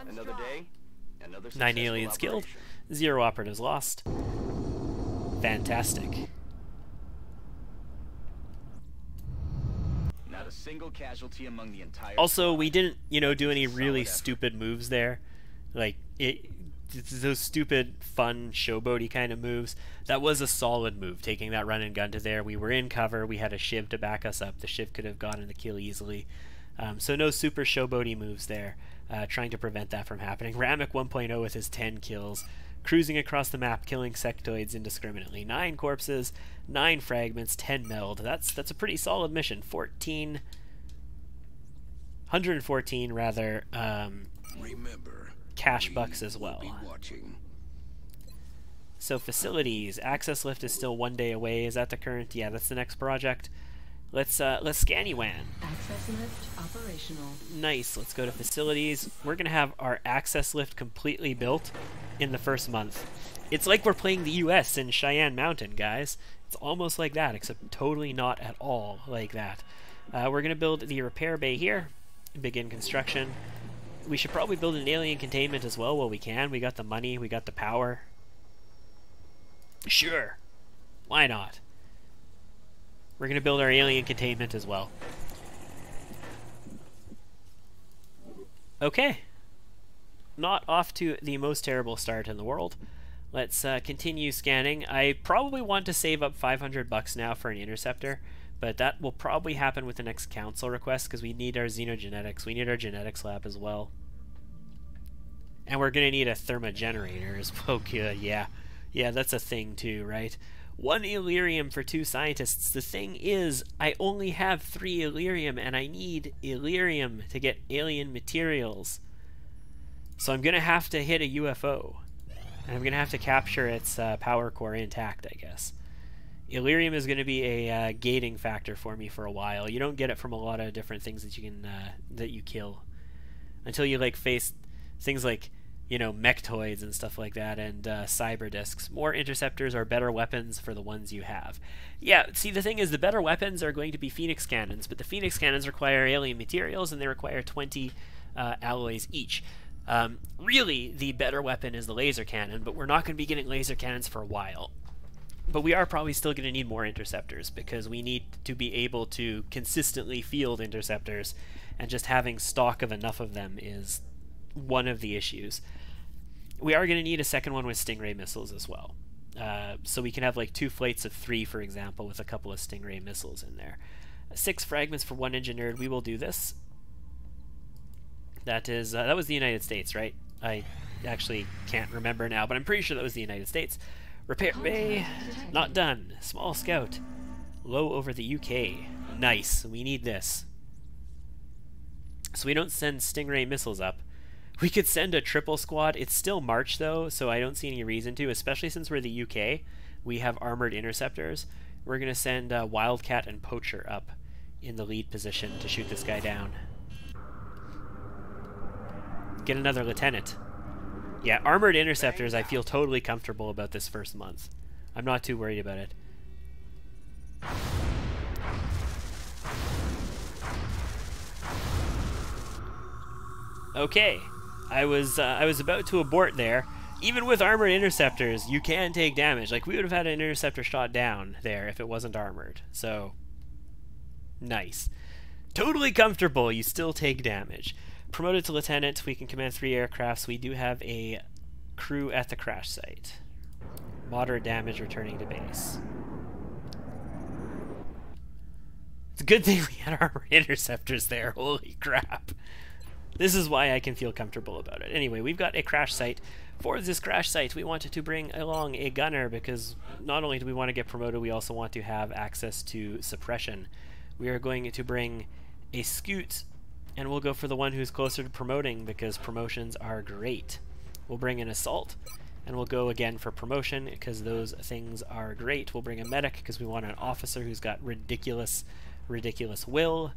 Another day, another 9 successful aliens killed, operation. 0 operatives lost. Fantastic. Not a single casualty among the entire Also, squad. we didn't, do any really Solid effort. stupid moves there. Like, those stupid, fun, showboaty kind of moves. That was a solid move, taking that run and gun to there. We were in cover. We had a shiv to back us up. The shiv could have gotten the kill easily. So no super showboaty moves there, trying to prevent that from happening. Ramek 1.0 with his 10 kills, cruising across the map, killing sectoids indiscriminately. 9 corpses, 9 fragments, 10 meld. That's a pretty solid mission. 114 rather, Remember, cash we bucks as will well. be watching. So facilities, access lift is still 1 day away. Is that the current? Yeah, that's the next project. Let's scan-y-wan. Access lift operational. Nice. Let's go to facilities. We're gonna have our access lift completely built in the first month. It's like we're playing the U.S. in Cheyenne Mountain, guys. It's almost like that, except totally not at all like that. We're gonna build the repair bay here. Begin construction. We should probably build an alien containment as well while we can. We got the money. We got the power. Sure. Why not? We're going to build our alien containment as well. Okay. Not off to the most terrible start in the world. Let's continue scanning. I probably want to save up 500 bucks now for an interceptor, but that will probably happen with the next council request because we need our xenogenetics. We need our genetics lab as well. And we're going to need a thermogenerator as well. Good, yeah. Yeah, that's a thing too, right? 1 Illyrium for 2 scientists. The thing is, I only have 3 Illyrium, and I need Illyrium to get alien materials. So I'm going to have to hit a UFO. And I'm going to have to capture its power core intact, I guess. Illyrium is going to be a gating factor for me for a while. You don't get it from a lot of different things that you can that you kill. Until you face things like mechtoids and stuff like that, and cyber discs. More interceptors are better weapons for the ones you have. Yeah, see, the thing is, the better weapons are going to be Phoenix cannons, but the Phoenix cannons require alien materials, and they require 20 alloys each. Really, the better weapon is the laser cannon, but we're not going to be getting laser cannons for a while. But we are probably still going to need more interceptors, because we need to be able to consistently field interceptors, and just having stock of enough of them is one of the issues. We are going to need a second one with Stingray missiles as well. So we can have 2 flights of 3, for example, with a couple of Stingray missiles in there. 6 fragments for 1 engineered. We will do this. That was the United States, right? I actually can't remember now, but I'm pretty sure that was the United States. Repair bay, not done. Small scout, low over the UK. Nice, we need this. So we don't send Stingray missiles up. We could send a triple squad. It's still March though, so I don't see any reason to, especially since we're the UK. We have armored interceptors. We're going to send Wildcat and Poacher up in the lead position to shoot this guy down. Get another lieutenant. Yeah, armored interceptors, I feel totally comfortable about this first month. I'm not too worried about it. Okay, I was about to abort there. Even with armored interceptors, you can take damage. Like, we would have had an interceptor shot down there if it wasn't armored. So, nice. Totally comfortable, you still take damage. Promoted to lieutenant, we can command 3 aircrafts. We do have a crew at the crash site. Moderate damage returning to base. It's a good thing we had armored interceptors there, holy crap. This is why I can feel comfortable about it. Anyway, we've got a crash site. For this crash site, we wanted to bring along a gunner because not only do we want to get promoted, we also want to have access to suppression. We are going to bring a scoot, and we'll go for the one who's closer to promoting because promotions are great. We'll bring an assault, and we'll go again for promotion because those things are great. We'll bring a medic because we want an officer who's got ridiculous will.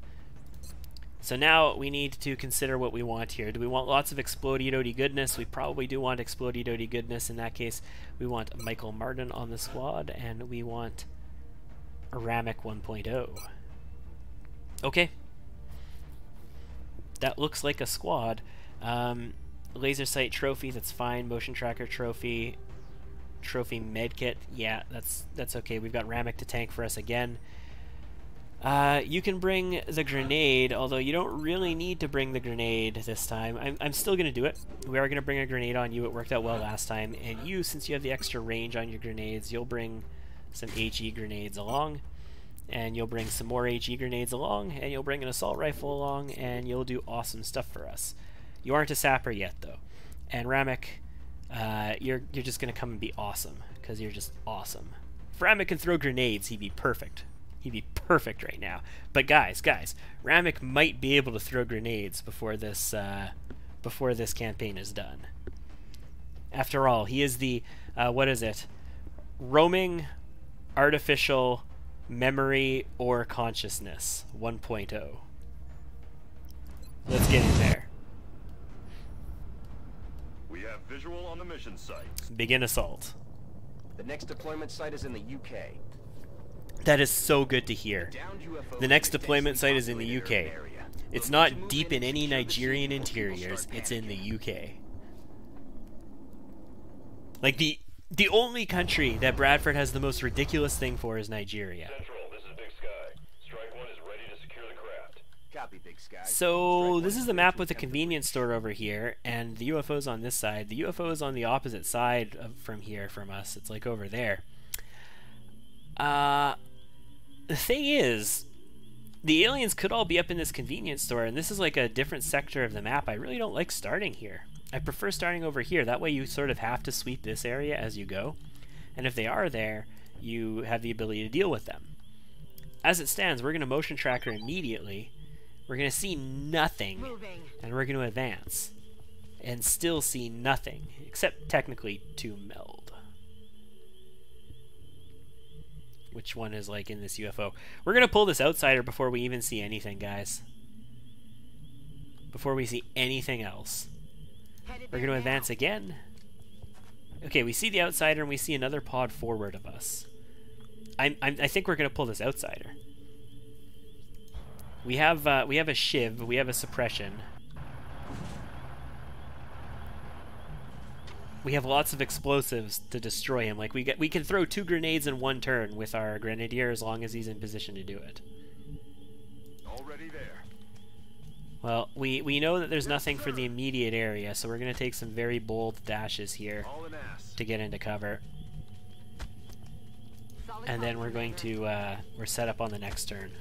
So now we need to consider what we want here. Do we want lots of explodey-dodey goodness? We probably do want explodey-dodey goodness. In that case, we want Michael Martin on the squad, and we want Ramic 1.0. Okay. That looks like a squad. Laser sight trophy, that's fine. Motion tracker trophy. Trophy medkit, yeah, that's okay. We've got Ramic to tank for us again. You can bring the grenade, although you don't really need to bring the grenade this time. I'm still going to do it. We are going to bring a grenade on you. It worked out well last time. And you, since you have the extra range on your grenades, you'll bring some HE grenades along. And you'll bring some more HE grenades along. And you'll bring an assault rifle along. And you'll do awesome stuff for us. You aren't a sapper yet, though. And Ramic, you're just going to come and be awesome. Because you're just awesome. If Ramic can throw grenades, he'd be perfect. He'd be perfect right now. But guys, Ramic might be able to throw grenades before this campaign is done. After all, he is the what is it? Roaming artificial memory or consciousness 1.0. Let's get in there. We have visual on the mission site. Begin assault. The next deployment site is in the UK. That is so good to hear. The next deployment site is in the UK. It's not deep in any Nigerian interiors, it's in the UK. Like, the only country that Bradford has the most ridiculous thing for is Nigeria. Central, this is Big Sky. Strike 1 is ready to secure the craft. Copy, Big Sky. So, this is the map with the convenience store over here, and the UFO's on this side. The UFO is on the opposite side from here, from us. It's like over there. The thing is, the aliens could all be up in this convenience store, and this is like a different sector of the map. I really don't like starting here. I prefer starting over here. That way you sort of have to sweep this area as you go. And if they are there, you have the ability to deal with them. As it stands, we're going to motion tracker immediately. We're going to see nothing, and we're going to advance. And still see nothing, except technically to meld. Which one is like in this UFO? We're gonna pull this outsider before we even see anything, guys. Before we see anything else. We're gonna advance again. Okay, we see the outsider and we see another pod forward of us. I think we're gonna pull this outsider. We have a shiv, we have a suppression. We have lots of explosives to destroy him. Like, we can throw 2 grenades in 1 turn with our grenadier as long as he's in position to do it. Already there. Well, we know that there's nothing for the immediate area, so we're going to take some very bold dashes here to get into cover. And then we're going to, we're set up on the next turn.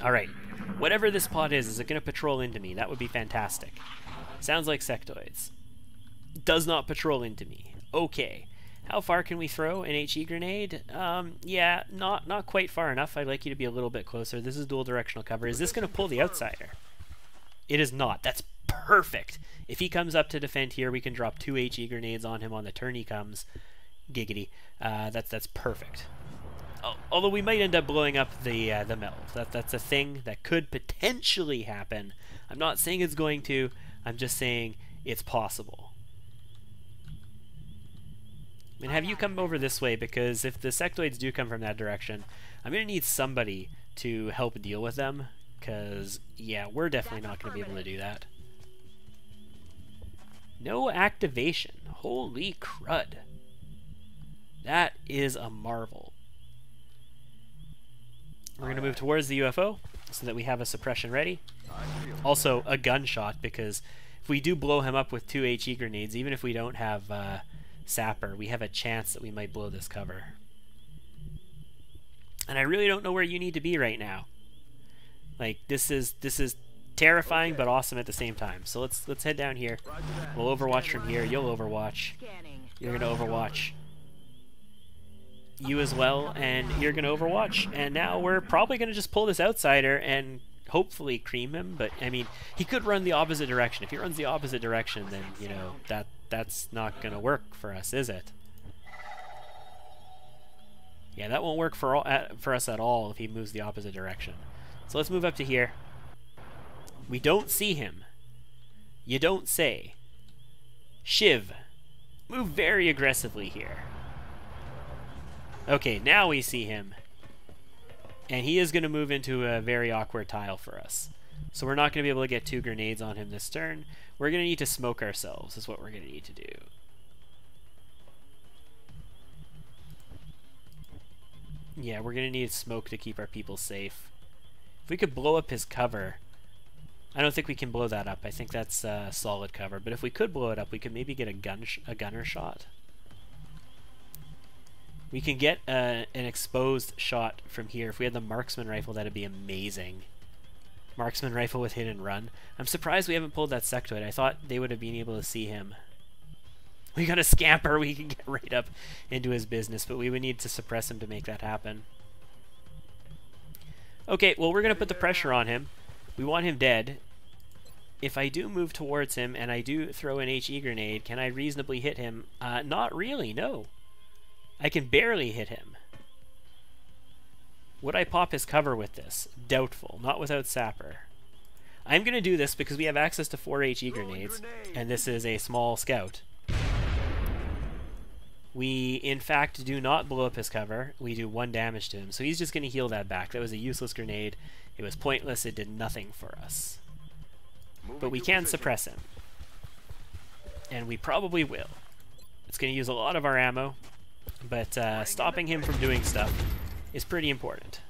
Alright, whatever this pod is it going to patrol into me? That would be fantastic. Sounds like sectoids. Does not patrol into me. Okay. How far can we throw an HE grenade? Yeah, not quite far enough. I'd like you to be a little bit closer. This is dual directional cover. Is this going to pull the outsider? It is not. That's perfect. If he comes up to defend here, we can drop 2 HE grenades on him on the turn he comes. Giggity. That's perfect. Although we might end up blowing up the metal. That's a thing that could potentially happen. I'm not saying it's going to. I'm just saying it's possible. And have you come over this way, because if the sectoids do come from that direction, I'm going to need somebody to help deal with them, because, yeah, we're definitely not going to be able to do that. No activation. Holy crud. That is a marvel. We're going to move towards the UFO so that we have a suppression ready. Also, a gunshot, because if we do blow him up with 2 HE grenades, even if we don't have Sapper, we have a chance that we might blow this cover. And I really don't know where you need to be right now. Like, this is terrifying but awesome at the same time. So let's head down here. We'll overwatch from here. You'll overwatch. You're gonna overwatch. You as well, and you're gonna overwatch. And now we're probably gonna just pull this outsider and hopefully cream him. But I mean, he could run the opposite direction. If he runs the opposite direction, then you know that's not gonna work for us, is it? Yeah, that won't work for us at all if he moves the opposite direction. So let's move up to here. We don't see him. You don't say. Shiv, move very aggressively here. Okay, now we see him. And he is going to move into a very awkward tile for us. So we're not going to be able to get 2 grenades on him this turn. We're going to need to smoke ourselves, is what we're going to need to do. Yeah, we're going to need smoke to keep our people safe. If we could blow up his cover... I don't think we can blow that up. I think that's solid cover. But if we could blow it up, we could maybe get a gunner shot. We can get an exposed shot from here. If we had the marksman rifle, that'd be amazing. Marksman rifle with hit and run. I'm surprised we haven't pulled that sectoid. I thought they would have been able to see him. We got a scamper. We can get right up into his business, but we would need to suppress him to make that happen. Okay, well, we're going to put the pressure on him. We want him dead. If I do move towards him and I do throw an HE grenade, can I reasonably hit him? Not really, no. I can barely hit him. Would I pop his cover with this? Doubtful. Not without Sapper. I'm going to do this because we have access to 4 HE grenades, and this is a small scout. We, in fact, do not blow up his cover. We do 1 damage to him, so he's just going to heal that back. That was a useless grenade. It was pointless. It did nothing for us. But we can suppress him. And we probably will. It's going to use a lot of our ammo, but stopping him from doing stuff is pretty important.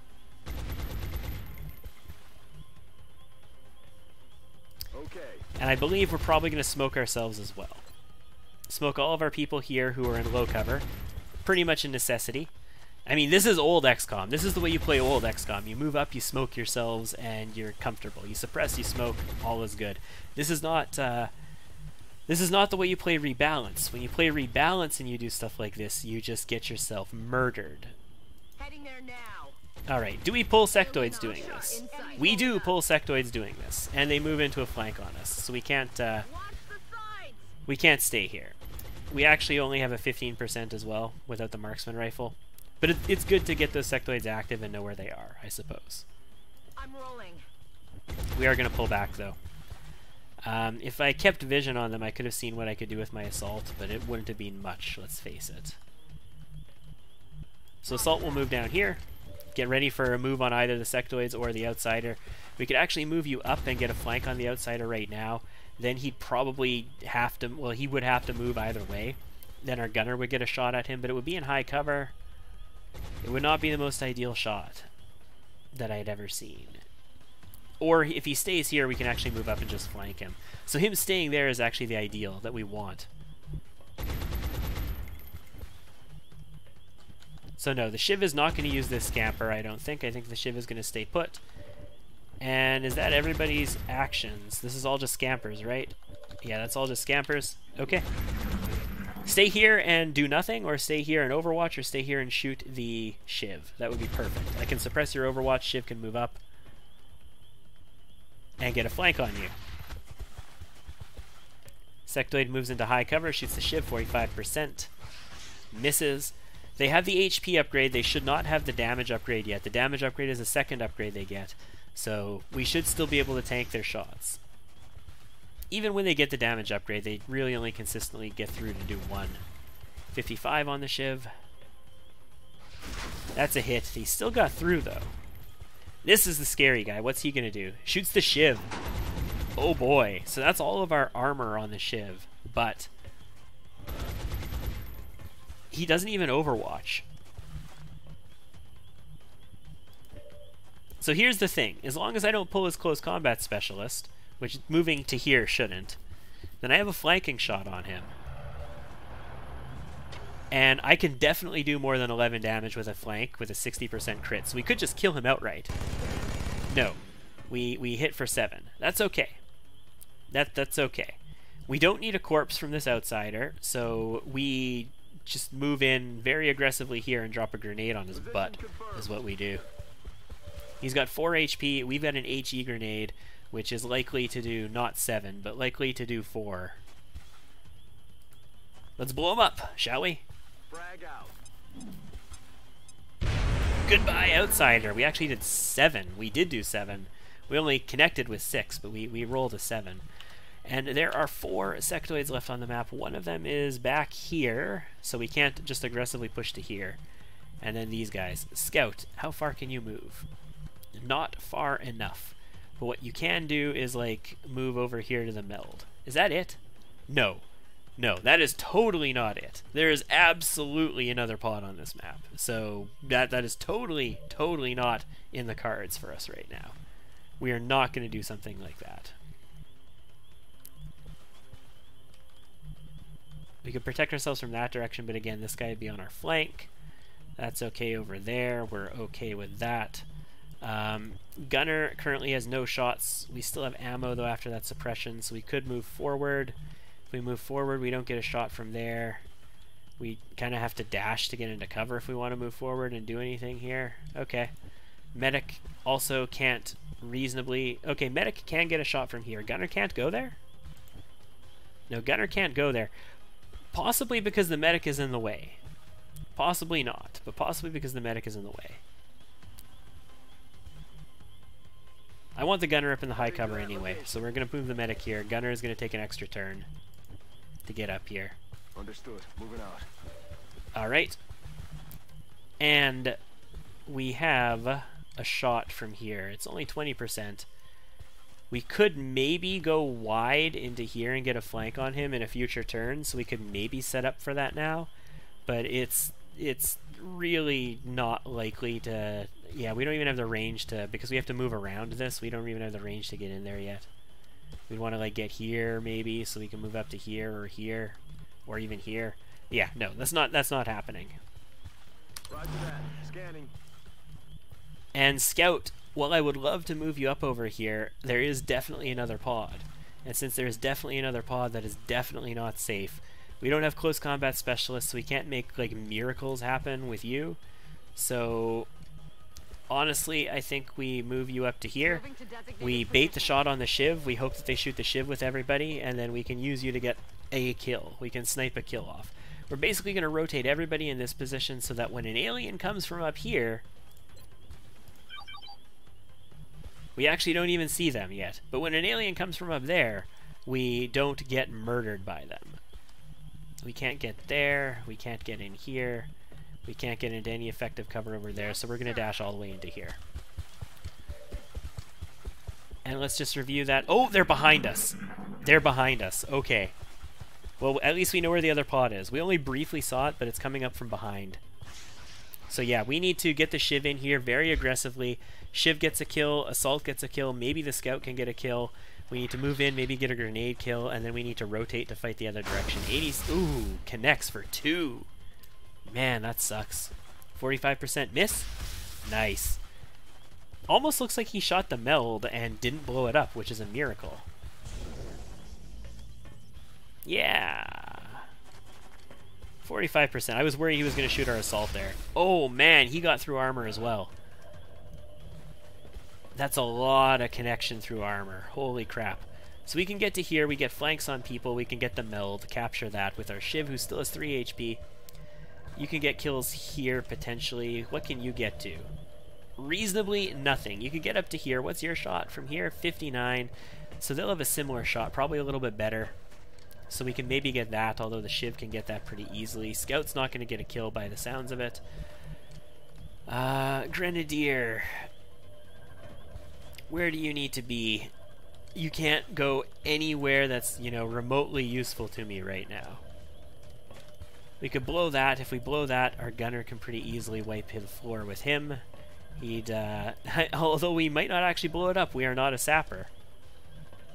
And I believe we're probably going to smoke ourselves as well. Smoke all of our people here who are in low cover. Pretty much a necessity. I mean, this is old XCOM. This is the way you play old XCOM. You move up, you smoke yourselves, and you're comfortable. You suppress, you smoke, all is good. This is not the way you play Rebalance. When you play Rebalance and you do stuff like this, you just get yourself murdered. Heading there now. Alright, do we pull sectoids doing this? We do pull sectoids doing this, and they move into a flank on us, so we can't stay here. We actually only have a 15% as well without the marksman rifle. But it's good to get those sectoids active and know where they are, I suppose. I'm rolling. We are going to pull back, though. If I kept vision on them, I could have seen what I could do with my assault, but it wouldn't have been much, let's face it. So assault will move down here. Get ready for a move on either the sectoids or the outsider. We could actually move you up and get a flank on the outsider right now. Then he'd probably have to, well, he would have to move either way. Then our gunner would get a shot at him, but it would be in high cover. It would not be the most ideal shot that I'd ever seen. Or if he stays here, we can actually move up and just flank him. So him staying there is actually the ideal that we want. So no, the Shiv is not going to use this scamper, I don't think. I think the Shiv is going to stay put. And is that everybody's actions? This is all just scampers, right? Yeah, that's all just scampers. Okay. Stay here and do nothing, or stay here and overwatch, or stay here and shoot the Shiv. That would be perfect. I can suppress your overwatch, Shiv can move up and get a flank on you. Sectoid moves into high cover, shoots the Shiv, 45%. Misses. They have the HP upgrade. They should not have the damage upgrade yet. The damage upgrade is a second upgrade they get. So we should still be able to tank their shots. Even when they get the damage upgrade, they really only consistently get through to do one. 55 on the Shiv. That's a hit. He still got through, though. This is the scary guy. What's he going to do? Shoots the Shiv. Oh, boy. So that's all of our armor on the Shiv. But he doesn't even overwatch. So here's the thing. As long as I don't pull his close combat specialist, which moving to here shouldn't, then I have a flanking shot on him. And I can definitely do more than 11 damage with a flank with a 60% crit. So we could just kill him outright. No. We hit for 7. That's okay. That's okay. We don't need a corpse from this outsider, so we just move in very aggressively here and drop a grenade on his butt, is what we do. He's got 4 HP. We've got an HE grenade, which is likely to do not 7, but likely to do 4. Let's blow him up, shall we? Frag out. Goodbye, outsider. We actually did 7. We did do 7. We only connected with 6, but we rolled a 7. And there are 4 sectoids left on the map. One of them is back here, so we can't just aggressively push to here. And then these guys. Scout, how far can you move? Not far enough. But what you can do is, like, move over here to the meld. Is that it? No. No, that is totally not it. There is absolutely another pod on this map. So that is totally not in the cards for us right now. We are not going to do something like that. We could protect ourselves from that direction, but again, this guy would be on our flank. That's okay over there. We're okay with that. Gunner currently has no shots. We still have ammo, though, after that suppression, so we could move forward. If we move forward, we don't get a shot from there. We kind of have to dash to get into cover if we want to move forward and do anything here. Okay. Medic also can't reasonably... Okay, Medic can get a shot from here. Gunner can't go there? No, Gunner can't go there. Possibly because the Medic is in the way. Possibly not, but possibly because the Medic is in the way. I want the Gunner up in the high cover anyway, so we're going to move the Medic here. Gunner is going to take an extra turn to get up here. Understood. Moving out. Alright. And we have a shot from here. It's only 20%. We could maybe go wide into here and get a flank on him in a future turn, so we could maybe set up for that now. But it's really not likely to... Yeah, we don't even have the range to... Because we have to move around this, we don't even have the range to get in there yet. We'd want to, like, get here, maybe, so we can move up to here, or even here. Yeah, no, that's not happening. Roger that. Scanning. And Scout, while I would love to move you up over here, there is definitely another pod. And since there is definitely another pod, that is definitely not safe. We don't have close combat specialists, so we can't make, like, miracles happen with you. So... honestly, I think we move you up to here. We bait the shot on the Shiv. We hope that they shoot the Shiv with everybody, and then we can use you to get a kill. We can snipe a kill off. We're basically going to rotate everybody in this position so that when an alien comes from up here, we actually don't even see them yet. But when an alien comes from up there, we don't get murdered by them. We can't get there. We can't get in here. We can't get into any effective cover over there, so we're going to dash all the way into here. And let's just review that. Oh, they're behind us. They're behind us. Okay. Well, at least we know where the other pod is. We only briefly saw it, but it's coming up from behind. So yeah, we need to get the Shiv in here very aggressively. Shiv gets a kill, Assault gets a kill, maybe the Scout can get a kill. We need to move in, maybe get a grenade kill, and then we need to rotate to fight the other direction. 80, ooh, connects for 2. Man, that sucks. 45% miss? Nice. Almost looks like he shot the meld and didn't blow it up, which is a miracle. Yeah. 45%. I was worried he was going to shoot our assault there. Oh man, he got through armor as well. That's a lot of connection through armor. Holy crap. So we can get to here, we get flanks on people, we can get the meld, capture that with our Shiv, who still has 3 HP. You can get kills here, potentially. What can you get to? Reasonably, nothing. You could get up to here. What's your shot? From here, 59. So they'll have a similar shot, probably a little bit better. So we can maybe get that, although the Shiv can get that pretty easily. Scout's not going to get a kill by the sounds of it. Grenadier. Where do you need to be? You can't go anywhere that's, you know, remotely useful to me right now. We could blow that. If we blow that, our gunner can pretty easily wipe the floor with him. He'd, although we might not actually blow it up, we are not a sapper.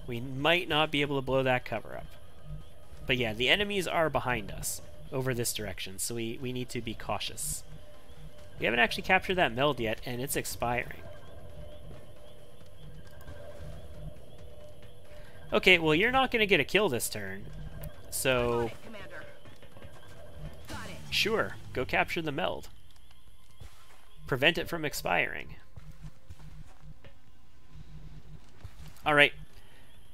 We might not be able to blow that cover up. But yeah, the enemies are behind us over this direction, so we need to be cautious. We haven't actually captured that meld yet, and it's expiring. Okay, well, you're not going to get a kill this turn, so sure, go capture the meld. Prevent it from expiring. Alright,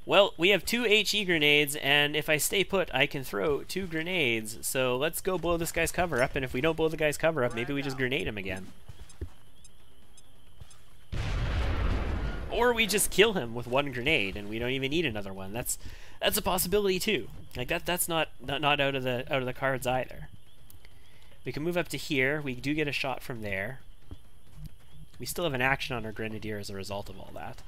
well, we have 2 HE grenades, and if I stay put, I can throw 2 grenades, so let's go blow this guy's cover up, and if we don't blow the guy's cover up, maybe we just grenade him again. Or we just kill him with 1 grenade, and we don't even need another one. That's a possibility too. Like that's not out of the cards either. We can move up to here. We do get a shot from there. We still have an action on our Grenadier as a result of all that.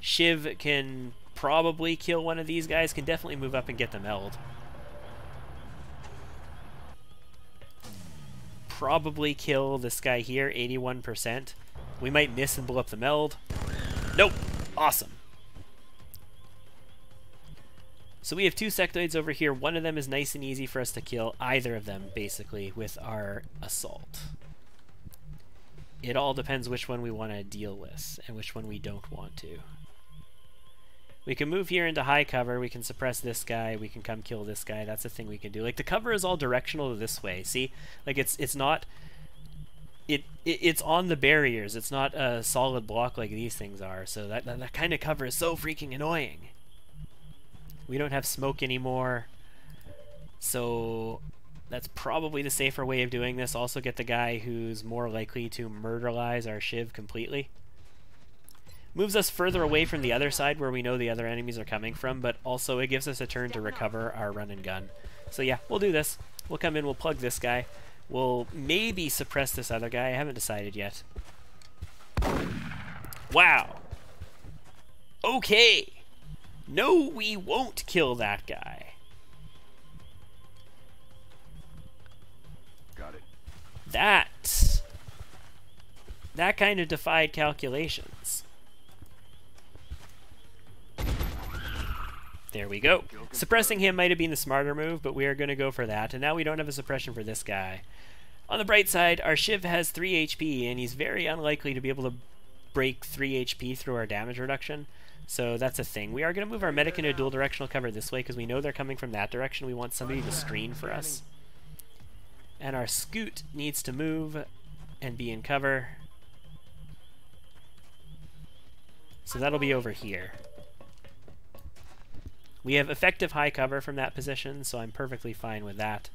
Shiv can probably kill one of these guys. Can definitely move up and get the meld. Probably kill this guy here. 81%. We might miss and blow up the meld. Nope. Awesome. So we have 2 sectoids over here. One of them is nice and easy for us to kill. Either of them, basically, with our assault. It all depends which one we want to deal with and which one we don't want to. We can move here into high cover. We can suppress this guy. We can come kill this guy. That's a thing we can do. Like, the cover is all directional this way. See? Like, it's not... It's on the barriers. It's not a solid block like these things are. So that kind of cover is so freaking annoying. We don't have smoke anymore. So that's probably the safer way of doing this. Also get the guy who's more likely to murderize our Shiv completely. Moves us further away from the other side where we know the other enemies are coming from, but also it gives us a turn to recover our run and gun. So yeah, we'll do this. We'll come in, we'll plug this guy. We'll maybe suppress this other guy. I haven't decided yet. Wow. Okay. No, we won't kill that guy. Got it. That kind of defied calculations. There we go. Suppressing him might have been the smarter move, but we are going to go for that. And now we don't have a suppression for this guy. On the bright side, our Shiv has 3 HP, and he's very unlikely to be able to break 3 HP through our damage reduction. So that's a thing. We are going to move our medic into a dual directional cover this way, because we know they're coming from that direction. We want somebody to screen for us. And our Scoot needs to move and be in cover. So that'll be over here. We have effective high cover from that position, so I'm perfectly fine with that.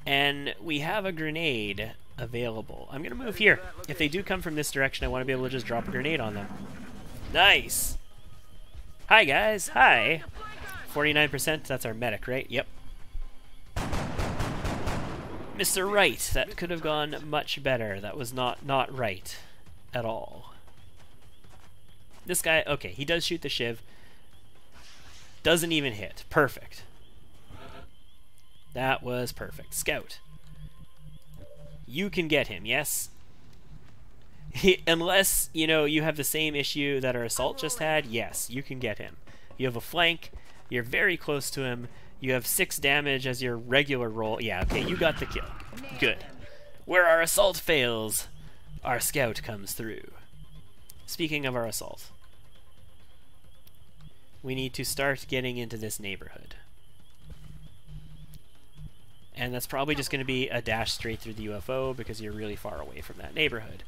And we have a grenade available. I'm going to move here. If they do come from this direction, I want to be able to just drop a grenade on them. Nice! Hi, guys. Hi. 49%. That's our medic, right? Yep. Mr. Right. That could have gone much better. That was not right at all. This guy, okay, he does shoot the Shiv. Doesn't even hit. Perfect. That was perfect. Scout. You can get him, yes? Unless, you know, you have the same issue that our assault just had, yes, you can get him. You have a flank. You're very close to him. You have 6 damage as your regular roll. Yeah, okay, you got the kill. Good. Where our assault fails, our scout comes through. Speaking of our assault. we need to start getting into this neighborhood. And that's probably just going to be a dash straight through the UFO because you're really far away from that neighborhood.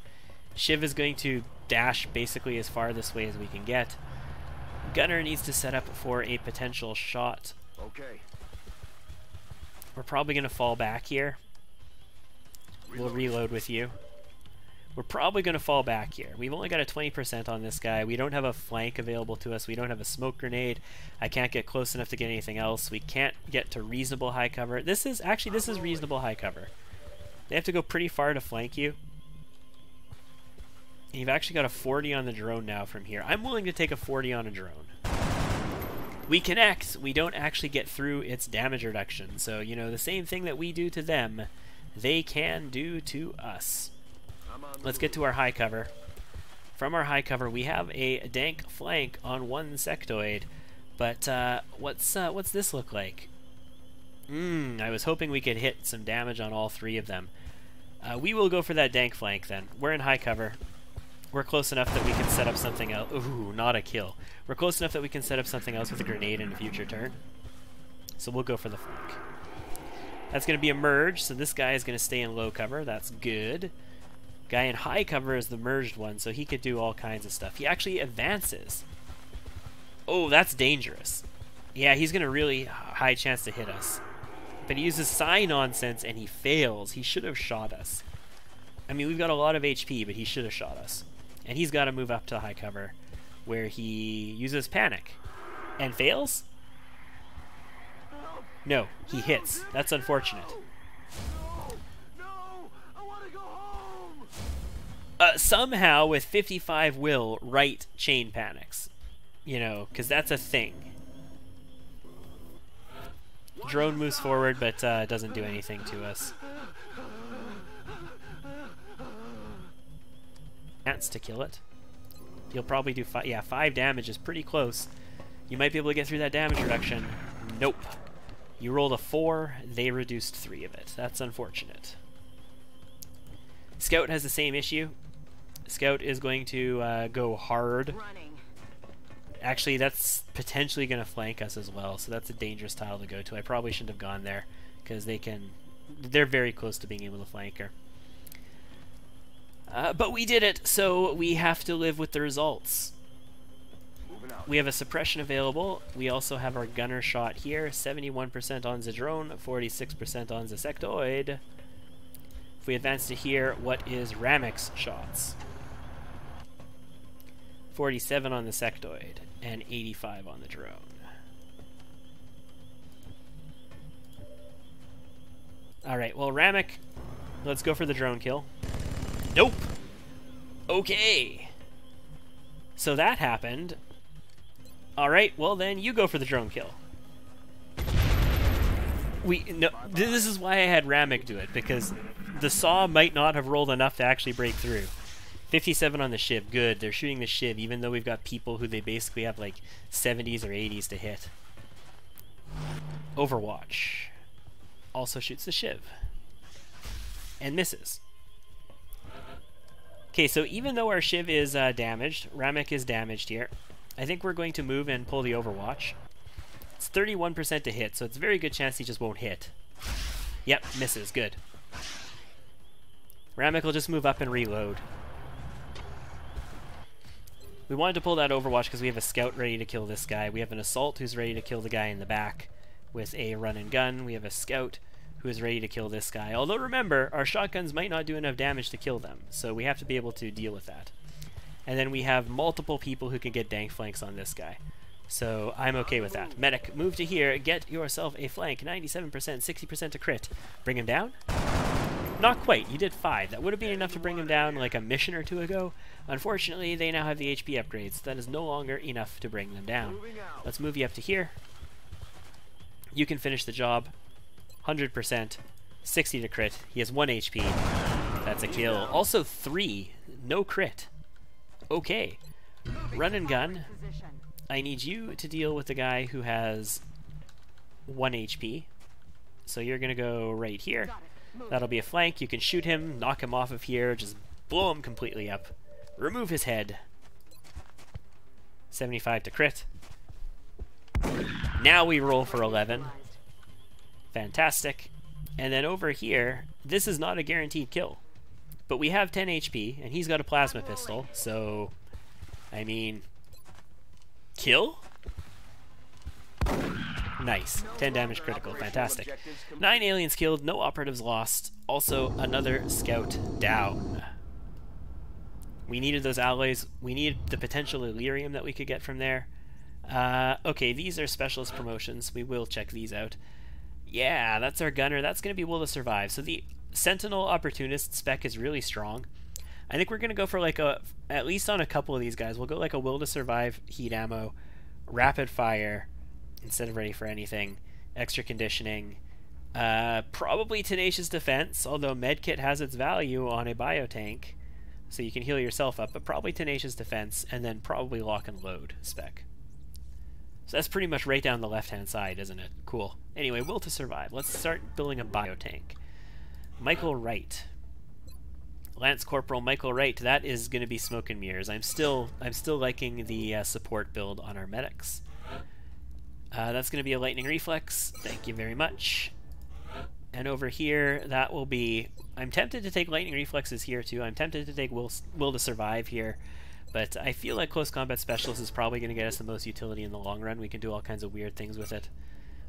Shiv is going to dash basically as far this way as we can get. Gunner needs to set up for a potential shot. Okay. We're probably going to fall back here. We'll reload with you. We're probably going to fall back here. We've only got a 20% on this guy. We don't have a flank available to us. We don't have a smoke grenade. I can't get close enough to get anything else. We can't get to reasonable high cover. This is reasonable high cover. They have to go pretty far to flank you. And you've actually got a 40 on the drone now from here. I'm willing to take a 40 on a drone. We connect. We don't actually get through its damage reduction. So, you know, the same thing that we do to them, they can do to us. Let's get to our high cover. From our high cover, we have a dank flank on one sectoid. But what's this look like? I was hoping we could hit some damage on all three of them. We will go for that dank flank then. We're in high cover. We're close enough that we can set up something else. Ooh, not a kill. We're close enough that we can set up something else with a grenade in a future turn. So we'll go for the flank. That's going to be a merge, so this guy is going to stay in low cover. That's good. Guy in high cover is the merged one, so he could do all kinds of stuff. He actually advances. Oh, that's dangerous. Yeah, he's going to really high chance to hit us. But he uses psi nonsense and he fails. He should have shot us. I mean, we've got a lot of HP, but he should have shot us. And he's got to move up to high cover, where he uses panic. And fails? No, he hits. That's unfortunate. Somehow, with 55 will, right chain panics. You know, because that's a thing. Drone moves forward, but doesn't do anything to us. Chance to kill it. You'll probably do 5 damage is pretty close. You might be able to get through that damage reduction. Nope. You rolled a 4, they reduced 3 of it. That's unfortunate. Scout has the same issue. Scout is going to go hard. Actually, that's potentially going to flank us as well, so that's a dangerous tile to go to. I probably shouldn't have gone there, because they're very close to being able to flank her. But we did it, so we have to live with the results. We have a suppression available. We also have our gunner shot here. 71% on the drone, 46% on the sectoid. If we advance to here, what is Ramek's shots? 47 on the sectoid, and 85 on the drone. Alright, well, Ramek, let's go for the drone kill. Nope! Okay! So that happened. Alright, well then, you go for the drone kill. No, this is why I had Ramek do it, because the saw might not have rolled enough to actually break through. 57 on the Shiv, good. They're shooting the Shiv, even though we've got people who they basically have like 70s or 80s to hit. Overwatch also shoots the Shiv. And misses. Okay, so even though our Shiv is damaged, Ramek is damaged here. I think we're going to move and pull the Overwatch. It's 31% to hit, so it's a very good chance he just won't hit. Yep, misses, good. Ramek will just move up and reload. We wanted to pull that Overwatch because we have a scout ready to kill this guy. We have an assault who's ready to kill the guy in the back with a run and gun. We have a scout who is ready to kill this guy. Although remember, our shotguns might not do enough damage to kill them, so we have to be able to deal with that. And then we have multiple people who can get dank flanks on this guy. So I'm okay with that. Medic, move to here, get yourself a flank. 97%, 60% to crit. Bring him down? Not quite, you did 5. That would have been enough to bring him down like a mission or 2 ago. Unfortunately, they now have the HP upgrades. That is no longer enough to bring them down. Let's move you up to here. You can finish the job. 100%, 60 to crit. He has 1 HP. That's a kill. Also 3, no crit. Okay. Run and gun. I need you to deal with the guy who has 1 HP. So you're going to go right here. That'll be a flank. You can shoot him, knock him off of here, just blow him completely up. Remove his head. 75 to crit. Now we roll for 11. Fantastic. And then over here, this is not a guaranteed kill. But we have 10 HP, and he's got a plasma pistol, so... I mean... Kill? Nice. 10 damage critical. Fantastic. 9 aliens killed, no operatives lost. Also, another scout down. We needed those alloys. We needed the potential Illyrium that we could get from there. Okay, these are specialist promotions. We will check these out. Yeah, that's our gunner. That's going to be Will to Survive. So the Sentinel Opportunist spec is really strong. I think we're going to go for like a, at least on a couple of these guys, we'll go like a Will to Survive, heat ammo, rapid fire, instead of ready for anything, extra conditioning, probably Tenacious Defense, although Medkit has its value on a biotank, so you can heal yourself up, but probably Tenacious Defense, and then probably Lock and Load spec. So that's pretty much right down the left-hand side, isn't it? Cool. Anyway, Will to Survive. Let's start building a biotank. Michael Wright. Lance Corporal Michael Wright. That is going to be smoke and mirrors. I'm still liking the support build on our medics. That's going to be a Lightning Reflex. Thank you very much. And over here, that will be... I'm tempted to take Lightning Reflexes here, too. I'm tempted to take Will to Survive here. But I feel like Close Combat Specialist is probably going to get us the most utility in the long run. We can do all kinds of weird things with it.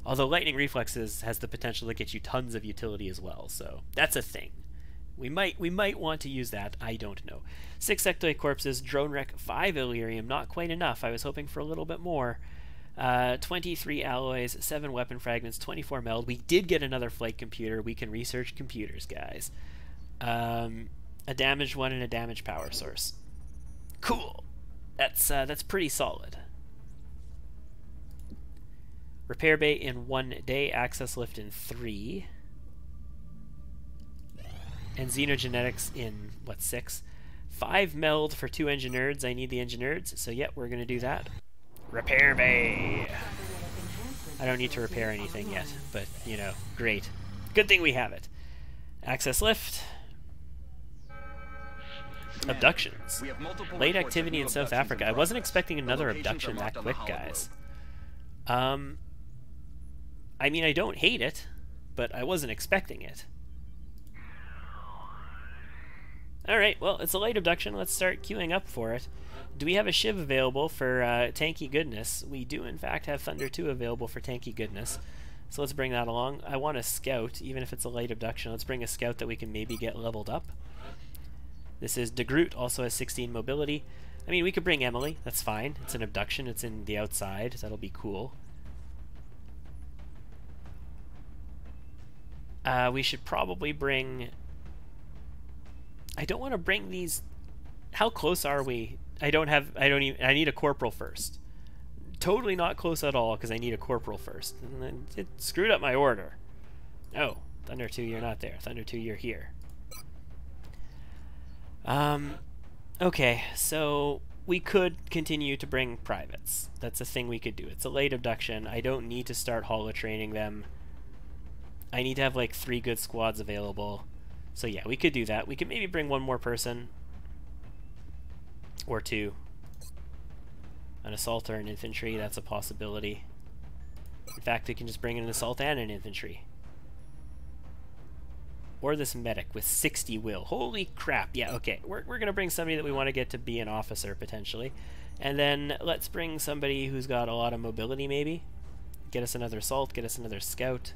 Although Lightning Reflexes has the potential to get you tons of utility as well, so that's a thing. We might want to use that. I don't know. 6 Sectoid Corpses, Drone Wreck, 5 Illyrium. Not quite enough. I was hoping for a little bit more. 23 alloys, 7 weapon fragments, 24 meld. We did get another flight computer. We can research computers, guys. A damaged one and a damaged power source. Cool. That's pretty solid. Repair bay in 1 day, access lift in 3. And xenogenetics in, what, 6? 5 meld for 2 engineers. I need the engineers, so yeah, we're going to do that. Repair bay! I don't need to repair anything yet, but, you know, great. Good thing we have it. Access lift. Abductions. Late activity in South Africa. I wasn't expecting another abduction that quick, guys. I mean, I don't hate it, but I wasn't expecting it. Alright, well, it's a light abduction. Let's start queuing up for it. Do we have a Shiv available for tanky goodness? We do, in fact, have Thunder 2 available for tanky goodness. So let's bring that along. I want a scout, even if it's a light abduction. Let's bring a scout that we can maybe get leveled up. This is De Groot, also has 16 mobility. I mean, we could bring Emily. That's fine. It's an abduction. It's in the outside. That'll be cool. We should probably bring... I don't want to bring these... How close are we? I need a corporal first. Totally not close at all, because I need a corporal first. And then it screwed up my order. Oh, Thunder 2, you're not there. Thunder 2, you're here. Okay, so we could continue to bring privates. That's a thing we could do. It's a late abduction. I don't need to start holo-training them. I need to have like 3 good squads available. So yeah, we could do that. We could maybe bring 1 more person. Or 2. An assault or an infantry, that's a possibility. In fact, we can just bring in an assault and an infantry. Or this medic with 60 will. Holy crap, yeah, okay. We're going to bring somebody that we want to get to be an officer, potentially. And then let's bring somebody who's got a lot of mobility, maybe. Get us another assault, get us another scout.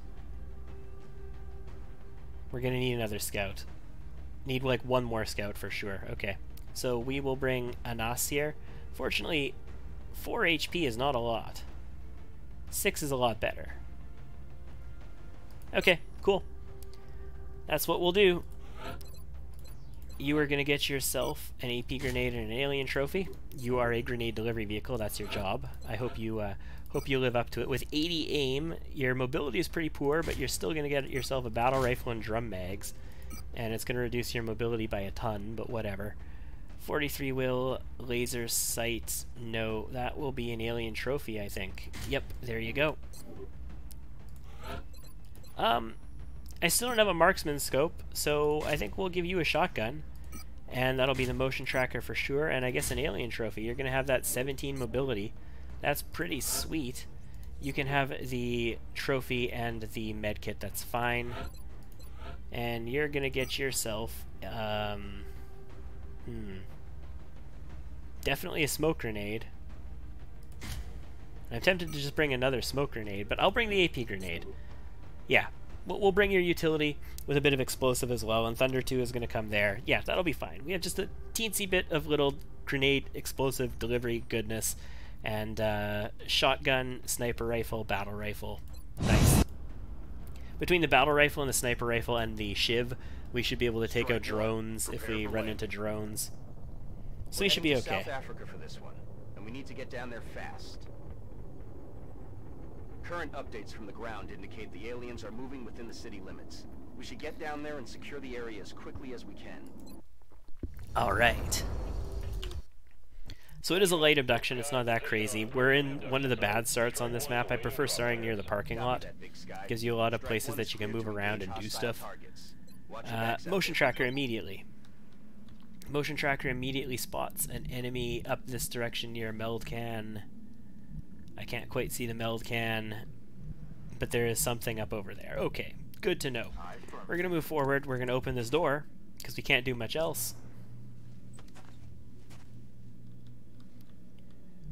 We're going to need another scout. Need like 1 more scout for sure. Okay. So we will bring Anas here. Fortunately, 4 HP is not a lot. 6 is a lot better. Okay, cool. That's what we'll do. You are going to get yourself an AP grenade and an alien trophy. You are a grenade delivery vehicle. That's your job. I hope you live up to it. With 80 aim, your mobility is pretty poor, but you're still going to get yourself a battle rifle and drum mags. And it's going to reduce your mobility by a ton, but whatever. 43 will, laser sight, no, that will be an alien trophy, I think. Yep, there you go. I still don't have a marksman scope, so I think we'll give you a shotgun. And that'll be the motion tracker for sure, and I guess an alien trophy. You're going to have that 17 mobility. That's pretty sweet. You can have the trophy and the medkit, that's fine. And you're gonna get yourself, definitely a smoke grenade. I'm tempted to just bring another smoke grenade, but I'll bring the AP grenade. Yeah, we'll bring your utility with a bit of explosive as well, and Thunder 2 is gonna come there. Yeah, that'll be fine. We have just a teensy bit of little grenade, explosive, delivery goodness, and shotgun, sniper rifle, battle rifle. Nice. Between the battle rifle and the sniper rifle and the shiv, we should be able to take out drones if we run into drones. So we should be okay. South Africa for this one, and we need to get down there fast. Current updates from the ground indicate the aliens are moving within the city limits. We should get down there and secure the area as quickly as we can. Alright. So it is a light abduction, it's not that crazy. We're in one of the bad starts on this map. I prefer starting near the parking lot. Gives you a lot of places that you can move around and do stuff. Motion tracker immediately. Motion tracker immediately spots an enemy up this direction near a meld can. I can't quite see the meld can, but there is something up over there. Okay, good to know. We're going to move forward. We're going to open this door, because we can't do much else.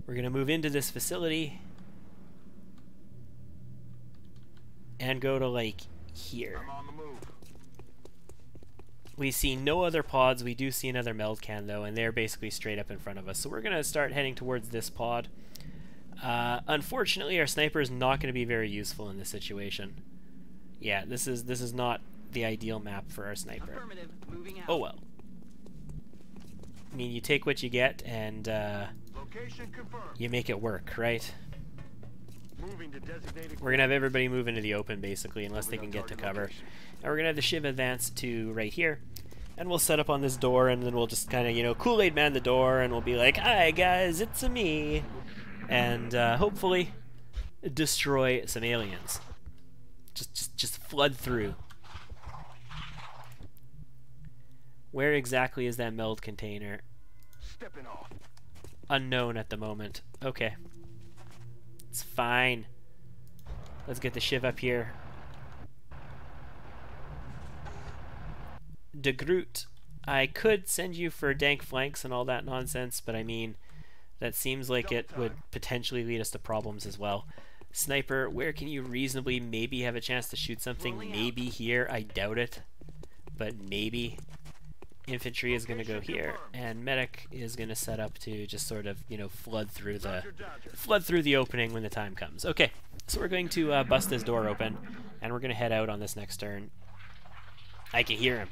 We're going to move into this facility and go to, like, here. We see no other pods. We do see another meld can, though, and they're basically straight up in front of us. So we're going to start heading towards this pod. Unfortunately, our sniper is not going to be very useful in this situation. Yeah, this is not the ideal map for our sniper. Oh well. I mean, you take what you get and you make it work, right? We're gonna have everybody move into the open basically, unless they can get to cover. And we're gonna have the shiv advance to right here, and we'll set up on this door, and then we'll just kind of, you know, Kool-Aid man the door, and we'll be like, "Hi guys, it's me," and hopefully destroy some aliens. Just flood through. Where exactly is that meld container? Stepping off. Unknown at the moment. Okay. It's fine. Let's get the shiv up here. De Groot. I could send you for dank flanks and all that nonsense, but I mean, that seems like it would potentially lead us to problems as well. Sniper, where can you reasonably maybe have a chance to shoot something? Maybe here. I doubt it, but maybe. Infantry is going to go here, and medic is going to set up to just sort of, you know, flood through the opening when the time comes. Okay, so we're going to bust this door open, and we're going to head out on this next turn. I can hear him.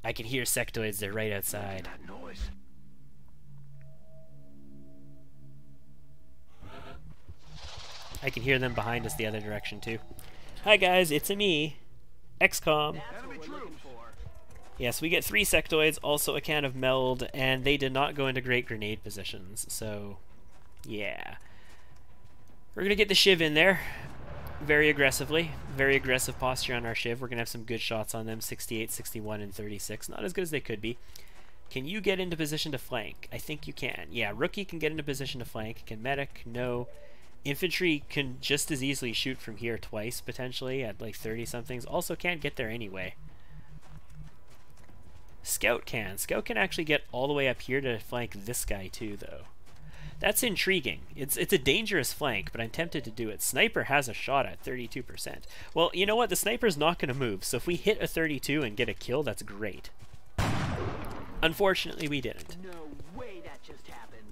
I can hear sectoids. They're right outside. I can hear them behind us the other direction too. Hi guys, it's me, XCOM. Yes, we get 3 sectoids, also a can of meld, and they did not go into great grenade positions, so yeah. We're going to get the shiv in there very aggressively. Very aggressive posture on our shiv. We're going to have some good shots on them, 68, 61, and 36. Not as good as they could be. Can you get into position to flank? I think you can. Yeah, rookie can get into position to flank. Can medic? No. Infantry can just as easily shoot from here twice, potentially, at like 30-somethings. Also can't get there anyway. Scout can. Scout can actually get all the way up here to flank this guy too, though. That's intriguing. It's a dangerous flank, but I'm tempted to do it. Sniper has a shot at 32%. Well, you know what? The sniper's not going to move, so if we hit a 32 and get a kill, that's great. Unfortunately, we didn't. No way that just happened.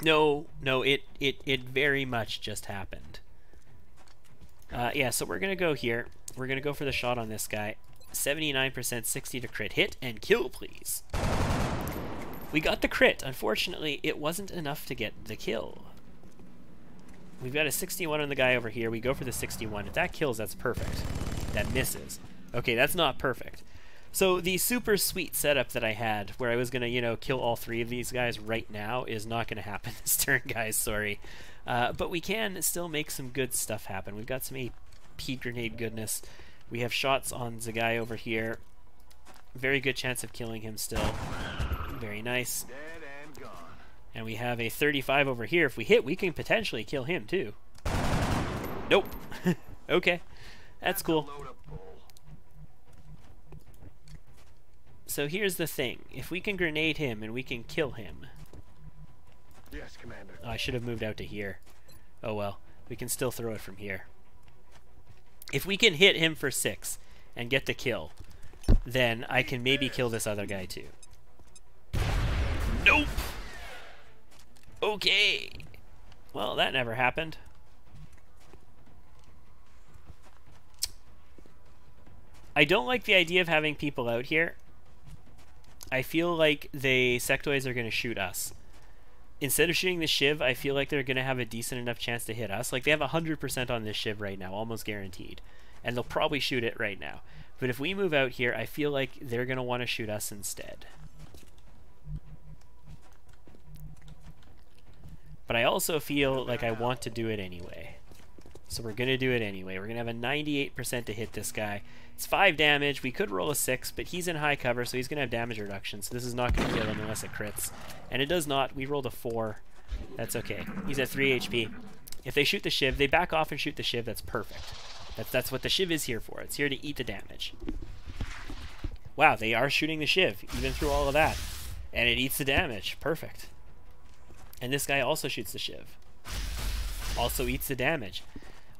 No, it very much just happened. Yeah, so we're going to go here. We're going to go for the shot on this guy. 79%, 60 to crit. Hit and kill, please. We got the crit. Unfortunately, it wasn't enough to get the kill. We've got a 61 on the guy over here. We go for the 61. If that kills, that's perfect. That misses. Okay, that's not perfect. So the super sweet setup that I had, where I was going to, you know, kill all 3 of these guys right now, is not going to happen this turn, guys. Sorry. But we can still make some good stuff happen. We've got some AP grenade goodness. We have shots on the guy over here. Very good chance of killing him still. Very nice. And we have a 35 over here. If we hit, we can potentially kill him too. Nope. Okay. That's cool. So here's the thing. If we can grenade him and we can kill him... Yes, Commander. Oh, I should have moved out to here. Oh well. We can still throw it from here. If we can hit him for 6 and get the kill, then I can maybe kill this other guy too. Nope! Okay. Well, that never happened. I don't like the idea of having people out here. I feel like the sectoids are going to shoot us. Instead of shooting the Shiv, I feel like they're going to have a decent enough chance to hit us. Like, they have 100% on this Shiv right now, almost guaranteed. And they'll probably shoot it right now. But if we move out here, I feel like they're going to want to shoot us instead. But I also feel like I want to do it anyway. So we're going to do it anyway. We're going to have a 98% to hit this guy. It's 5 damage. We could roll a 6, but he's in high cover, so he's going to have damage reduction. So this is not going to kill him unless it crits. And it does not. We rolled a 4. That's okay. He's at 3 HP. If they shoot the Shiv, they back off and shoot the Shiv. That's perfect. That's what the Shiv is here for. It's here to eat the damage. Wow, they are shooting the Shiv, even through all of that. And it eats the damage. Perfect. And this guy also shoots the Shiv. Also eats the damage.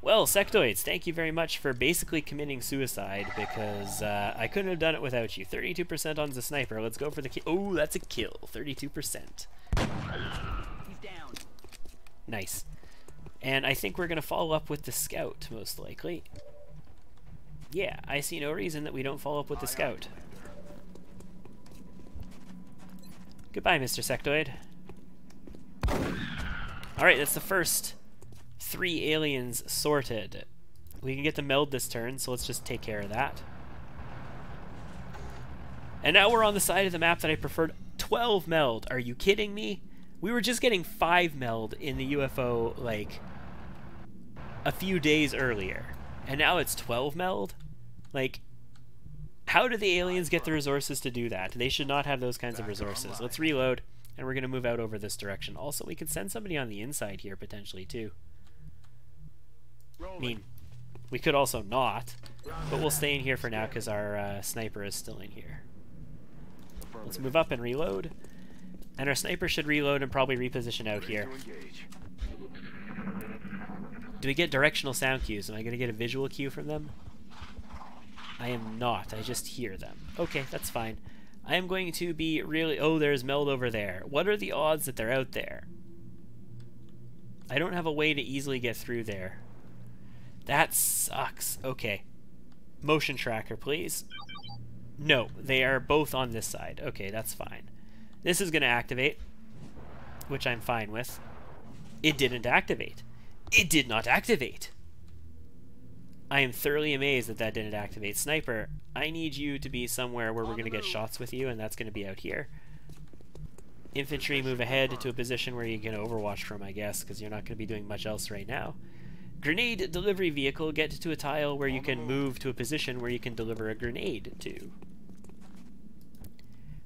Well, sectoids, thank you very much for basically committing suicide, because I couldn't have done it without you. 32% on the sniper. Let's go for the kill. Oh, that's a kill. 32%. He's down. Nice. And I think we're going to follow up with the scout, most likely. Yeah, I see no reason that we don't follow up with the scout. Goodbye, Mr. Sectoid. Alright, that's the first 3 aliens sorted. We can get the meld this turn, so let's just take care of that. And now we're on the side of the map that I preferred. 12 meld. Are you kidding me? We were just getting 5 meld in the UFO, like, a few days earlier. And now it's 12 meld? Like, how do the aliens get the resources to do that? They should not have those kinds of resources. Let's reload, and we're going to move out over this direction. Also, we could send somebody on the inside here, potentially, too. I mean, we could also not, but we'll stay in here for now because our sniper is still in here. Let's move up and reload. And our sniper should reload and probably reposition out here. Do we get directional sound cues? Am I going to get a visual cue from them? I am not. I just hear them. Okay, that's fine. I am going to be really... Oh, there's meld over there. What are the odds that they're out there? I don't have a way to easily get through there. That sucks. Okay. Motion tracker, please. No, they are both on this side. Okay, that's fine. This is going to activate, which I'm fine with. It didn't activate. It did not activate. I am thoroughly amazed that that didn't activate. Sniper, I need you to be somewhere where we're going to get shots with you, and that's going to be out here. Infantry, move ahead to a position where you can overwatch from, I guess, because you're not going to be doing much else right now. Grenade delivery vehicle, get to a tile where you can move to a position where you can deliver a grenade to.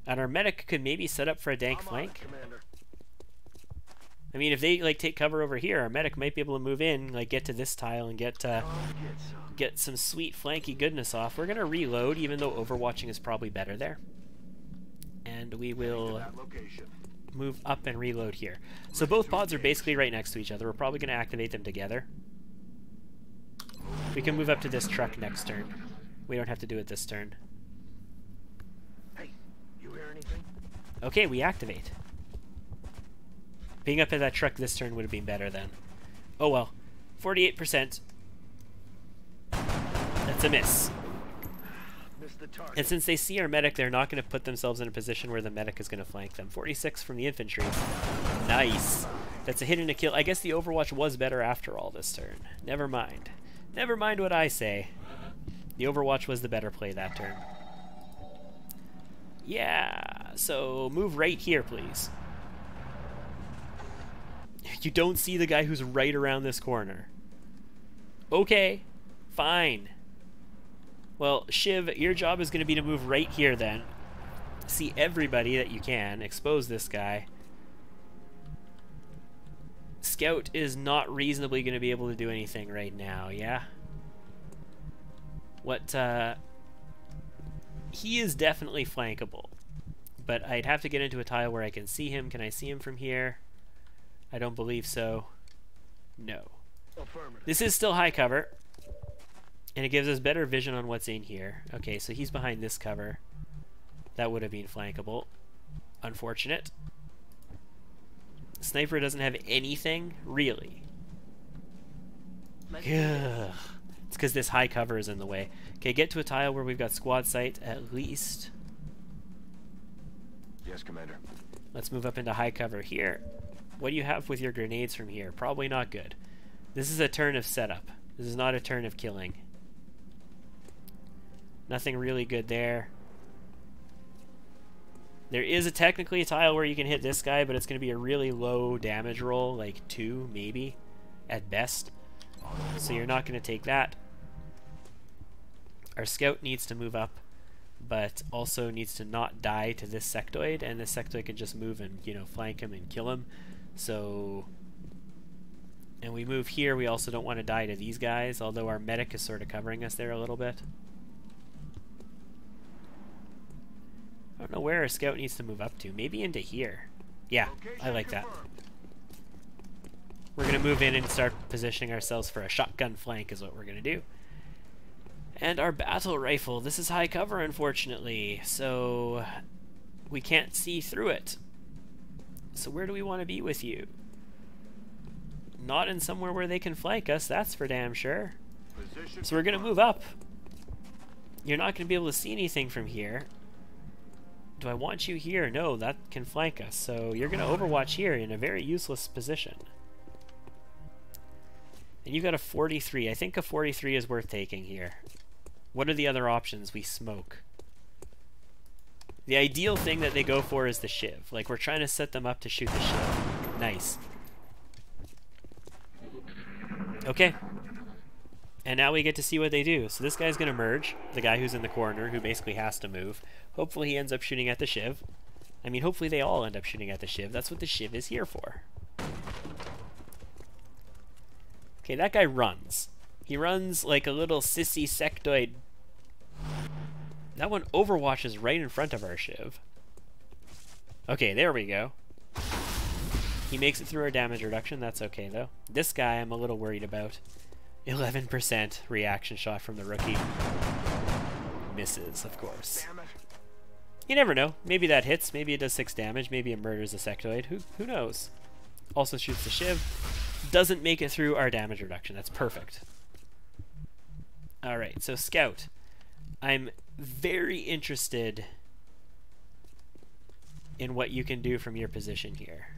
And our medic could maybe set up for a dank flank. I mean, if they like take cover over here, our medic might be able to move in, like get to this tile and get some sweet flanky goodness off. We're gonna reload, even though overwatching is probably better there. And we will move up and reload here. So both pods are basically right next to each other. We're probably gonna activate them together. We can move up to this truck next turn. We don't have to do it this turn. Hey, you hear anything? Okay, we activate. Being up at that truck this turn would have been better then. Oh well. 48%. That's a miss. And since they see our medic, they're not going to put themselves in a position where the medic is going to flank them. 46 from the infantry. Nice. That's a hit and a kill. I guess the Overwatch was better after all this turn. Never mind. Never mind what I say. The Overwatch was the better play that turn. Yeah, so move right here, please. You don't see the guy who's right around this corner. Okay, fine. Well, Shiv, your job is going to be to move right here then. See everybody that you can. Expose this guy. Scout is not reasonably going to be able to do anything right now, yeah? What, he is definitely flankable. But I'd have to get into a tile where I can see him. Can I see him from here? I don't believe so. No. This is still high cover. And it gives us better vision on what's in here. Okay, so he's behind this cover. That would have been flankable. Unfortunate. Sniper doesn't have anything, really. Ugh. It's because this high cover is in the way. Okay, get to a tile where we've got squad sight at least. Yes, Commander. Let's move up into high cover here. What do you have with your grenades from here? Probably not good. This is a turn of setup. This is not a turn of killing. Nothing really good there. There is technically a tile where you can hit this guy, but it's going to be a really low damage roll, like 2 maybe, at best. So you're not going to take that. Our scout needs to move up, but also needs to not die to this sectoid, and this sectoid can just move and, you know, flank him and kill him. So, and we move here, we also don't want to die to these guys, although our medic is sort of covering us there a little bit. I don't know where our scout needs to move up to. Maybe into here. Yeah, I like that. We're going to move in and start positioning ourselves for a shotgun flank is what we're going to do. And our battle rifle. This is high cover, unfortunately, so we can't see through it. So where do we want to be with you? Not in somewhere where they can flank us, that's for damn sure. So we're going to move up. You're not going to be able to see anything from here. Do I want you here? No, that can flank us. So you're going to overwatch here in a very useless position. And you've got a 43. I think a 43 is worth taking here. What are the other options? We smoke. The ideal thing that they go for is the shiv. Like, we're trying to set them up to shoot the shiv. Nice. Okay. And now we get to see what they do. So this guy's going to merge, the guy who's in the corner, who basically has to move. Hopefully he ends up shooting at the shiv. I mean, hopefully they all end up shooting at the shiv. That's what the shiv is here for. Okay, that guy runs. He runs like a little sissy sectoid. That one overwatches right in front of our shiv. Okay, there we go. He makes it through our damage reduction. That's okay, though. This guy I'm a little worried about. 11% reaction shot from the rookie. Misses, of course. You never know. Maybe that hits. Maybe it does 6 damage. Maybe it murders a sectoid. Who knows? Also shoots the shiv. Doesn't make it through our damage reduction. That's perfect. Alright, so Scout. I'm very interested in what you can do from your position here.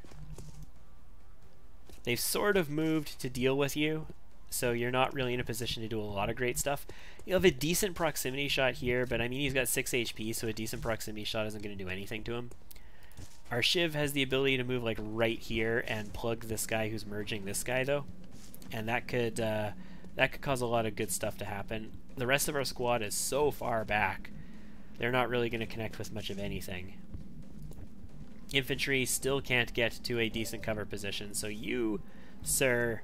They've sort of moved to deal with you, so you're not really in a position to do a lot of great stuff. You'll have a decent proximity shot here, but I mean he's got 6 HP, so a decent proximity shot isn't going to do anything to him. Our shiv has the ability to move like right here and plug this guy who's merging this guy though, and that could cause a lot of good stuff to happen. The rest of our squad is so far back, they're not really going to connect with much of anything. Infantry still can't get to a decent cover position, so you, sir,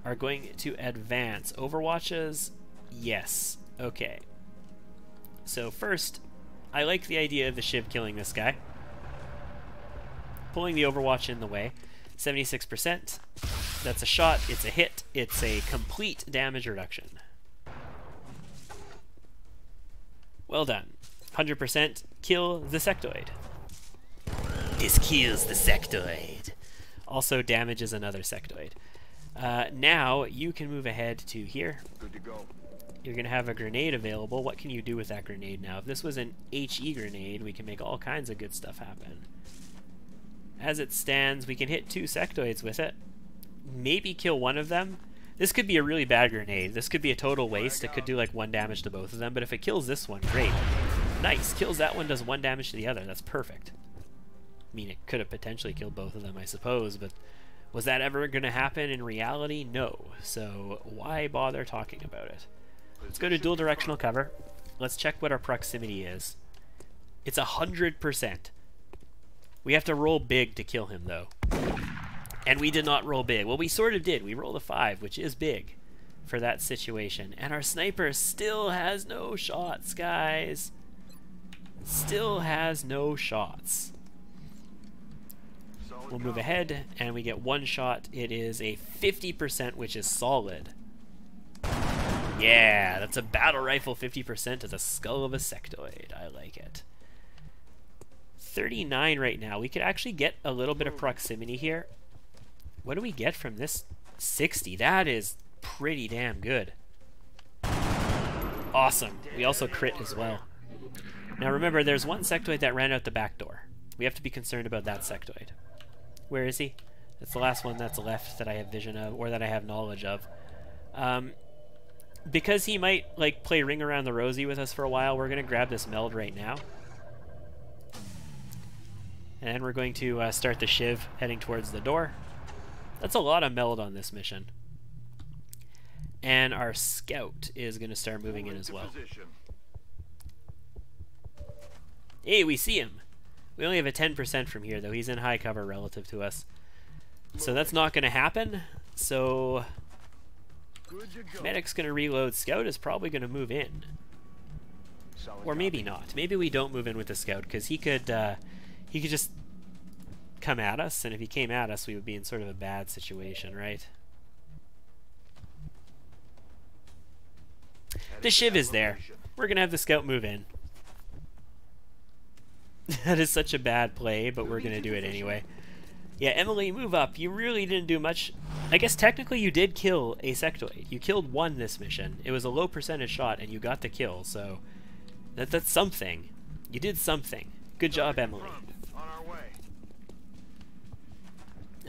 are going to advance. Overwatches? Yes. Okay. So first, I like the idea of the shiv killing this guy. Pulling the overwatch in the way. 76%. That's a shot. It's a hit. It's a complete damage reduction. Well done. 100% kill the sectoid. This kills the sectoid. Also damages another sectoid. Now you can move ahead to here. Good to go. You're going to have a grenade available. What can you do with that grenade now? If this was an HE grenade, we can make all kinds of good stuff happen. As it stands, we can hit 2 sectoids with it. Maybe kill one of them. This could be a really bad grenade. This could be a total waste. It could do like 1 damage to both of them, but if it kills this one, great. Nice. Kills that one, does 1 damage to the other. That's perfect. I mean, it could have potentially killed both of them, I suppose, but was that ever going to happen in reality? No. So why bother talking about it? Let's go to dual directional cover. Let's check what our proximity is. It's 100%. We have to roll big to kill him, though. And we did not roll big. Well, we sort of did. We rolled a 5, which is big for that situation. And our sniper still has no shots, guys. Still has no shots. We'll move ahead, and we get 1 shot. It is a 50%, which is solid. Yeah, that's a battle rifle 50% to the skull of a sectoid. I like it. 39 right now. We could actually get a little bit of proximity here. What do we get from this? 60. That is pretty damn good. Awesome. We also crit as well. Now remember, there's one sectoid that ran out the back door. We have to be concerned about that sectoid. Where is he? That's the last one that's left that I have vision of, or that I have knowledge of. Because he might like play Ring Around the Rosie with us for a while, we're going to grab this meld right now. And we're going to start the shiv heading towards the door. That's a lot of meld on this mission. And our scout is going to start moving in as well. Hey, we see him. We only have a 10% from here, though. He's in high cover relative to us. So that's not going to happen. So medic's going to reload. Scout is probably going to move in. Or maybe not. Maybe we don't move in with the scout, because he could just come at us, and if he came at us, we would be in sort of a bad situation, right? The shiv is there. We're going to have the scout move in. That is such a bad play, but we're going to do it anyway. Yeah, Emily, move up. You really didn't do much. I guess technically you did kill a sectoid. You killed 1 this mission. It was a low percentage shot, and you got the kill, so that's something. You did something. Good job, Emily.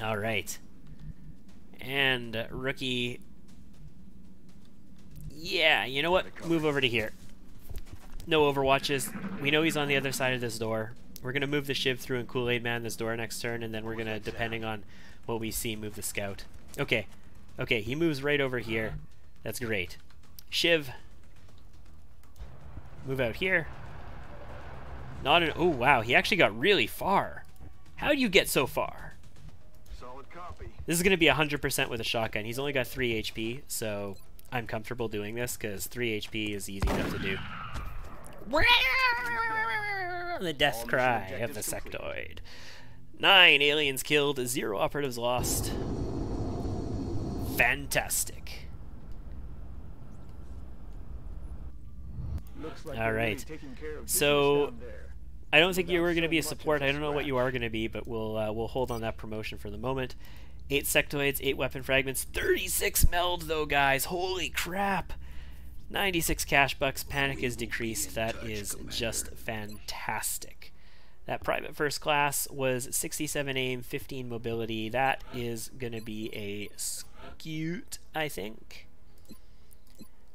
Alright. And rookie... Yeah, you know what? Move over to here. No overwatches. We know he's on the other side of this door. We're going to move the shiv through and Kool-Aid Man this door next turn, and then we're going to, depending on what we see, move the scout. Okay. Okay, he moves right over here. That's great. Shiv. Move out here. Not an... Oh, wow. He actually got really far. How do you get so far? Solid copy. This is going to be 100% with a shotgun. He's only got 3 HP, so I'm comfortable doing this, because 3 HP is easy enough to do. The death cry of the sectoid. 9 aliens killed, 0 operatives lost. Fantastic. Alright. So, I don't think you were going to be a support. I don't know what you are going to be, but we'll hold on that promotion for the moment. 8 sectoids, 8 weapon fragments, 36 meld though, guys. Holy crap. 96 cash bucks, panic is decreased. That is just fantastic. That private first class was 67 aim, 15 mobility. That is going to be a scoot, I think.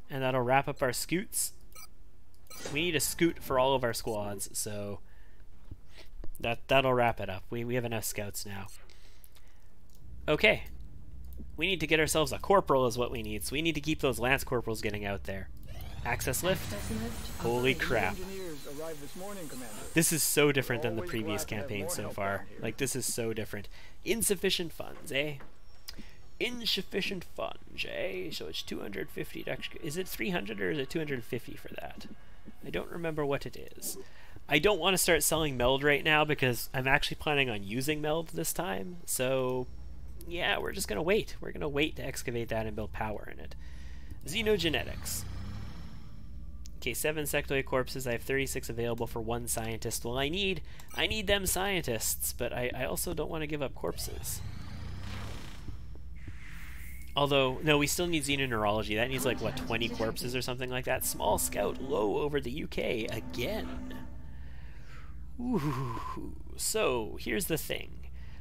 And that'll wrap up our scoots. We need a scoot for all of our squads, so that'll wrap it up. We have enough scouts now. Okay. We need to get ourselves a corporal is what we need, so we need to keep those lance corporals getting out there. Access lift? Holy crap. This is so different than the previous campaign so far. Like, this is so different. Insufficient funds, eh? Insufficient funds, eh? So it's 250 extra. Is it 300 or is it 250 for that? I don't remember what it is. I don't want to start selling meld right now because I'm actually planning on using meld this time, so yeah, we're just going to wait. We're going to wait to excavate that and build power in it. Xenogenetics. Okay, 7 sectoid corpses. I have 36 available for 1 scientist. Well, I need them scientists, but I also don't want to give up corpses. Although, no, we still need xenoneurology. That needs like, what, 20 corpses or something like that? Small scout low over the UK again. Ooh. So, here's the thing.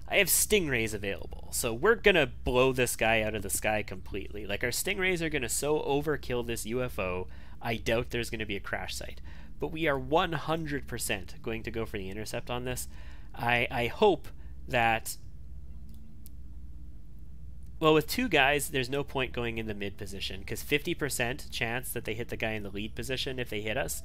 I have stingrays available, so we're gonna blow this guy out of the sky completely. Like, our stingrays are gonna so overkill this UFO, I doubt there's gonna be a crash site. But we are 100% going to go for the intercept on this. I hope that... Well, with 2 guys, there's no point going in the mid position, because 50% chance that they hit the guy in the lead position if they hit us,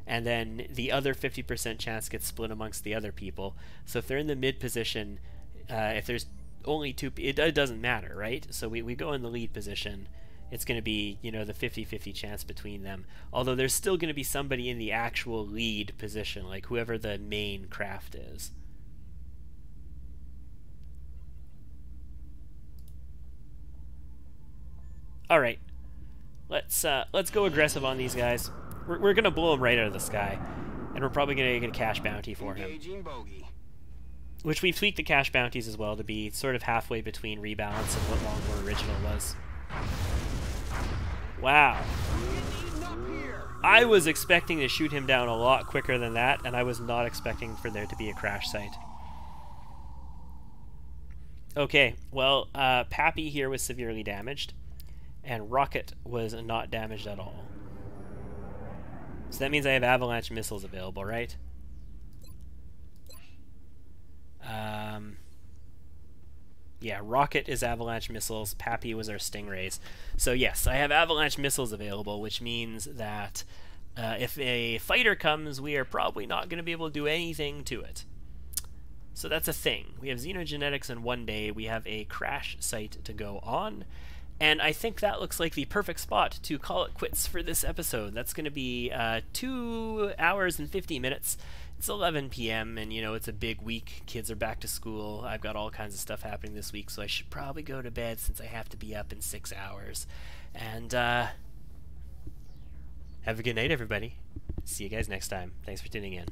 and then the other 50% chance gets split amongst the other people. So if they're in the mid position... if there's only two, it doesn't matter, right? So we go in the lead position. It's going to be, you know, the 50-50 chance between them. Although there's still going to be somebody in the actual lead position, like whoever the main craft is. All right, let's go aggressive on these guys. We're going to blow them right out of the sky, and we're probably going to get a cash bounty for him. Which we've tweaked the cash bounties as well to be sort of halfway between Rebalance and what Longmore Original was. Wow. I was expecting to shoot him down a lot quicker than that, and I was not expecting for there to be a crash site. Okay, well, Pappy here was severely damaged, and Rocket was not damaged at all. So that means I have avalanche missiles available, right? Yeah, Rocket is avalanche missiles, Pappy was our stingrays. So yes, I have avalanche missiles available, which means that if a fighter comes, we are probably not going to be able to do anything to it. So that's a thing. We have xenogenetics in 1 day, we have a crash site to go on, and I think that looks like the perfect spot to call it quits for this episode. That's going to be 2 hours and 50 minutes. It's 11 p.m. and, you know, it's a big week. Kids are back to school. I've got all kinds of stuff happening this week, so I should probably go to bed since I have to be up in 6 hours. And, have a good night, everybody. See you guys next time. Thanks for tuning in.